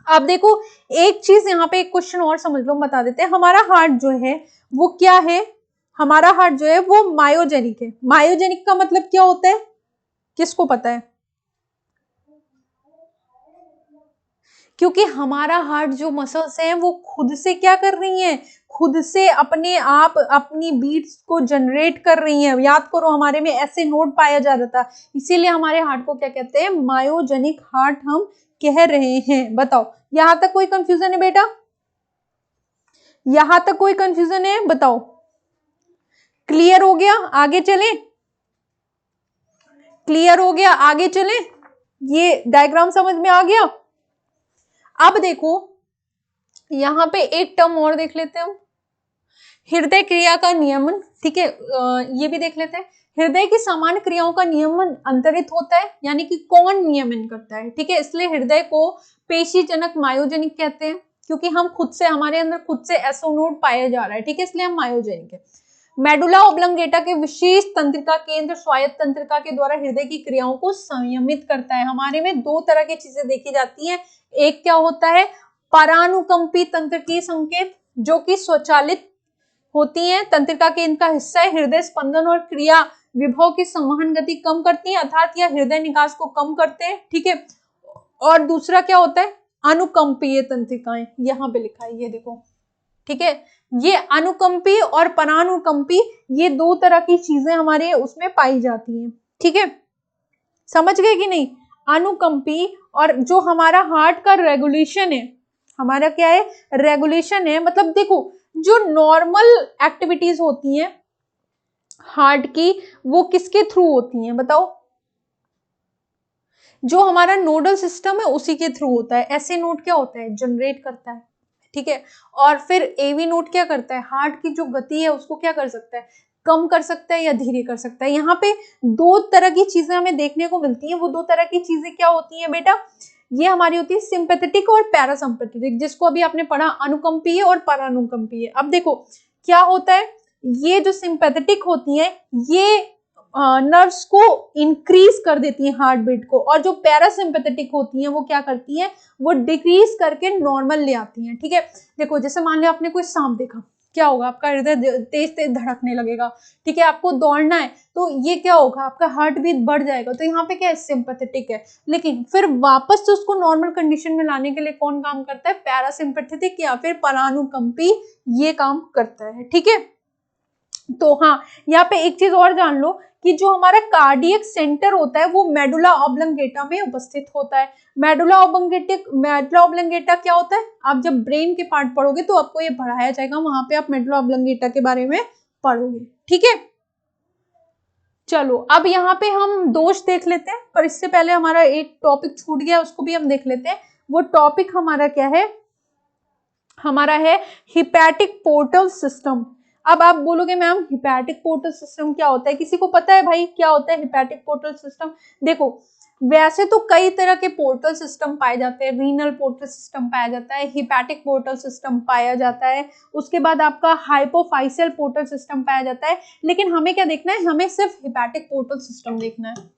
अब देखो एक चीज यहाँ पे एक क्वेश्चन और समझ लो, बता देते हैं। हमारा हार्ट जो है वो क्या है, हमारा हार्ट जो है वो मायोजेनिक है। मायोजेनिक का मतलब क्या होता है, किसको पता है, क्योंकि हमारा हार्ट जो मसल्स हैं वो खुद से क्या कर रही हैं, खुद से अपने आप अपनी बीट्स को जनरेट कर रही हैं। याद करो हमारे में ऐसे नोड पाया जा रहा था, इसीलिए हमारे हार्ट को क्या कहते हैं, मायोजेनिक हार्ट हम कह रहे हैं। बताओ यहां तक कोई कंफ्यूजन है बेटा, यहां तक कोई कंफ्यूजन है, बताओ। क्लियर हो गया, आगे चले, क्लियर हो गया, आगे चले, ये डायग्राम समझ में आ गया। अब देखो यहां पे एक टर्म और देख लेते हैं हम, हृदय क्रिया का नियमन। ठीक है, ये भी देख लेते हैं। हृदय की सामान्य क्रियाओं का नियमन अंतरित होता है, यानी कि कौन नियमन करता है। ठीक है, इसलिए हृदय को पेशीजनक मायोजेनिक कहते हैं, क्योंकि हम खुद से, हमारे अंदर खुद से एसो नोड पाया जा रहा है। ठीक है, इसलिए हम मायोजेनिक है। मेडुला ऑब्लंगेटा के विशेष तंत्रिका केंद्र स्वायत्त तंत्रिका के द्वारा हृदय की क्रियाओं को संयमित करता है। हमारे में दो तरह की चीजें देखी जाती हैं, एक क्या होता है, परानुकंपी तंत्रिकीय संकेत, जो कि स्वचालित होती हैं, तंत्रिका केंद्र का हिस्सा है, हृदय स्पंदन और क्रिया विभव की संवहन गति कम करती है, अर्थात यह हृदय निकास को कम करते हैं। ठीक है, और दूसरा क्या होता है, अनुकंपीय तंत्रिकाएं, यहां पे लिखा है, ये देखो। ठीक है, ये अनुकंपी और परानुकंपी, ये दो तरह की चीजें हमारे उसमें पाई जाती हैं। ठीक है, समझ गए कि नहीं। अनुकंपी, और जो हमारा हार्ट का रेगुलेशन है, हमारा क्या है, रेगुलेशन है, मतलब देखो जो नॉर्मल एक्टिविटीज होती हैं हार्ट की, वो किसके थ्रू होती हैं, बताओ। जो हमारा नोडल सिस्टम है उसी के थ्रू होता है। ऐसे नोड क्या होता है, जनरेट करता है। ठीक है, और फिर एवी नोड क्या करता है, हार्ट की जो गति है उसको क्या कर सकता है, कम कर सकता है या धीरे कर सकता है। यहाँ पे दो तरह की चीजें हमें देखने को मिलती हैं। वो दो तरह की चीजें क्या होती हैं बेटा, ये हमारी होती है सिंपैथेटिक और पैरासिम्पैथेटिक, जिसको अभी आपने पढ़ा अनुकंपीय और परानुकंपीय। अब देखो क्या होता है, ये जो सिंपैथेटिक होती है ये नर्व्स को इंक्रीज कर देती है, हार्ट बीट को, और जो पैरासिम्पैथेटिक होती हैं वो क्या करती हैं, वो डिक्रीज करके नॉर्मल ले आती हैं। ठीक है, देखो जैसे मान लो आपने कोई सांप देखा, क्या होगा, आपका हृदय तेज तेज धड़कने लगेगा। ठीक है, आपको दौड़ना है तो ये क्या होगा, आपका हार्ट बीट बढ़ जाएगा। तो यहाँ पे क्या है, सिंपैथेटिक है। लेकिन फिर वापस से उसको नॉर्मल कंडीशन में लाने के लिए कौन काम करता है, पैरासिम्पैथेटिक या फिर परानुकंपी, ये काम करता है। ठीक है, तो हाँ यहाँ पे एक चीज और जान लो कि जो हमारा कार्डियक सेंटर होता है वो मेडुला ऑब्लंगेटा में उपस्थित होता है। मेडुला ऑब्लंगेटा क्या होता है, आप जब ब्रेन के पार्ट पढ़ोगे तो आपको ये पढ़ाया जाएगा, वहां पे आप मेडुला ऑब्लंगेटा के बारे में पढ़ोगे। ठीक है, चलो अब यहाँ पे हम दोष देख लेते हैं, पर इससे पहले हमारा एक टॉपिक छूट गया, उसको भी हम देख लेते हैं। वो टॉपिक हमारा क्या है, हमारा है हिपैटिक पोर्टल सिस्टम। अब आप बोलोगे मैम हिपैटिक पोर्टल सिस्टम क्या होता है, किसी को पता है भाई क्या होता है हिपैटिक पोर्टल सिस्टम। देखो वैसे तो कई तरह के पोर्टल सिस्टम पाए जाते हैं, रीनल पोर्टल सिस्टम पाया जाता है, हिपैटिक पोर्टल सिस्टम पाया जाता है, उसके बाद आपका हाइपोफाइशियल पोर्टल सिस्टम पाया जाता है। लेकिन हमें क्या देखना है, हमें सिर्फ हिपैटिक पोर्टल सिस्टम देखना है।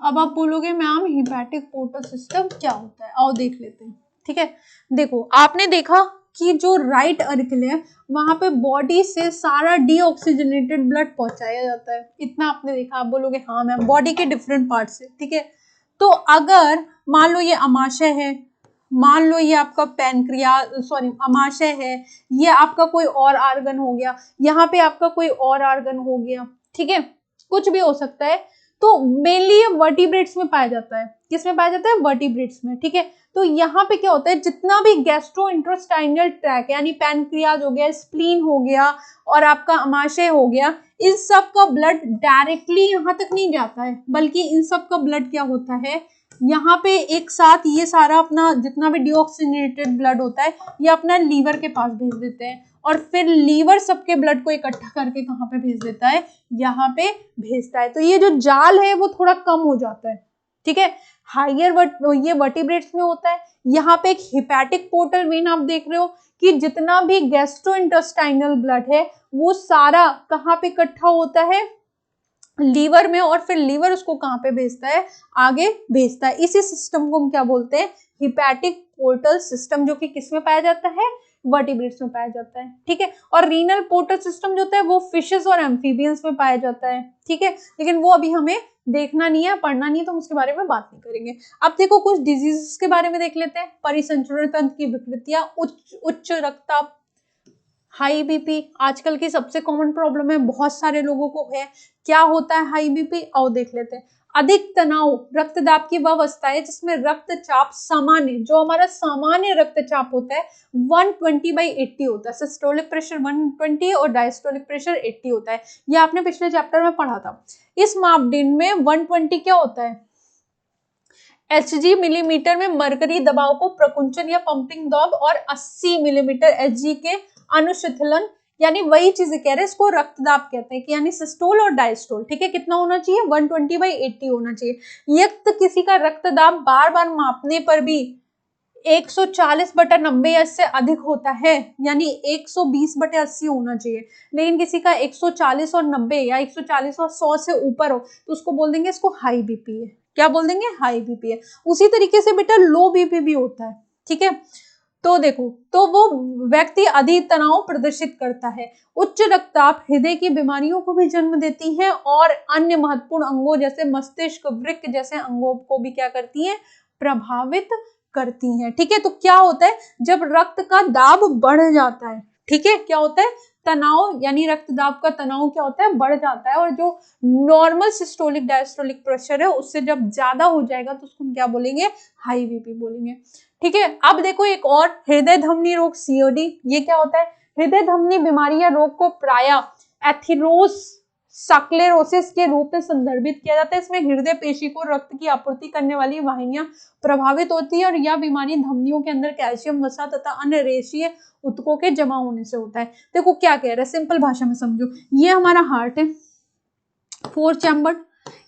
अब आप बोलोगे मैम हिपैटिक पोर्टल सिस्टम क्या होता है, आओ देख लेते हैं। ठीक है, देखो आपने देखा कि जो राइट अर्कल है वहां पे बॉडी से सारा डीऑक्सीजनेटेड ब्लड पहुंचाया जाता है, इतना आपने देखा। आप बोलोगे हाँ मैम, बॉडी के डिफरेंट पार्ट से। ठीक है, तो अगर मान लो ये अमाशय है, मान लो ये आपका अमाशय है, ये आपका कोई और आर्गन हो गया, यहाँ पे आपका कोई और आर्गन हो गया। ठीक है, कुछ भी हो सकता है। तो मेनली ये वर्टिब्रेट्स में पाया जाता है, किसमें पाया जाता है, वर्टिब्रेट्स में। ठीक है, तो यहाँ पे क्या होता है, जितना भी गैस्ट्रोइंटेस्टाइनल ट्रैक यानी पैनक्रियाज हो गया, स्प्लीन हो गया और आपका अमाशय हो गया, इन सब का ब्लड डायरेक्टली यहाँ तक नहीं जाता है, बल्कि इन सब का ब्लड क्या होता है, यहाँ पे एक साथ ये सारा अपना जितना भी डीऑक्सीजनेटेड ब्लड होता है ये अपना लीवर के पास भेज देते हैं, और फिर लीवर सबके ब्लड को इकट्ठा करके कहाँ पे भेज देता है, यहाँ पे भेजता है। तो ये जो जाल है वो थोड़ा कम हो जाता है। ठीक है, ये वर्टिब्रेट्स में होता है। यहाँ पे एक हिपैटिक पोर्टल वेन आप देख रहे हो कि जितना भी गैस्ट्रोइंटेस्टाइनल ब्लड है वो सारा कहाँ पे इकट्ठा होता है, लीवर में, और फिर लीवर उसको कहाँ पे भेजता है, आगे भेजता है। इसी सिस्टम को हम क्या बोलते हैं, हिपैटिक पोर्टल सिस्टम, जो कि किस में पाया जाता है, वर्टिब्रेट्स में पाया जाता है, ठीक है। और रीनल पोर्टल सिस्टम जो होता है वो फिशेस और एम्फीबियंस में पाया जाता है, ठीक है। लेकिन वो अभी हमें देखना नहीं है, पढ़ना नहीं है, तो हम उसके बारे में बात नहीं करेंगे। अब देखो कुछ डिजीजेस के बारे में देख लेते हैं। परिसंचरण तंत्र की विकृतियां, उच्च रक्तचाप, हाई बीपी आजकल की सबसे कॉमन प्रॉब्लम है, बहुत सारे लोगों को है। क्या होता है हाई बीपी, आओ देख लेते हैं। अधिक तनाव रक्तदाब की वह अवस्था है जिसमें रक्तचाप सामान्य, जो हमारा सामान्य रक्तचाप होता है 120/80 होता है। सिस्टोलिक प्रेशर 120 और डायस्टोलिक प्रेशर 80 होता है। ये आपने पिछले चैप्टर में पढ़ा था। इस मापदंड में 120 क्या होता है, एचजी मिलीमीटर में मरकरी दबाव को प्रकुंचन या पंपिंग दाब, और 80 मिलीमीटर एचजी के अनुशीतलन, यानी वही चीजें कह रहे हैं, इसको रक्तदाब कहते हैं कि यानी सिस्टोल और डायस्टोल, ठीक है। कितना होना चाहिए, 120/80 होना चाहिए। यक्त किसी का रक्तदाब बार बार मापने पर भी 140/90 या इससे अधिक होता है, यानी 120/80 होना चाहिए। लेकिन किसी का 140 और 90 या 140 और 100 से ऊपर हो तो उसको बोल देंगे इसको हाई बीपी है। क्या बोल देंगे, हाई बीपी है। उसी तरीके से बेटा लो बीपी भी होता है, ठीक है। तो देखो, तो वो व्यक्ति अधिक तनाव प्रदर्शित करता है। उच्च रक्तचाप हृदय की बीमारियों को भी जन्म देती है और अन्य महत्वपूर्ण अंगों जैसे मस्तिष्क, वृक्क जैसे अंगों को भी क्या करती है, प्रभावित करती हैं, ठीक है। तो क्या होता है, जब रक्त का दाब बढ़ जाता है, ठीक है, क्या होता है, तनाव यानी रक्तदाब का तनाव क्या होता है, बढ़ जाता है। और जो नॉर्मल सिस्टोलिक डायस्टोलिक प्रेशर है उससे जब ज्यादा हो जाएगा तो उसको हम क्या बोलेंगे, हाई बीपी बोलेंगे, ठीक है। अब देखो एक और, हृदय धमनी रोग सीओडी, ये क्या होता है, हृदय धमनी बीमारी या रोग को प्रायः एथेरोस्क्लेरोसिस के रूप में संदर्भित किया जाता है। इसमें हृदय पेशी को रक्त की आपूर्ति करने वाली वाहिनियां प्रभावित होती है और यह बीमारी धमनियों के अंदर कैल्शियम, वसा तथा अन्य रेशीय ऊतकों के जमा होने से होता है। देखो क्या कह रहा है, सिंपल भाषा में समझो। ये हमारा हार्ट है, 4 चैम्बर,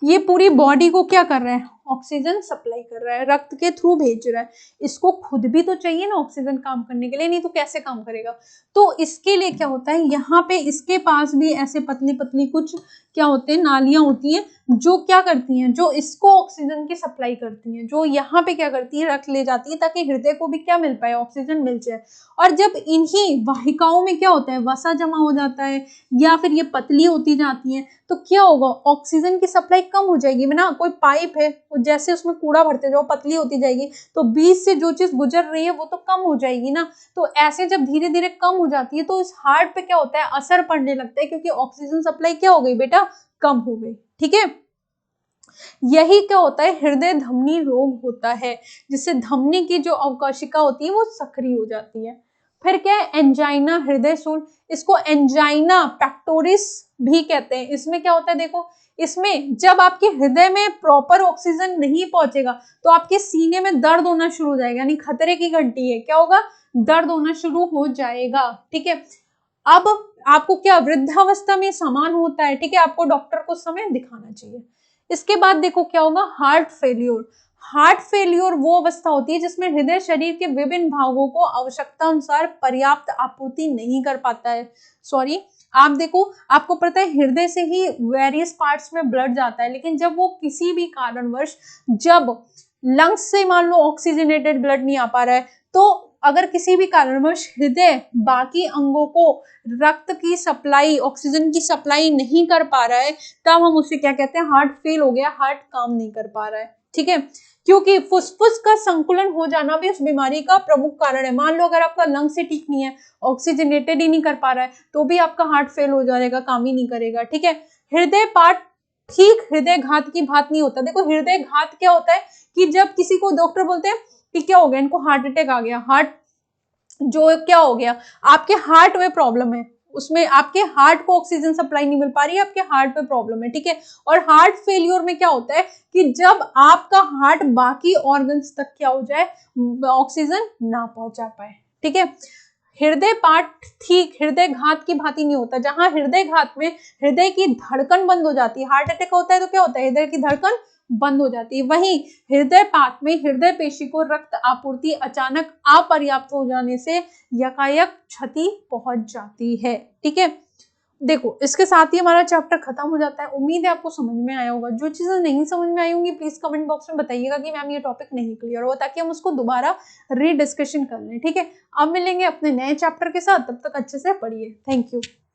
ये पूरी बॉडी को क्या कर रहा है, ऑक्सीजन सप्लाई कर रहा है, रक्त के थ्रू भेज रहा है। इसको खुद भी तो चाहिए ना ऑक्सीजन काम करने के लिए, नहीं तो कैसे काम करेगा। तो इसके लिए क्या होता है, यहाँ पे इसके पास भी ऐसे पतली पतली कुछ क्या होते हैं, नालियां होती हैं, जो क्या करती हैं, जो इसको ऑक्सीजन की सप्लाई करती हैं, जो यहाँ पे क्या करती है, रख ले जाती है ताकि हृदय को भी क्या मिल पाए, ऑक्सीजन मिल जाए। और जब इन्हीं वाहिकाओं में क्या होता है, वसा जमा हो जाता है या फिर ये पतली होती जाती है, तो क्या होगा, ऑक्सीजन की सप्लाई कम हो जाएगी ना। कोई पाइप है, जैसे उसमें कूड़ा भरते जाओ पतली होती जाएगी, तो बीच से जो चीज गुजर रही है वो तो कम हो जाएगी ना। तो ऐसे जब धीरे धीरे कम हो जाती है तो इस हार्ट पे क्या होता है, असर पड़ने लगता है, क्योंकि ऑक्सीजन सप्लाई क्या हो गई बेटा, कम हो गई, ठीक है। यही क्या होता है, हृदय धमनी रोग होता है, जिससे धमनी की जो अवकोशिका होती है वो सक्रिय हो जाती है। फिर क्या है, एंजाइना हृदय शूल, इसको एंजाइना पेक्टोरिस भी कहते हैं। इसमें क्या होता है, देखो इसमें जब आपके हृदय में प्रॉपर ऑक्सीजन नहीं पहुंचेगा तो आपके सीने में दर्द होना शुरू हो जाएगा, यानी खतरे की घंटी है, क्या होगा, दर्द होना शुरू हो जाएगा, ठीक है। अब आपको क्या वृद्धावस्था में समान होता है, ठीक है, आपको डॉक्टर को समय दिखाना चाहिए। इसके बाद देखो क्या होगा, हार्ट फेल्योर। हार्ट फेल्योर वो अवस्था होती है जिसमें हृदय शरीर के विभिन्न भागों को आवश्यकता अनुसार पर्याप्त आपूर्ति नहीं कर पाता है। सॉरी, आप देखो, आपको पता है हृदय से ही वेरियस पार्ट्स में ब्लड जाता है, लेकिन जब वो किसी भी कारणवश, जब लंग्स से मान लो ऑक्सीजनेटेड ब्लड नहीं आ पा रहा है, तो अगर किसी भी कारणवश हृदय बाकी अंगों को रक्त की सप्लाई, ऑक्सीजन की सप्लाई नहीं कर पा रहा है, तब हम उसे क्या कहते हैं, हार्ट फेल हो गया, हार्ट काम नहीं कर पा रहा है, ठीक है। क्योंकि फुसफुस का संकुलन हो जाना भी उस बीमारी का प्रमुख कारण है। मान लो अगर आपका लंग से ठीक नहीं है, ऑक्सीजनेटेड ही नहीं कर पा रहा है, तो भी आपका हार्ट फेल हो जाएगा, काम ही नहीं करेगा, ठीक है। हृदय पार्ट ठीक हृदय घात की भात नहीं होता। देखो हृदय घात क्या होता है कि जब किसी को डॉक्टर बोलते हैं कि क्या हो गया, इनको हार्ट अटैक आ गया, हार्ट जो क्या हो गया, आपके हार्ट में प्रॉब्लम है, उसमें आपके हार्ट को ऑक्सीजन सप्लाई नहीं मिल पा रही है, आपके हार्ट पे प्रॉब्लम है, ठीक है। और हार्ट फेल्योर में क्या होता है कि जब आपका हार्ट बाकी ऑर्गन्स तक क्या हो जाए, ऑक्सीजन ना पहुंचा पाए, ठीक है। हृदय पार्ट ठीक हृदय घात की भांति नहीं होता। जहां हृदय घात में हृदय की धड़कन बंद हो जाती है, हार्ट अटैक होता है तो क्या होता है, हृदय की धड़कन बंद हो जाती है। वहीं हृदय पात में हृदय पेशी को रक्त आपूर्ति अचानक अपर्याप्त हो जाने से यकायक क्षति पहुंच जाती है, ठीक है। देखो इसके साथ ही हमारा चैप्टर खत्म हो जाता है। उम्मीद है आपको समझ में आया होगा। जो चीजें नहीं समझ में आई होंगी प्लीज कमेंट बॉक्स में बताइएगा कि मैम ये टॉपिक नहीं क्लियर हुआ, ताकि हम उसको दोबारा रीडिस्कशन कर लें। ठीक है, अब मिलेंगे अपने नए चैप्टर के साथ, तब तक अच्छे से पढ़िए। Thank you.